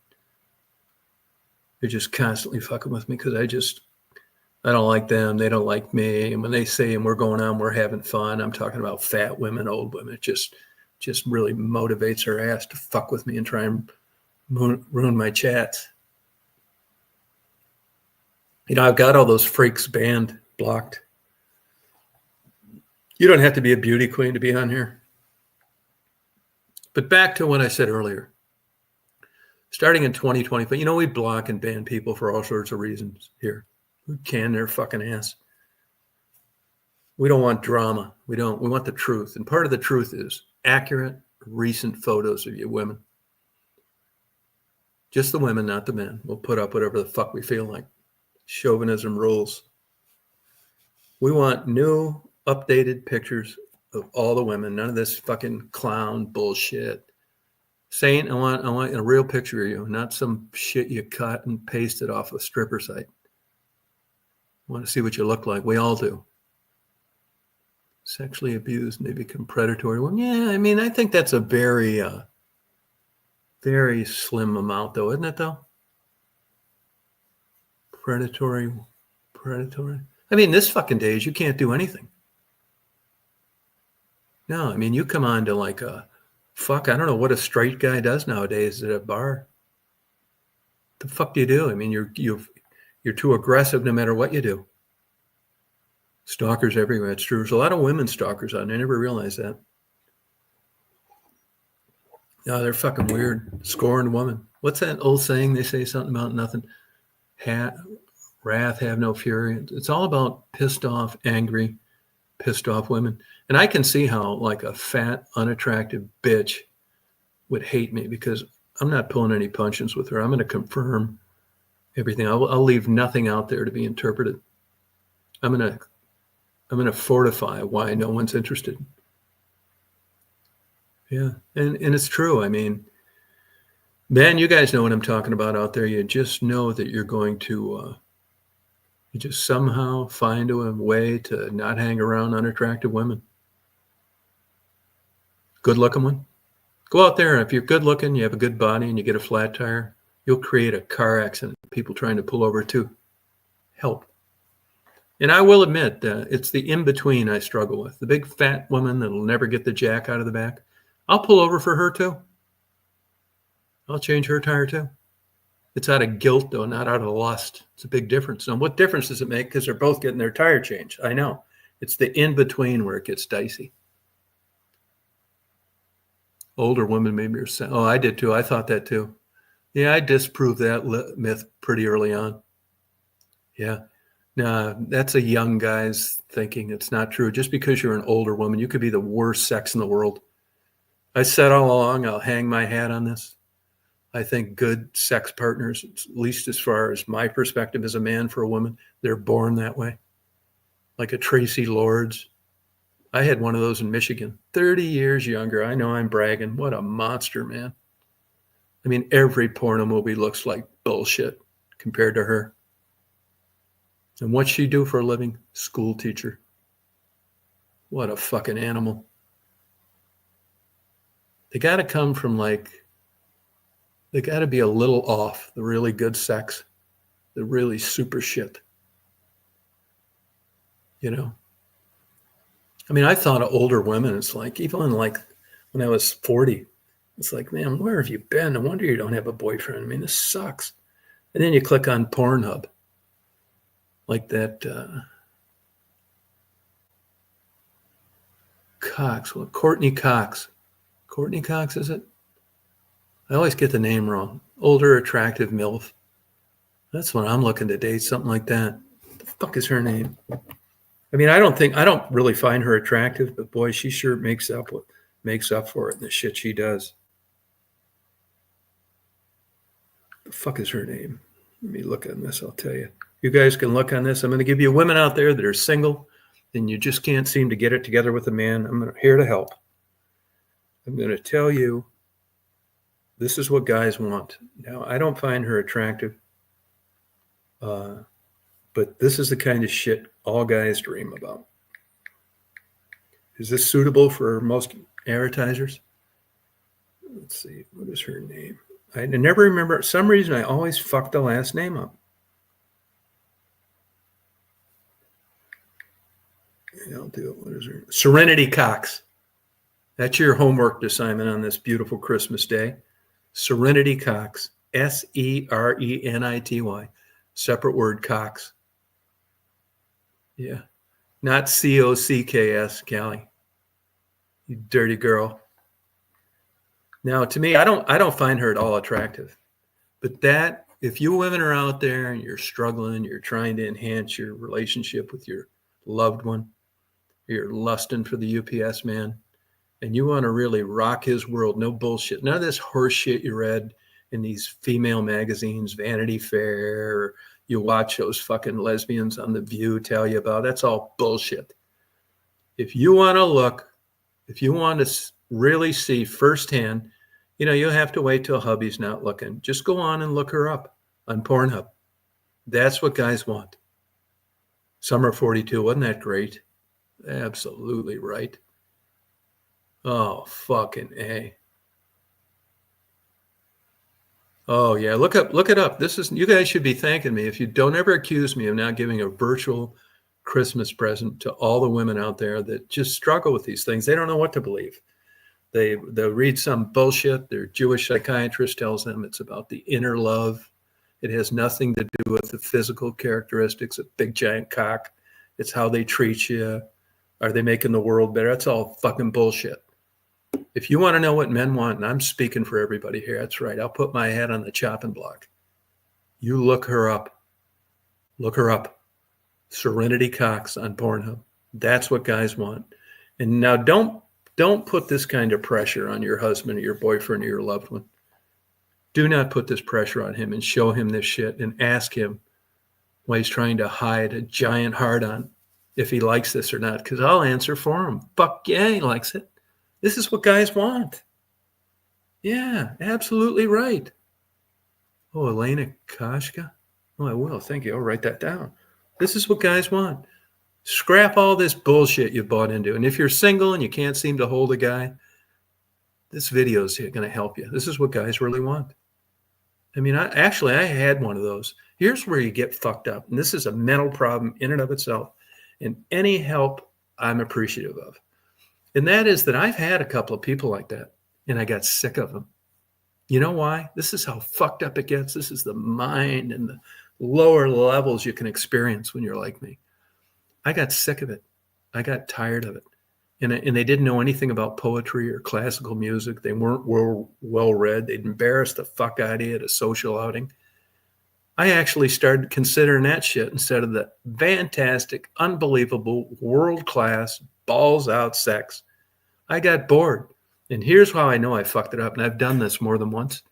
They're just constantly fucking with me because I don't like them. They don't like me. And when they say, and we're going on, we're having fun, I'm talking about fat women, old women. It just really motivates her ass to fuck with me and try and ruin my chats. You know, I've got all those freaks banned, blocked. You don't have to be a beauty queen to be on here. But back to what I said earlier. Starting in 2020, but you know, we block and ban people for all sorts of reasons here. We can their fucking ass. We don't want drama. We want the truth. And part of the truth is accurate, recent photos of you women. Just the women, not the men. We'll put up whatever the fuck we feel like. Chauvinism rules. We want new, updated pictures of all the women. None of this fucking clown bullshit. Saint, I want a real picture of you, not some shit you cut and pasted off a stripper site. I want to see what you look like. We all do. Sexually abused, and they become predatory. Well, yeah, I mean, I think that's a very, very slim amount, though, isn't it, though? Predatory. I mean, this fucking days, you can't do anything. No, I mean, you come on to like a, I don't know what a straight guy does nowadays at a bar. The fuck do you do? I mean, you're too aggressive no matter what you do. Stalkers everywhere. It's true. There's a lot of women stalkers on. I never realized that. No, they're fucking weird. Scorned woman. What's that old saying? They say something about nothing. Wrath, have no fury. It's all about pissed off, angry, pissed off women. And I can see how like a fat, unattractive bitch would hate me because I'm not pulling any punches with her. I'm going to confirm everything. I'll leave nothing out there to be interpreted. I'm going to fortify why no one's interested. Yeah, and it's true. I mean, man, you guys know what I'm talking about out there. You just know that you're going to, you just somehow find a way to not hang around unattractive women. Good looking one. Go out there, and if you're good looking, you have a good body, and you get a flat tire, you'll create a car accident. People trying to pull over too. Help. And I will admit that it's the in-between I struggle with. The big fat woman that'll never get the jack out of the back. I'll pull over for her too. I'll change her tire too. It's out of guilt, though, not out of lust. It's a big difference. Now, what difference does it make? Because they're both getting their tire changed. I know. It's the in-between where it gets dicey. Older women maybe are saying, oh, I did too. I thought that too. Yeah, I disproved that myth pretty early on. Yeah. No, that's a young guy's thinking. It's not true. Just because you're an older woman, you could be the worst sex in the world. I said all along, I'll hang my hat on this. I think good sex partners, at least as far as my perspective as a man for a woman, they're born that way. Like a Tracy Lords. I had one of those in Michigan, 30 years younger. I know I'm bragging. What a monster, man. I mean, every porno movie looks like bullshit compared to her. And what's she do for a living? School teacher. What a fucking animal. They got to come from they got to be a little off the really good sex, the really super shit. You know? I mean, I thought of older women. It's like, even like when I was 40, it's like, man, where have you been? No wonder you don't have a boyfriend. I mean, this sucks. And then you click on Pornhub. Like that Cox. Well, Courtney Cox. Courtney Cox, is it? I always get the name wrong. Older, attractive MILF. That's what I'm looking to date, something like that. What the fuck is her name? I mean, I don't really find her attractive, but boy, she sure makes up for it in the shit she does. The fuck is her name? Let me look on this. I'll tell you. You guys can look on this. I'm going to give you women out there that are single and you just can't seem to get it together with a man. I'm here to help. I'm going to tell you this is what guys want. Now, I don't find her attractive, but this is the kind of shit all guys dream about. Is this suitable for most advertisers? Let's see. What is her name? I never remember. For some reason, I always fuck the last name up. I'll do it. What is her? Serenity Cox. That's your homework assignment on this beautiful Christmas day. Serenity Cox. Serenity. Separate word, Cox. Yeah. Not Cocks, Callie. You dirty girl. Now, to me, I don't find her at all attractive. But that, if you women are out there and you're struggling, you're trying to enhance your relationship with your loved one, you're lusting for the UPS man, and you want to really rock his world, no bullshit. None of this horse shit you read in these female magazines, Vanity Fair, or you watch those fucking lesbians on The View tell you about. That's all bullshit. If you want to look, if you want to really see firsthand, you'll have to wait till hubby's not looking. Just go on and look her up on Pornhub. That's what guys want. Summer 42, wasn't that great? Absolutely right. Oh, fucking A. Oh, yeah. Look it up. You guys should be thanking me if you don't ever accuse me of not giving a virtual Christmas present to all the women out there that just struggle with these things. They don't know what to believe. They'll read some bullshit. Their Jewish psychiatrist tells them it's about the inner love. It has nothing to do with the physical characteristics of big giant cock. It's how they treat you. Are they making the world better? That's all fucking bullshit. If you want to know what men want, and I'm speaking for everybody here, that's right. I'll put my head on the chopping block. You look her up. Look her up. Serenity Cox on Pornhub. That's what guys want. And now don't put this kind of pressure on your husband or your boyfriend or your loved one. Do not put this pressure on him and show him this shit and ask him why he's trying to hide a giant hard-on if he likes this or not, because I'll answer for him. Fuck yeah, he likes it. This is what guys want. Yeah, absolutely right. Oh, Elena Koshka? Oh, I will. Thank you. I'll write that down. This is what guys want. Scrap all this bullshit you bought into. And if you're single and you can't seem to hold a guy, this video is going to help you. This is what guys really want. I mean, I had one of those. Here's where you get fucked up. And this is a mental problem in and of itself. And any help I'm appreciative of. And that is that I've had a couple of people like that. And I got sick of them. You know why? This is how fucked up it gets. This is the mind and the lower levels you can experience when you're like me. I got sick of it. I got tired of it. And they didn't know anything about poetry or classical music. They weren't well read. They'd embarrass the fuck out of you at a social outing. I actually started considering that shit instead of the fantastic, unbelievable, world-class, balls-out sex. I got bored. And here's how I know I fucked it up. And I've done this more than once.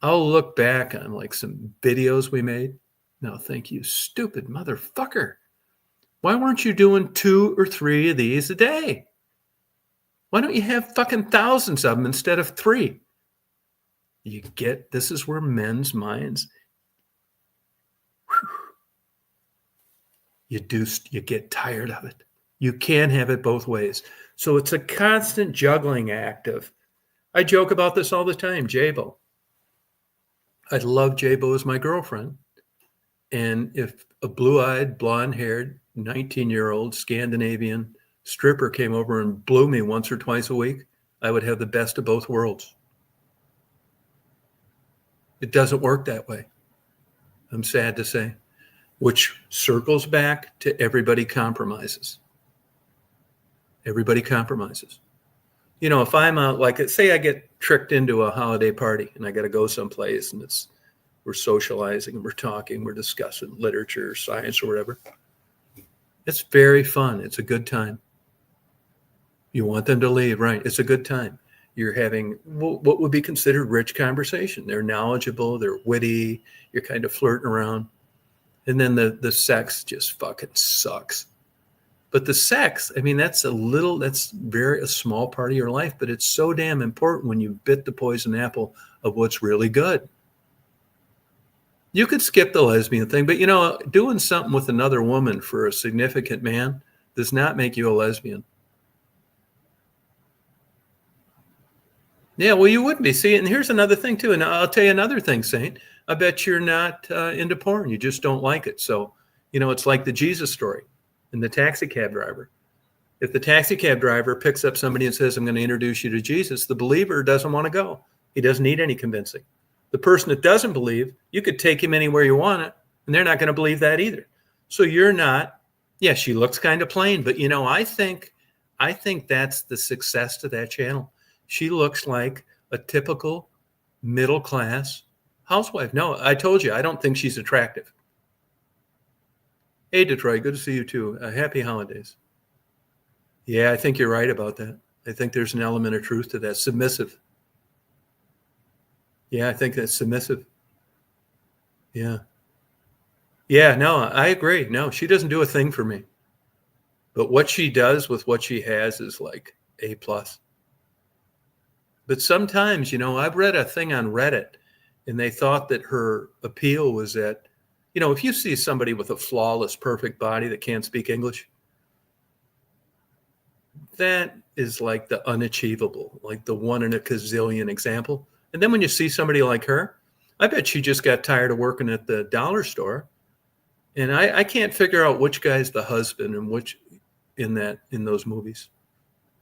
I'll look back on like some videos we made. Now, thank you, stupid motherfucker. Why weren't you doing 2 or 3 of these a day? Why don't you have fucking thousands of them instead of 3? This is where men's minds, you get tired of it. You can't have it both ways. So it's a constant juggling act of, I joke about this all the time, J-Bo. I'd love J-Bo as my girlfriend. And if a blue-eyed, blonde-haired, 19-year-old Scandinavian stripper came over and blew me once or twice a week, I would have the best of both worlds. It doesn't work that way. I'm sad to say, which circles back to everybody compromises. Everybody compromises. You know, if I'm out, like, say I get tricked into a holiday party and I got to go someplace and we're socializing and we're talking, we're discussing literature, science, or whatever. It's very fun. It's a good time. You want them to leave, right? It's a good time. You're having what would be considered rich conversation. They're knowledgeable, they're witty, you're kind of flirting around. And then the sex just fucking sucks. But the sex, I mean, that's very a small part of your life, but it's so damn important when you bit the poison apple of what's really good. You could skip the lesbian thing, but doing something with another woman for a significant man does not make you a lesbian. Yeah, well, you wouldn't be. See, and here's another thing too. And I'll tell you another thing, Saint. I bet you're not into porn. You just don't like it. So, it's like the Jesus story and the taxi cab driver. If the taxi cab driver picks up somebody and says, I'm going to introduce you to Jesus, the believer doesn't want to go. He doesn't need any convincing. The person that doesn't believe, you could take him anywhere you want it, and they're not going to believe that either. So you're not, yeah, she looks kind of plain, but I think that's the success to that channel. She looks like a typical middle-class housewife. No, I told you, I don't think she's attractive. Hey, Detroit, good to see you too. Happy holidays. Yeah, I think you're right about that. I think there's an element of truth to that. Submissive. Yeah, I think that's submissive. Yeah. Yeah, no, I agree. No, she doesn't do a thing for me. But what she does with what she has is like A+. But sometimes, I've read a thing on Reddit, and they thought that her appeal was that, if you see somebody with a flawless, perfect body that can't speak English, that is like the unachievable, like the one in a gazillion example. And then when you see somebody like her, I bet she just got tired of working at the dollar store. And I can't figure out which guy's the husband and which in those movies.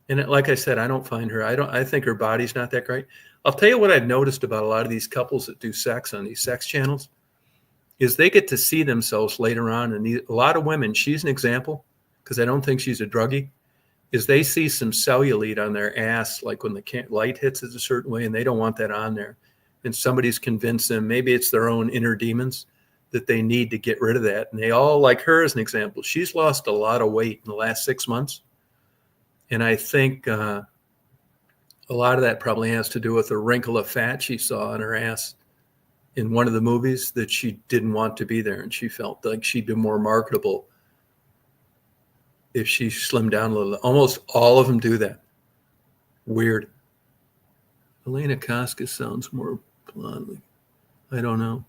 And like I said, I don't find her. I think her body's not that great. I'll tell you what I've noticed about a lot of these couples that do sex on these sex channels is they get to see themselves later on. And a lot of women, she's an example, because I don't think she's a druggie, is they see some cellulite on their ass, like when the light hits it a certain way, and they don't want that on there. And somebody's convinced them, maybe it's their own inner demons, that they need to get rid of that. And they all, like her as an example, she's lost a lot of weight in the last 6 months. And I think a lot of that probably has to do with a wrinkle of fat she saw on her ass in one of the movies that she didn't want to be there. And she felt like she'd be more marketable if she slimmed down a little. Almost all of them do that. Weird. Elena Koska sounds more blonde. I don't know.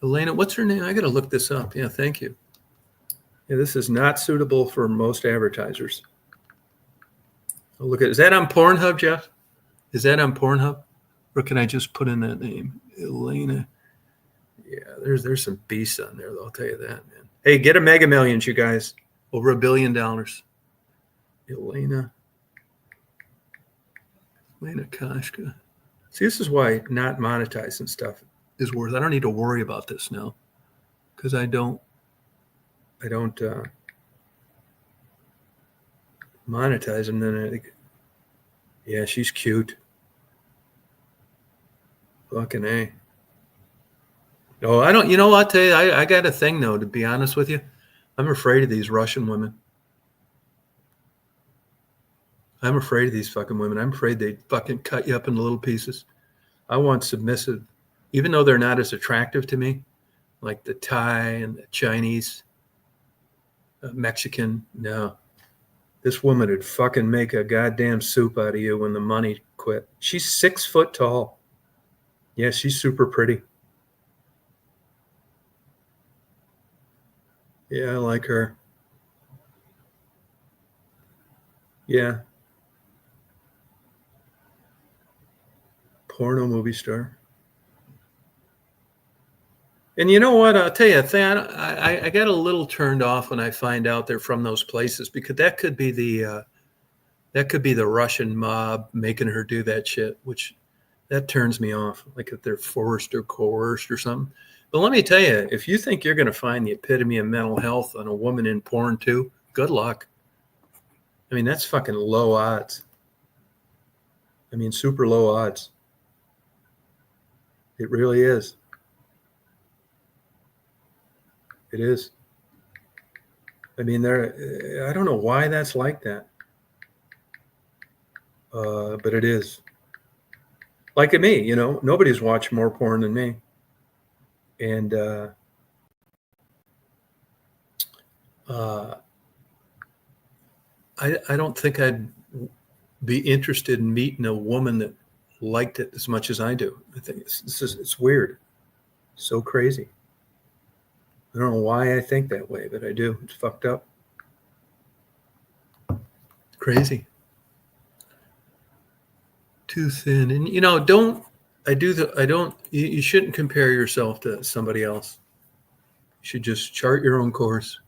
Elena, what's her name? I got to look this up. Yeah, thank you. Yeah, this is not suitable for most advertisers. I'll look at. Is that on Pornhub, Jeff? Is that on Pornhub? Or can I just put in that name? Elena. Yeah, there's some beasts on there, though, I'll tell you that, man. Hey, get a Mega Millions, you guys. Over $1 billion. Elena Koshka. See, this is why not monetizing stuff is worth. I don't need to worry about this now, because I don't monetize them. Then I think, yeah, she's cute. Fucking A. Oh, I don't. I'll tell you, I got a thing though. To be honest with you, I'm afraid of these Russian women. I'm afraid of these fucking women. I'm afraid they fucking cut you up into little pieces. I want submissive, even though they're not as attractive to me, like the Thai and the Chinese, Mexican. No, this woman would fucking make a goddamn soup out of you when the money quit. She's 6 foot tall. Yeah, she's super pretty. Yeah, I like her. Yeah. Porno movie star. And you know what? I'll tell you a thing. I got a little turned off when I find out they're from those places, because that could be the Russian mob making her do that shit, which that turns me off. Like if they're forced or coerced or something. But let me tell you, if you think you're going to find the epitome of mental health on a woman in porn too, good luck. I mean, that's fucking low odds. I mean, super low odds. It really is. It is. I mean, I don't know why that's like that. But it is. Like at me, nobody's watched more porn than me. And I don't think I'd be interested in meeting a woman that liked it as much as I do. I think it's weird. So crazy. I don't know why I think that way, but I do. It's fucked up. Crazy. Too thin. And you shouldn't compare yourself to somebody else. You should just chart your own course.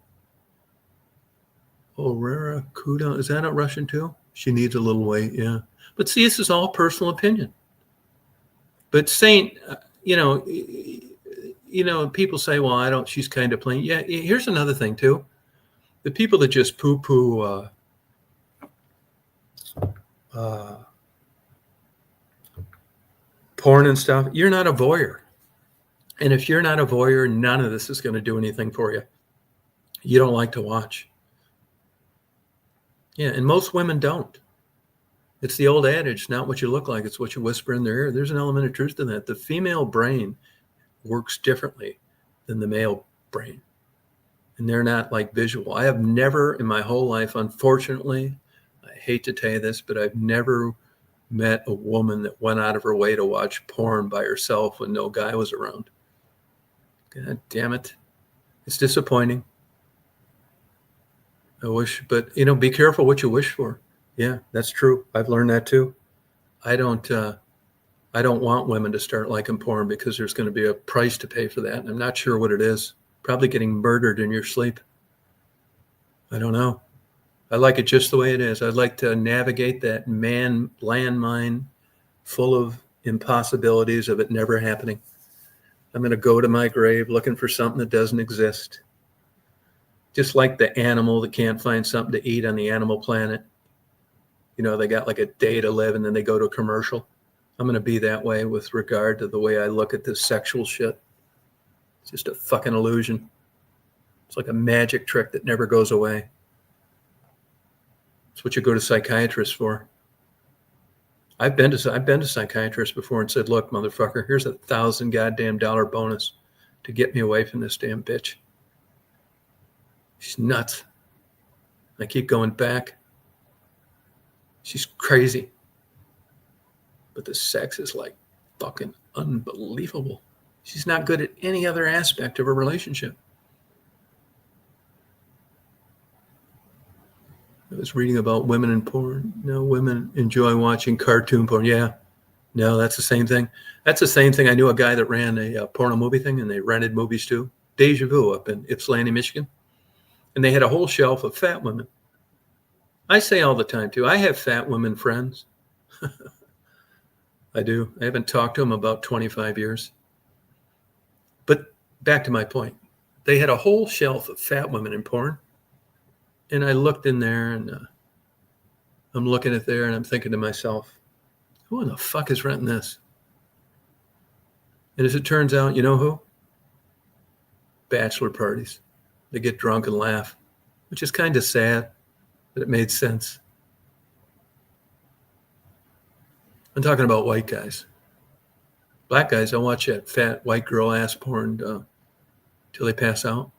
Aurora Kuda, is that a Russian too? She needs a little weight, yeah. But see, this is all personal opinion. But Saint, people say, well, she's kind of plain. Yeah, here's another thing too. The people that just poo-poo porn and stuff, you're not a voyeur. And if you're not a voyeur, none of this is going to do anything for you. You don't like to watch. Yeah, and most women don't. It's the old adage, not what you look like, it's what you whisper in their ear. There's an element of truth to that. The female brain works differently than the male brain. And they're not like visual. I have never in my whole life, unfortunately, I hate to tell you this, but I've never met a woman that went out of her way to watch porn by herself when no guy was around. God damn it. It's disappointing. I wish, but be careful what you wish for. Yeah, that's true. I've learned that too. I don't want women to start liking porn because there's going to be a price to pay for that. And I'm not sure what it is. Probably getting murdered in your sleep. I don't know. I like it just the way it is. I'd like to navigate that landmine full of impossibilities of it never happening. I'm going to go to my grave looking for something that doesn't exist. Just like the animal that can't find something to eat on the animal planet. They got like a day to live and then they go to a commercial. I'm going to be that way with regard to the way I look at this sexual shit. It's just a fucking illusion. It's like a magic trick that never goes away. It's what you go to psychiatrists for. I've been to psychiatrists before and said, look, motherfucker, here's $1,000 goddamn dollar bonus to get me away from this damn bitch. She's nuts. I keep going back. She's crazy. But the sex is like fucking unbelievable. She's not good at any other aspect of a relationship. I was reading about women in porn. No, women enjoy watching cartoon porn. Yeah. No, that's the same thing. That's the same thing. I knew a guy that ran a porno movie thing, and they rented movies too. Deja Vu up in Ypsilanti, Michigan. And they had a whole shelf of fat women. I say all the time too, I have fat women friends. I do. I haven't talked to them about 25 years. But back to my point. They had a whole shelf of fat women in porn. And I looked in there and I'm looking at there and I'm thinking to myself, who in the fuck is renting this? And as it turns out, you know who? Bachelor parties. They get drunk and laugh, which is kind of sad, but it made sense. I'm talking about white guys. Black guys, don't watch that fat white girl ass porn till they pass out.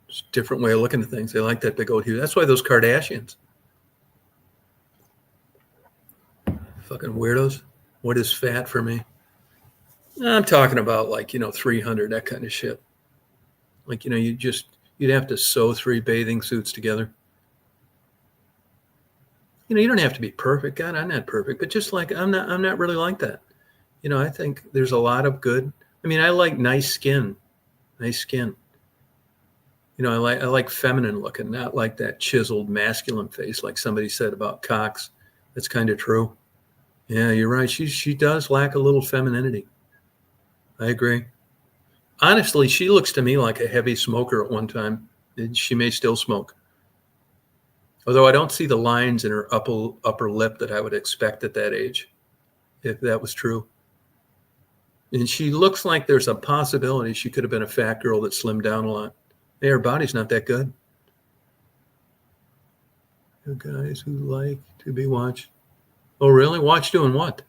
It's a different way of looking at things. They like that big old huge. That's why those Kardashians. Fucking weirdos. What is fat for me? I'm talking about 300, that kind of shit. You'd have to sew 3 bathing suits together. You don't have to be perfect. God, I'm not perfect, but just I'm not really like that. I think there's a lot of good. I like nice skin. I like feminine looking, not like that chiseled masculine face like somebody said about Cox. That's kind of true. Yeah, you're right. She does lack a little femininity. I agree. Honestly, she looks to me like a heavy smoker at one time. She may still smoke. Although I don't see the lines in her upper lip that I would expect at that age, if that was true. And she looks like there's a possibility she could have been a fat girl that slimmed down a lot. Hey, her body's not that good. The guys who like to be watched. Oh, really? Watch doing what?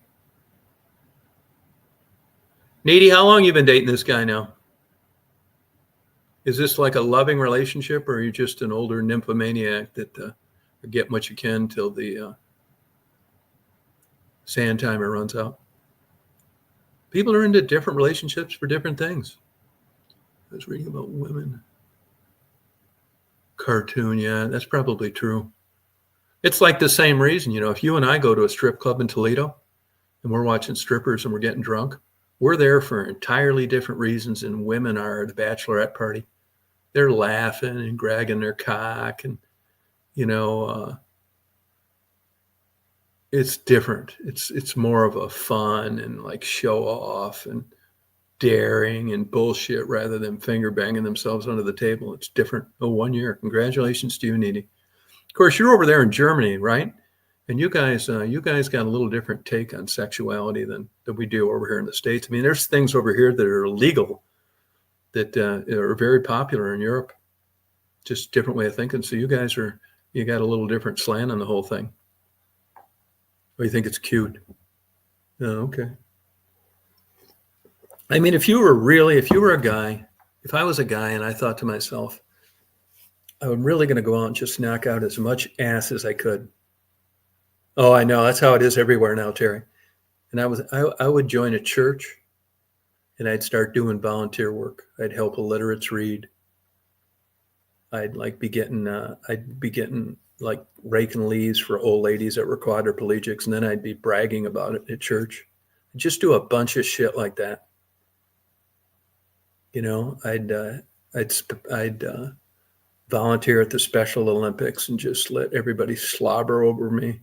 Needy, how long you been dating this guy now? Is this like a loving relationship, or are you just an older nymphomaniac that get what you can till the sand timer runs out? People are into different relationships for different things. I was reading about women. Cartoon, yeah, that's probably true. It's like the same reason, if you and I go to a strip club in Toledo and we're watching strippers and we're getting drunk, we're there for entirely different reasons than women are at a bachelorette party. They're laughing and gragging their cock, and it's different. It's more of a fun and like show off and daring and bullshit rather than finger banging themselves under the table. It's different. Oh, 1 year. Congratulations to you, Needy. Of course, you're over there in Germany, right? And you guys got a little different take on sexuality than we do over here in the States. I mean, there's things over here that are illegal that are very popular in Europe. Just different way of thinking. So you got a little different slant on the whole thing. Or you think it's cute? Oh, okay. I mean, if you were a guy, if I was a guy and I thought to myself, I'm really going to go out and just knock out as much ass as I could. Oh, I know. That's how it is everywhere now, Terry. And I would join a church and I'd start doing volunteer work. I'd help illiterates read. I'd be getting like raking leaves for old ladies that were quadriplegics. And then I'd be bragging about it at church. I'd just do a bunch of shit like that. I'd volunteer at the Special Olympics and just let everybody slobber over me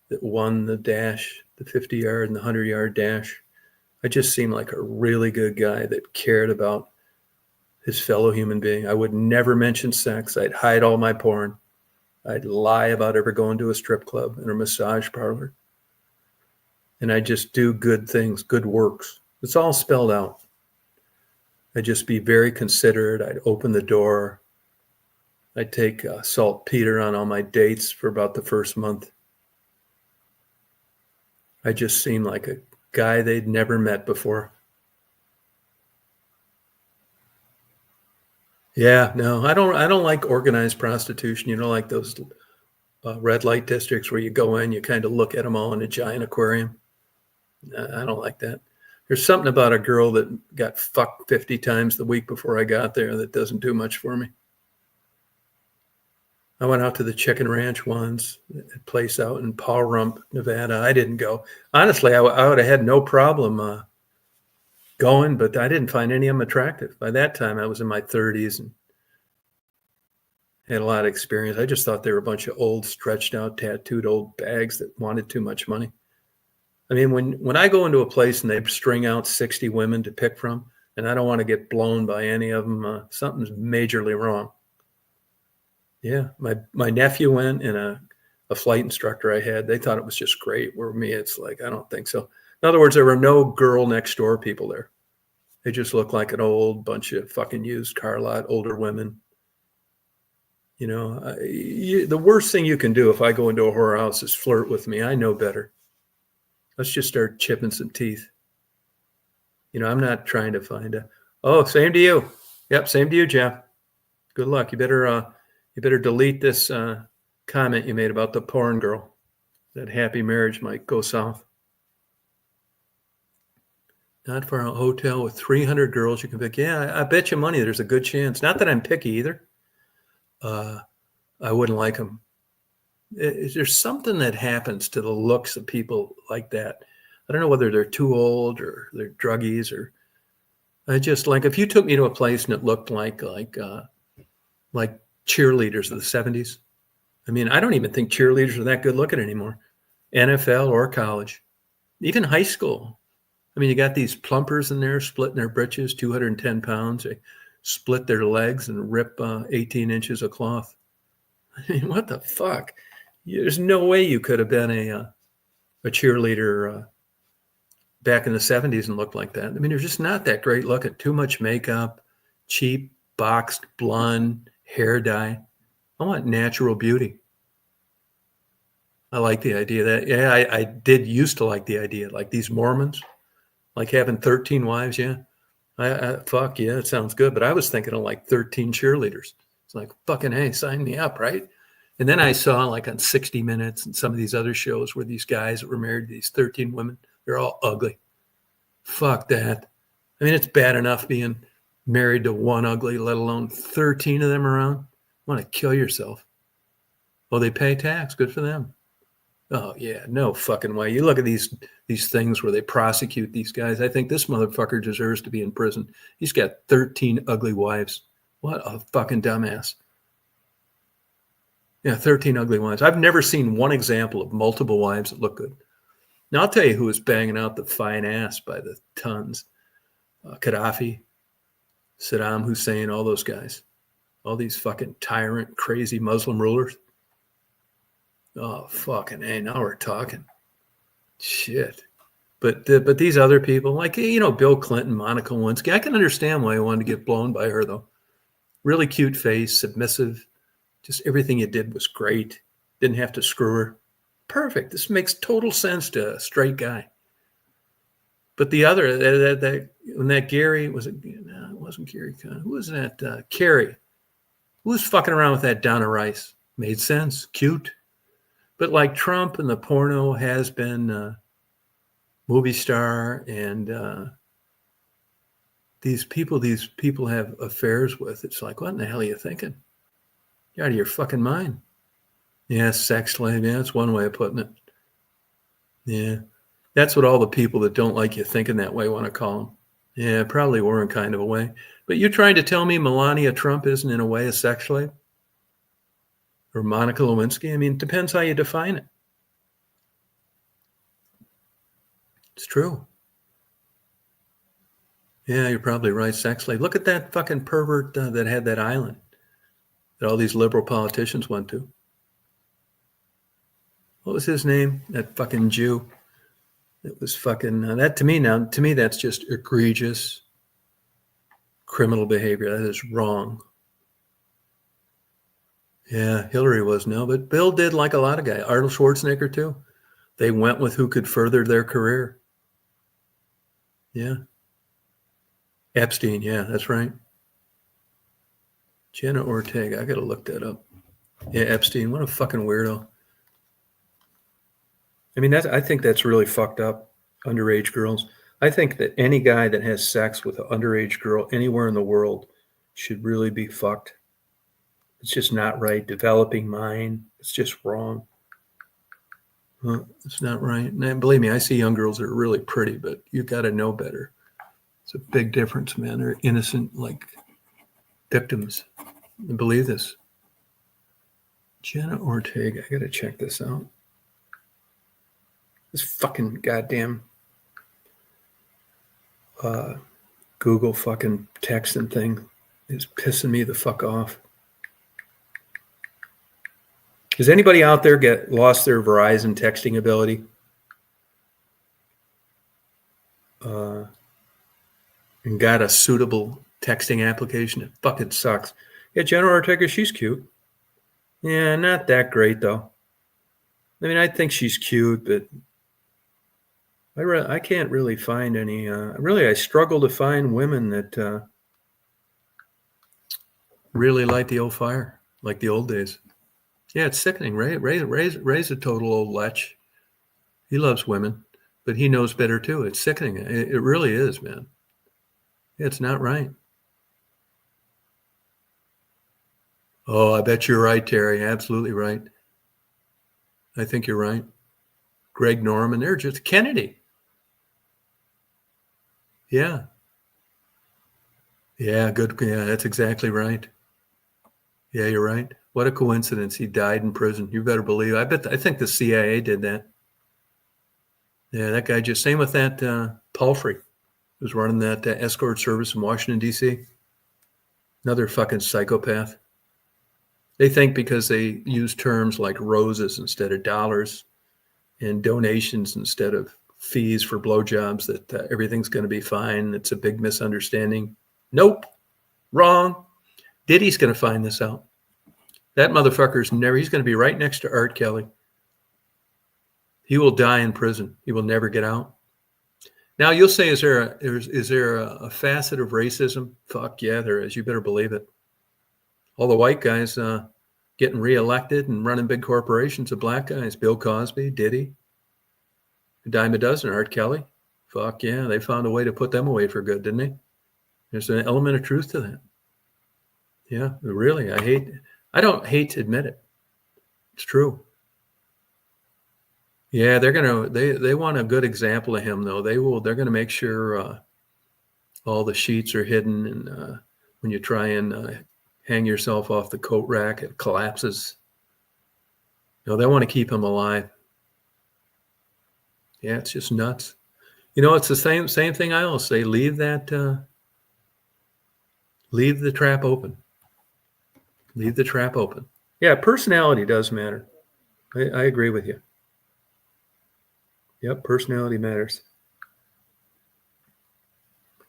that won the dash, the 50-yard and the 100-yard dash. I just seemed like a really good guy that cared about his fellow human being. I would never mention sex. I'd hide all my porn. I'd lie about ever going to a strip club and a massage parlor. And I'd just do good things, good works. It's all spelled out. I'd just be very considerate. I'd open the door. I'd take saltpeter on all my dates for about the first month. I just seemed like a guy they'd never met before. Yeah, no, I don't like organized prostitution. Like those red light districts where you go in, you kind of look at them all in a giant aquarium. I don't like that. There's something about a girl that got fucked 50 times the week before I got there that doesn't do much for me. I went out to the Chicken Ranch once, a place out in Paw Rump, Nevada. I didn't go. Honestly, I would have had no problem going, but I didn't find any of them attractive. By that time, I was in my 30s and had a lot of experience. I just thought they were a bunch of old, stretched out, tattooed old bags that wanted too much money. I mean, when I go into a place and they string out 60 women to pick from, and I don't want to get blown by any of them, something's majorly wrong. Yeah, my nephew went and a flight instructor I had, they thought it was just great. Where me, it's like, I don't think so. In other words, there were no girl next door people there. They just looked like an old bunch of fucking used car lot, older women. The worst thing you can do if I go into a horror house is flirt with me. I know better. Let's just start chipping some teeth. I'm not trying to find same to you. Yep, same to you, Jeff. Good luck. You better delete this comment you made about the porn girl. That happy marriage might go south. Not for a hotel with 300 girls you can pick. Yeah, I bet you money there's a good chance. Not that I'm picky either. I wouldn't like them. There's something that happens to the looks of people like that. I don't know whether they're too old or they're druggies or I just like, if you took me to a place and it looked like cheerleaders of the 70s. I mean, I don't even think cheerleaders are that good looking anymore. NFL or college, even high school. I mean, you got these plumpers in there splitting their britches, 210 pounds. They split their legs and rip 18 inches of cloth. I mean, what the fuck? There's no way you could have been a cheerleader back in the 70s and looked like that. I mean, they're just not that great looking. Too much makeup, cheap, boxed, blonde, hair dye. I want natural beauty. I like the idea that, yeah, I did used to like the idea, like these Mormons, like having 13 wives. Yeah. Fuck yeah, it sounds good. But I was thinking of like 13 cheerleaders. It's like, fucking, hey, sign me up, right? And then I saw like on 60 Minutes and some of these other shows where these guys that were married to these 13 women, they're all ugly. Fuck that. I mean, it's bad enough being married to one ugly, let alone 13 of them around. Want to kill yourself. Well, they pay tax. Good for them. Oh yeah, no fucking way. You look at these things where they prosecute these guys. I think this motherfucker deserves to be in prison. He's got 13 ugly wives. What a fucking dumbass. Yeah, 13 ugly wives. I've never seen one example of multiple wives that look good. Now I'll tell you who was banging out the fine ass by the tons. Gaddafi, Saddam Hussein, all those guys. All these fucking tyrant, crazy Muslim rulers. Oh, fucking hey, now we're talking. Shit. But these other people, like, Bill Clinton, Monica Lewinsky, I can understand why I wanted to get blown by her, though. Really cute face, submissive. Just everything you did was great. Didn't have to screw her. Perfect. This makes total sense to a straight guy. But the other, that Gary, was it? No, it wasn't Gary. Who was that? Kerry. Who was fucking around with that Donna Rice? Made sense. Cute. But like Trump and the porno has been movie star and these people have affairs with. It's like, what in the hell are you thinking? You're out of your fucking mind. Yeah, sex slave. Yeah, that's one way of putting it. Yeah, that's what all the people that don't like you thinking that way want to call them. Yeah, probably were in kind of a way. But you're trying to tell me Melania Trump isn't in a way a sex slave? Or Monica Lewinsky? I mean, it depends how you define it. It's true. Yeah, you're probably right. Sex slave. Look at that fucking pervert that had that island that all these liberal politicians went to. What was his name? That fucking Jew. It was fucking that to me that's just egregious criminal behavior. That is wrong. Yeah, Hillary was no, but Bill did like a lot of guys. Arnold Schwarzenegger too. They went with who could further their career. Yeah. Epstein, yeah, that's right. Jenna Ortega, I gotta look that up. Yeah, Epstein, what a fucking weirdo. I mean, I think that's really fucked up, underage girls. I think that any guy that has sex with an underage girl anywhere in the world should really be fucked. It's just not right. Developing mind, it's just wrong. It's not right. And believe me, I see young girls that are really pretty, but you got to know better. It's a big difference, man. They're innocent, like victims. I believe this. Jenna Ortega, I got to check this out. This fucking goddamn Google fucking texting thing is pissing me the fuck off. Does anybody out there lost their Verizon texting ability? And got a suitable texting application? It fucking sucks. Yeah, Jenna Ortega, she's cute. Yeah, not that great though. I mean, I think she's cute, but I can't really find any. I struggle to find women that really light the old fire, like the old days. Yeah, it's sickening. Ray's a total old lech. He loves women, but he knows better too. It's sickening. It really is, man. It's not right. Oh, I bet you're right, Terry. Absolutely right. I think you're right. Greg Norman, they're just Kennedy. Yeah. Yeah, good. Yeah, that's exactly right. Yeah, you're right. What a coincidence. He died in prison. You better believe. I think the CIA did that. Yeah, that guy just, same with that Palfrey, who's running that escort service in Washington, D.C. Another fucking psychopath. They think because they use terms like roses instead of dollars and donations instead of fees for blowjobs that everything's going to be fine. It's a big misunderstanding. Nope. Wrong. Diddy's going to find this out. That motherfucker's he's going to be right next to Art Kelly. He will die in prison. He will never get out. Now you'll say, is there a facet of racism? Fuck yeah, there is. You better believe it. All the white guys getting reelected and running big corporations, the black guys, Bill Cosby, Diddy, a dime a dozen, R. Kelly. Fuck yeah, they found a way to put them away for good, didn't they? There's an element of truth to that. Yeah, really. I don't hate to admit it. It's true. Yeah, they want a good example of him though. They're gonna make sure all the sheets are hidden, and when you try and hang yourself off the coat rack, it collapses. They want to keep him alive. Yeah, it's just nuts. It's the same thing I always say. Leave the trap open. Leave the trap open. Yeah, personality does matter. I agree with you. Yep, personality matters.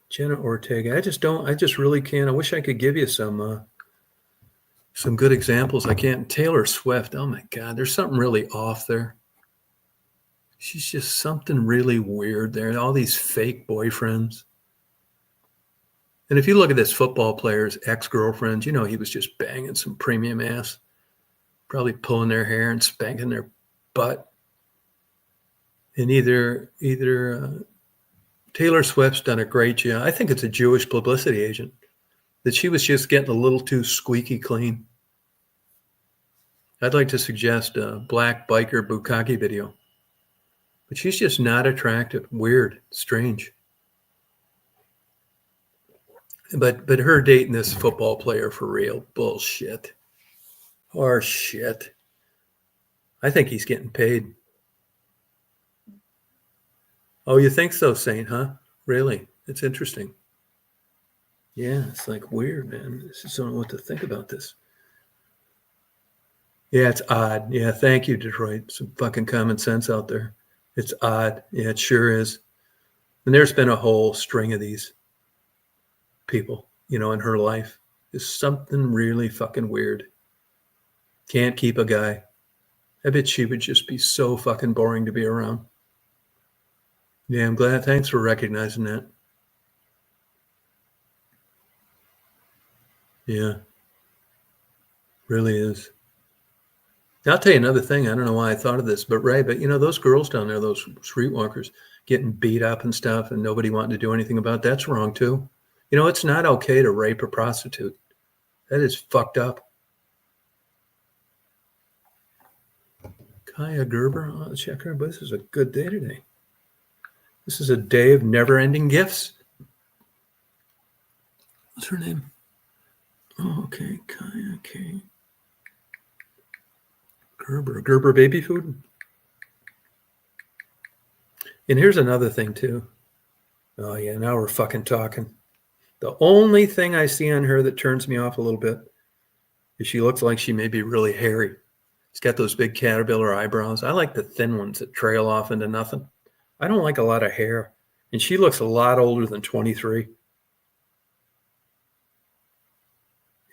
Jenna Ortega. I just really can't. I wish I could give you some good examples. I can't. Taylor Swift. Oh my God, there's something really off there. She's just something really weird there. All these fake boyfriends. And if you look at this football player's ex-girlfriends, he was just banging some premium ass, probably pulling their hair and spanking their butt. And either Taylor Swift's done a great job. I think it's a Jewish publicity agent, that she was just getting a little too squeaky clean. I'd like to suggest a black biker bukkake video. But she's just not attractive, weird, strange. But her dating this football player for real, bullshit. Or shit. I think he's getting paid. Oh, you think so, Saint, huh? Really? It's interesting. Yeah, it's like weird, man. I just don't know what to think about this. Yeah, it's odd. Yeah, thank you, Detroit. Some fucking common sense out there. It's odd. Yeah, it sure is. And there's been a whole string of these people, in her life. Is something really fucking weird. Can't keep a guy. I bet she would just be so fucking boring to be around. Yeah, I'm glad. Thanks for recognizing that. Yeah. Really is. I'll tell you another thing. I don't know why I thought of this, but Ray, those girls down there, those streetwalkers getting beat up and stuff and nobody wanting to do anything about it, that's wrong too. It's not okay to rape a prostitute. That is fucked up. Kaya Gerber, I'll check her, but this is a good day today. This is a day of never-ending gifts. What's her name? Oh, okay, Kaya, okay. Gerber baby food. And here's another thing too. Oh yeah, now we're fucking talking. The only thing I see on her that turns me off a little bit is she looks like she may be really hairy. She's got those big caterpillar eyebrows. I like the thin ones that trail off into nothing. I don't like a lot of hair. And she looks a lot older than 23.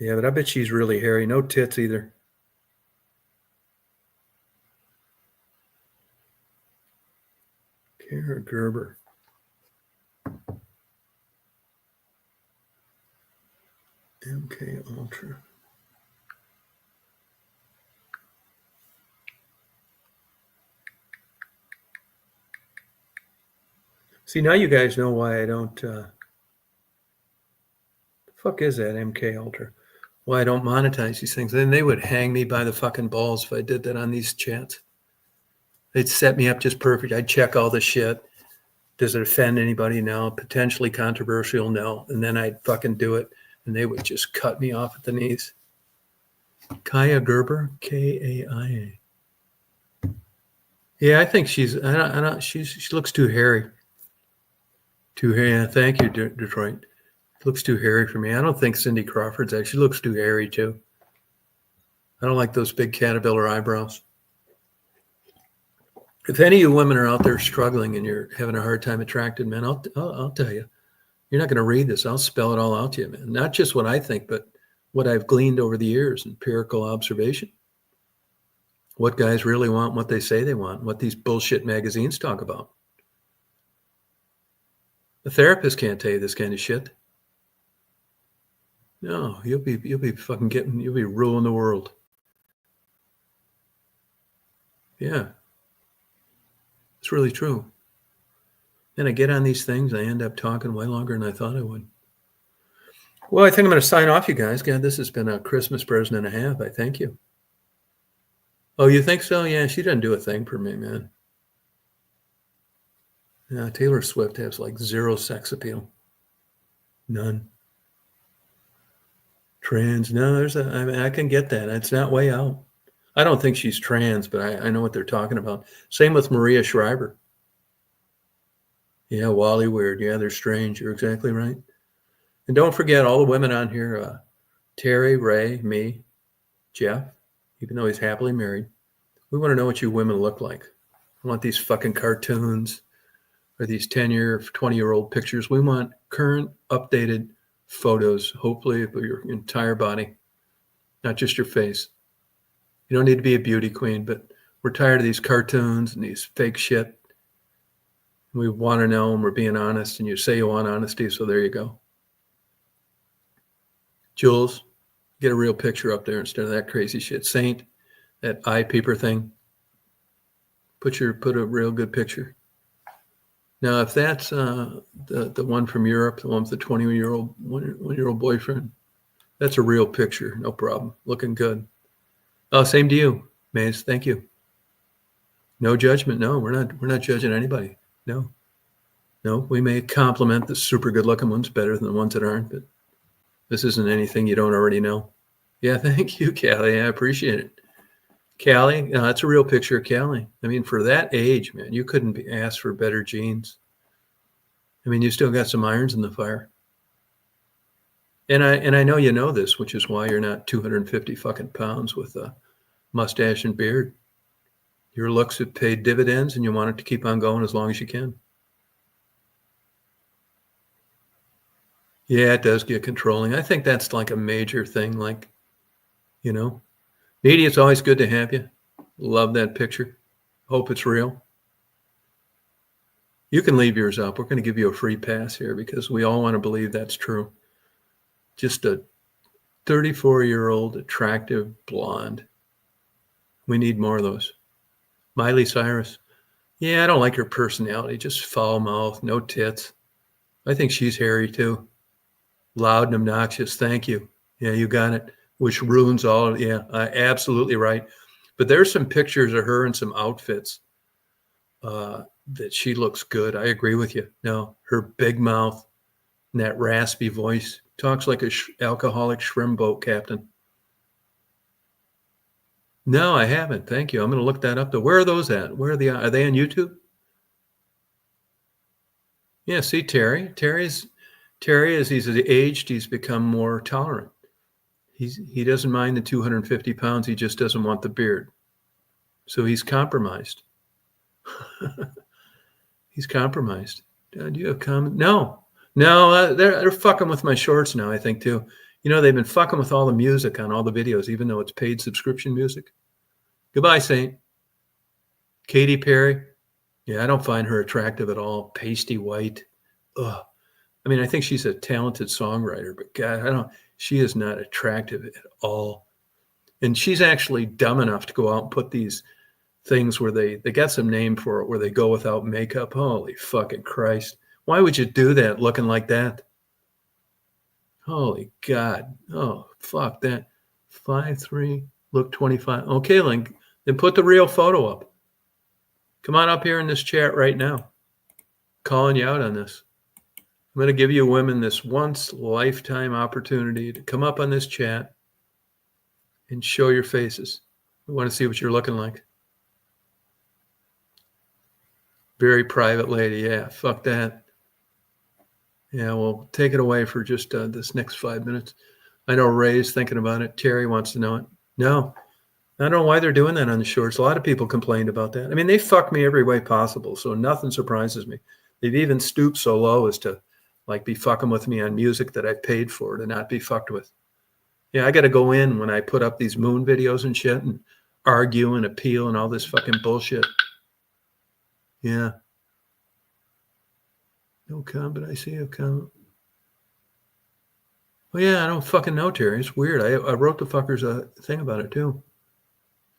Yeah, but I bet she's really hairy. No tits either. Kara Gerber. MK Ultra. See, now you guys know why I don't, the fuck is that MK Ultra? Why I don't monetize these things. Then they would hang me by the fucking balls if I did that on these chats. They'd set me up just perfect. I'd check all the shit. Does it offend anybody? No. Potentially controversial? No. And then I'd fucking do it. And they would just cut me off at the knees. Kaya Gerber, K-A-I-A. Yeah, I think she looks too hairy. Too hairy. Yeah, thank you, Detroit. Looks too hairy for me. I don't think Cindy Crawford's actually looks too hairy too. I don't like those big caterpillar eyebrows. If any of you women are out there struggling and you're having a hard time attracting men, I'll tell you, you're not going to read this. I'll spell it all out to you, man. Not just what I think, but what I've gleaned over the years, empirical observation. what guys really want, what they say they want, what these bullshit magazines talk about. A therapist can't tell you this kind of shit. No, you'll be you'll be ruling the world. Yeah, it's really true. And I get on these things, I end up talking way longer than I thought I would. Well, I think I'm going to sign off, you guys. God, this has been a Christmas present and a half. I thank you. Oh, you think so? Yeah, she doesn't do a thing for me, man. Yeah, Taylor Swift has like zero sex appeal. None. Trans, no, I mean, I can get that. It's not way out. I don't think she's trans, but I know what they're talking about. Same with Maria Shriver. Yeah, Wally Weird. Yeah, they're strange. You're exactly right. And don't forget all the women on here, Terry, Ray, me, Jeff, even though he's happily married. We want to know what you women look like. I want these fucking cartoons or these 10-year, 20-year-old pictures. We want current, updated photos, hopefully of your entire body, not just your face. You don't need to be a beauty queen, but we're tired of these cartoons and these fake shit. We want to know, and we're being honest, and you say you want honesty, so there you go. Jules, get a real picture up there instead of that crazy shit. Saint, that eye peeper thing. Put a real good picture. Now, if that's the one from Europe, the one with the 21-year-old boyfriend, that's a real picture, no problem. Looking good. Oh, same to you, Maze. Thank you. No judgment. No, we're not judging anybody. No. We may compliment the super good-looking ones better than the ones that aren't, but this isn't anything you don't already know. Yeah, thank you, Callie. I appreciate it. Callie, that's a real picture of Callie. I mean, for that age, man, you couldn't be asked for better genes. I mean, you still got some irons in the fire. And I know you know this, which is why you're not 250 fucking pounds with a mustache and beard. Your looks have paid dividends, and you want it to keep on going as long as you can. Yeah, it does get controlling. I think that's like a major thing. Like, Needy, it's always good to have you. Love that picture. Hope it's real. You can leave yours up. We're going to give you a free pass here because we all want to believe that's true. Just a 34-year-old attractive blonde. We need more of those. Miley Cyrus. Yeah, I don't like her personality. Just foul mouth, no tits. I think she's hairy too. Loud and obnoxious. Thank you. Yeah, you got it. Which ruins all. Yeah, absolutely right. But there's some pictures of her in some outfits that she looks good. I agree with you. No, her big mouth and that raspy voice. Talks like a alcoholic shrimp boat captain. No, I haven't. Thank you. I'm going to look that up. Where are those at? Are they on YouTube? Yeah, see, Terry, as he's aged, he's become more tolerant. He doesn't mind the 250 pounds. He just doesn't want the beard. So he's compromised. He's compromised. Do you have comment? No, they're fucking with my shorts now, I think, too. They've been fucking with all the music on all the videos, even though it's paid subscription music. Goodbye, Saint. Katy Perry. Yeah, I don't find her attractive at all. Pasty white. Ugh. I mean, I think she's a talented songwriter, but God, she is not attractive at all. And she's actually dumb enough to go out and put these things where they got some name for it, where they go without makeup. Holy fucking Christ. Why would you do that looking like that? Holy God. Oh, fuck that. 5'3", look 25. Okay, Link, then put the real photo up. Come on up here in this chat right now. Calling you out on this. I'm going to give you women this once lifetime opportunity to come up on this chat and show your faces. We want to see what you're looking like. Very private lady. Yeah, fuck that. Yeah, well, take it away for just this next 5 minutes. I know Ray's thinking about it. Terry wants to know it. No, I don't know why they're doing that on the shorts. A lot of people complained about that. I mean, they fuck me every way possible, so nothing surprises me. They've even stooped so low as to be fucking with me on music that I paid for to not be fucked with. Yeah, I got to go in when I put up these moon videos and shit, and argue and appeal and all this fucking bullshit. Yeah. No comment. I see a comment. Well, yeah, I don't fucking know, Terry. It's weird. I wrote the fuckers a thing about it too.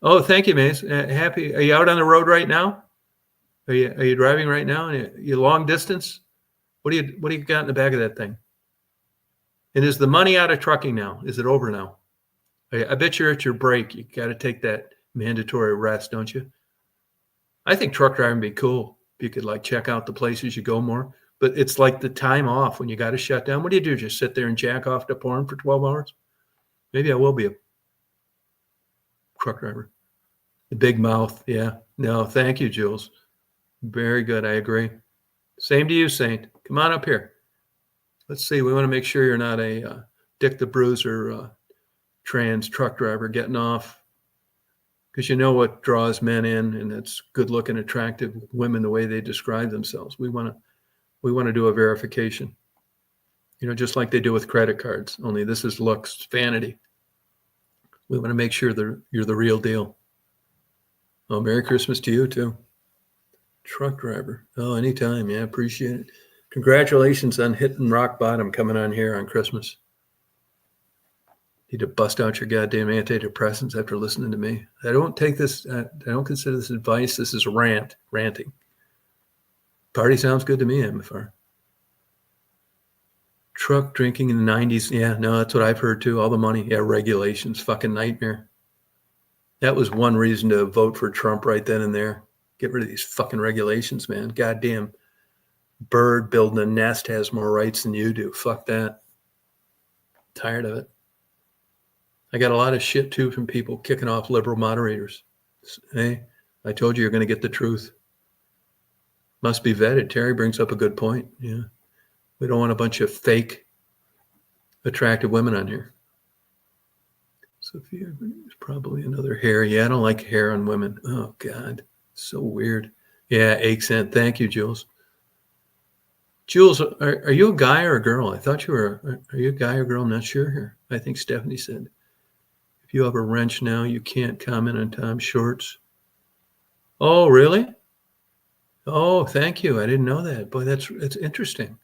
Oh, thank you, Mace. Happy. Are you out on the road right now? Are you driving right now? You long distance? What do you got in the back of that thing? And is the money out of trucking now? Is it over now? I bet you're at your break. You got to take that mandatory rest, don't you? I think truck driving would be cool. You could like check out the places you go more. But it's like the time off when you got to shut down. What do you do? Just sit there and jack off to porn for 12 hours? Maybe I will be a truck driver. The big mouth. Yeah. No, thank you, Jules. Very good. I agree. Same to you, Saint. Come on up here. Let's see. We want to make sure you're not a Dick the Bruiser trans truck driver getting off. Because you know what draws men in, and it's good-looking, attractive women, the way they describe themselves. We want to do a verification. You know, just like they do with credit cards, only this is looks, vanity. We want to make sure that you're the real deal. Oh, Merry Christmas to you, too. Truck driver. Oh, anytime. Yeah, appreciate it. Congratulations on hitting rock bottom coming on here on Christmas. Need to bust out your goddamn antidepressants after listening to me. I don't take this, I don't consider this advice. This is ranting. Party sounds good to me, MFR. Truck drinking in the 90s. Yeah, no, that's what I've heard too. All the money. Yeah, regulations. Fucking nightmare. That was one reason to vote for Trump right then and there. Get rid of these fucking regulations, man. Goddamn bird building a nest has more rights than you do. Fuck that. Tired of it. I got a lot of shit too from people kicking off liberal moderators. Hey, I told you you're going to get the truth. Must be vetted. Terry brings up a good point. Yeah. We don't want a bunch of fake attractive women on here. Sophia is probably another hair. Yeah, I don't like hair on women. Oh, God. So weird. Yeah, accent. Thank you, Jules. Jules, are you a guy or a girl? I thought you were. Are you a guy or girl? I'm not sure here. I think Stephanie said, if you have a wrench now, you can't comment on Tom's shorts. Oh, really? Oh, thank you. I didn't know that. Boy, that's interesting.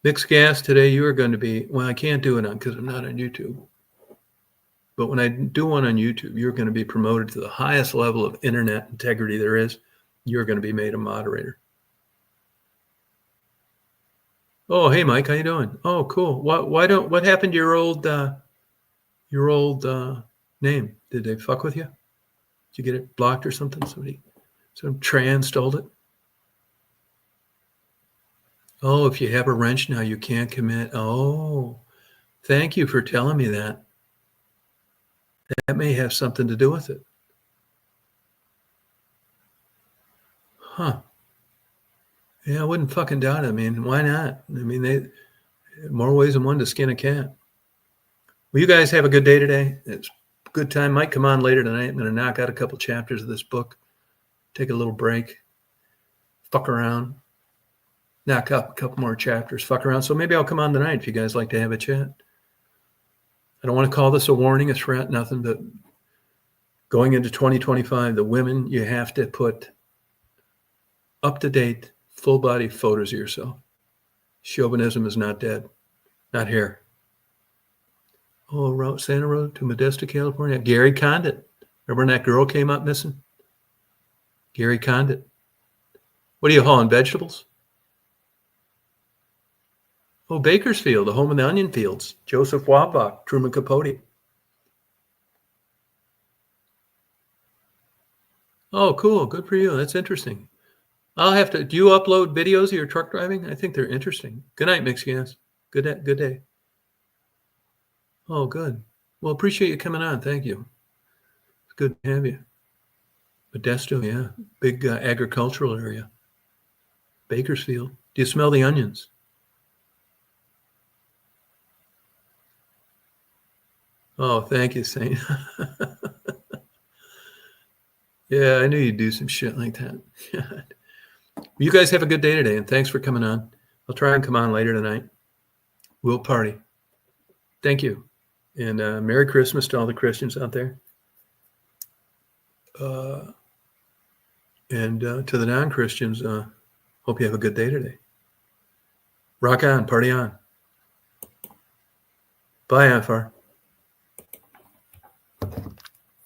Mixed gas today, you are going to be, well, I can't do it on because I'm not on YouTube. But when I do one on YouTube, you're going to be promoted to the highest level of internet integrity there is. You're going to be made a moderator. Oh, hey, Mike, how you doing? Oh, cool. What happened to your old name? Did they fuck with you? Did you get it blocked or something? Some trans stole it? Oh, if you have a wrench now, you can't commit. Oh, thank you for telling me that. That may have something to do with it. Huh. Yeah, I wouldn't fucking doubt it. I mean, why not? I mean, more ways than one to skin a cat. Well, you guys have a good day today. It's a good time. Might come on later tonight. I'm going to knock out a couple chapters of this book. Take a little break. Fuck around. Knock up a couple more chapters. Fuck around. So maybe I'll come on tonight if you guys like to have a chat. I don't want to call this a warning, a threat, nothing, but going into 2025, the women, you have to put up-to-date, full-body photos of yourself. Chauvinism is not dead. Not here. Oh, Santa Rosa to Modesto, California. Gary Condit. Remember when that girl came up missing? Gary Condit. What are you hauling, vegetables? Oh, Bakersfield, the home of the onion fields. Joseph Wapach, Truman Capote. Oh, cool. Good for you. That's interesting. I'll have to. Do you upload videos of your truck driving? I think they're interesting. Good night, Mixed Gas. Good day. Oh, good. Well, appreciate you coming on. Thank you. It's good to have you. Modesto, yeah. Big agricultural area. Bakersfield. Do you smell the onions? Oh, thank you, Saint. Yeah, I knew you'd do some shit like that. You guys have a good day today, and thanks for coming on. I'll try and come on later tonight. We'll party. Thank you. And Merry Christmas to all the Christians out there. And to the non-Christians, hope you have a good day today. Rock on, party on. Bye, Afar.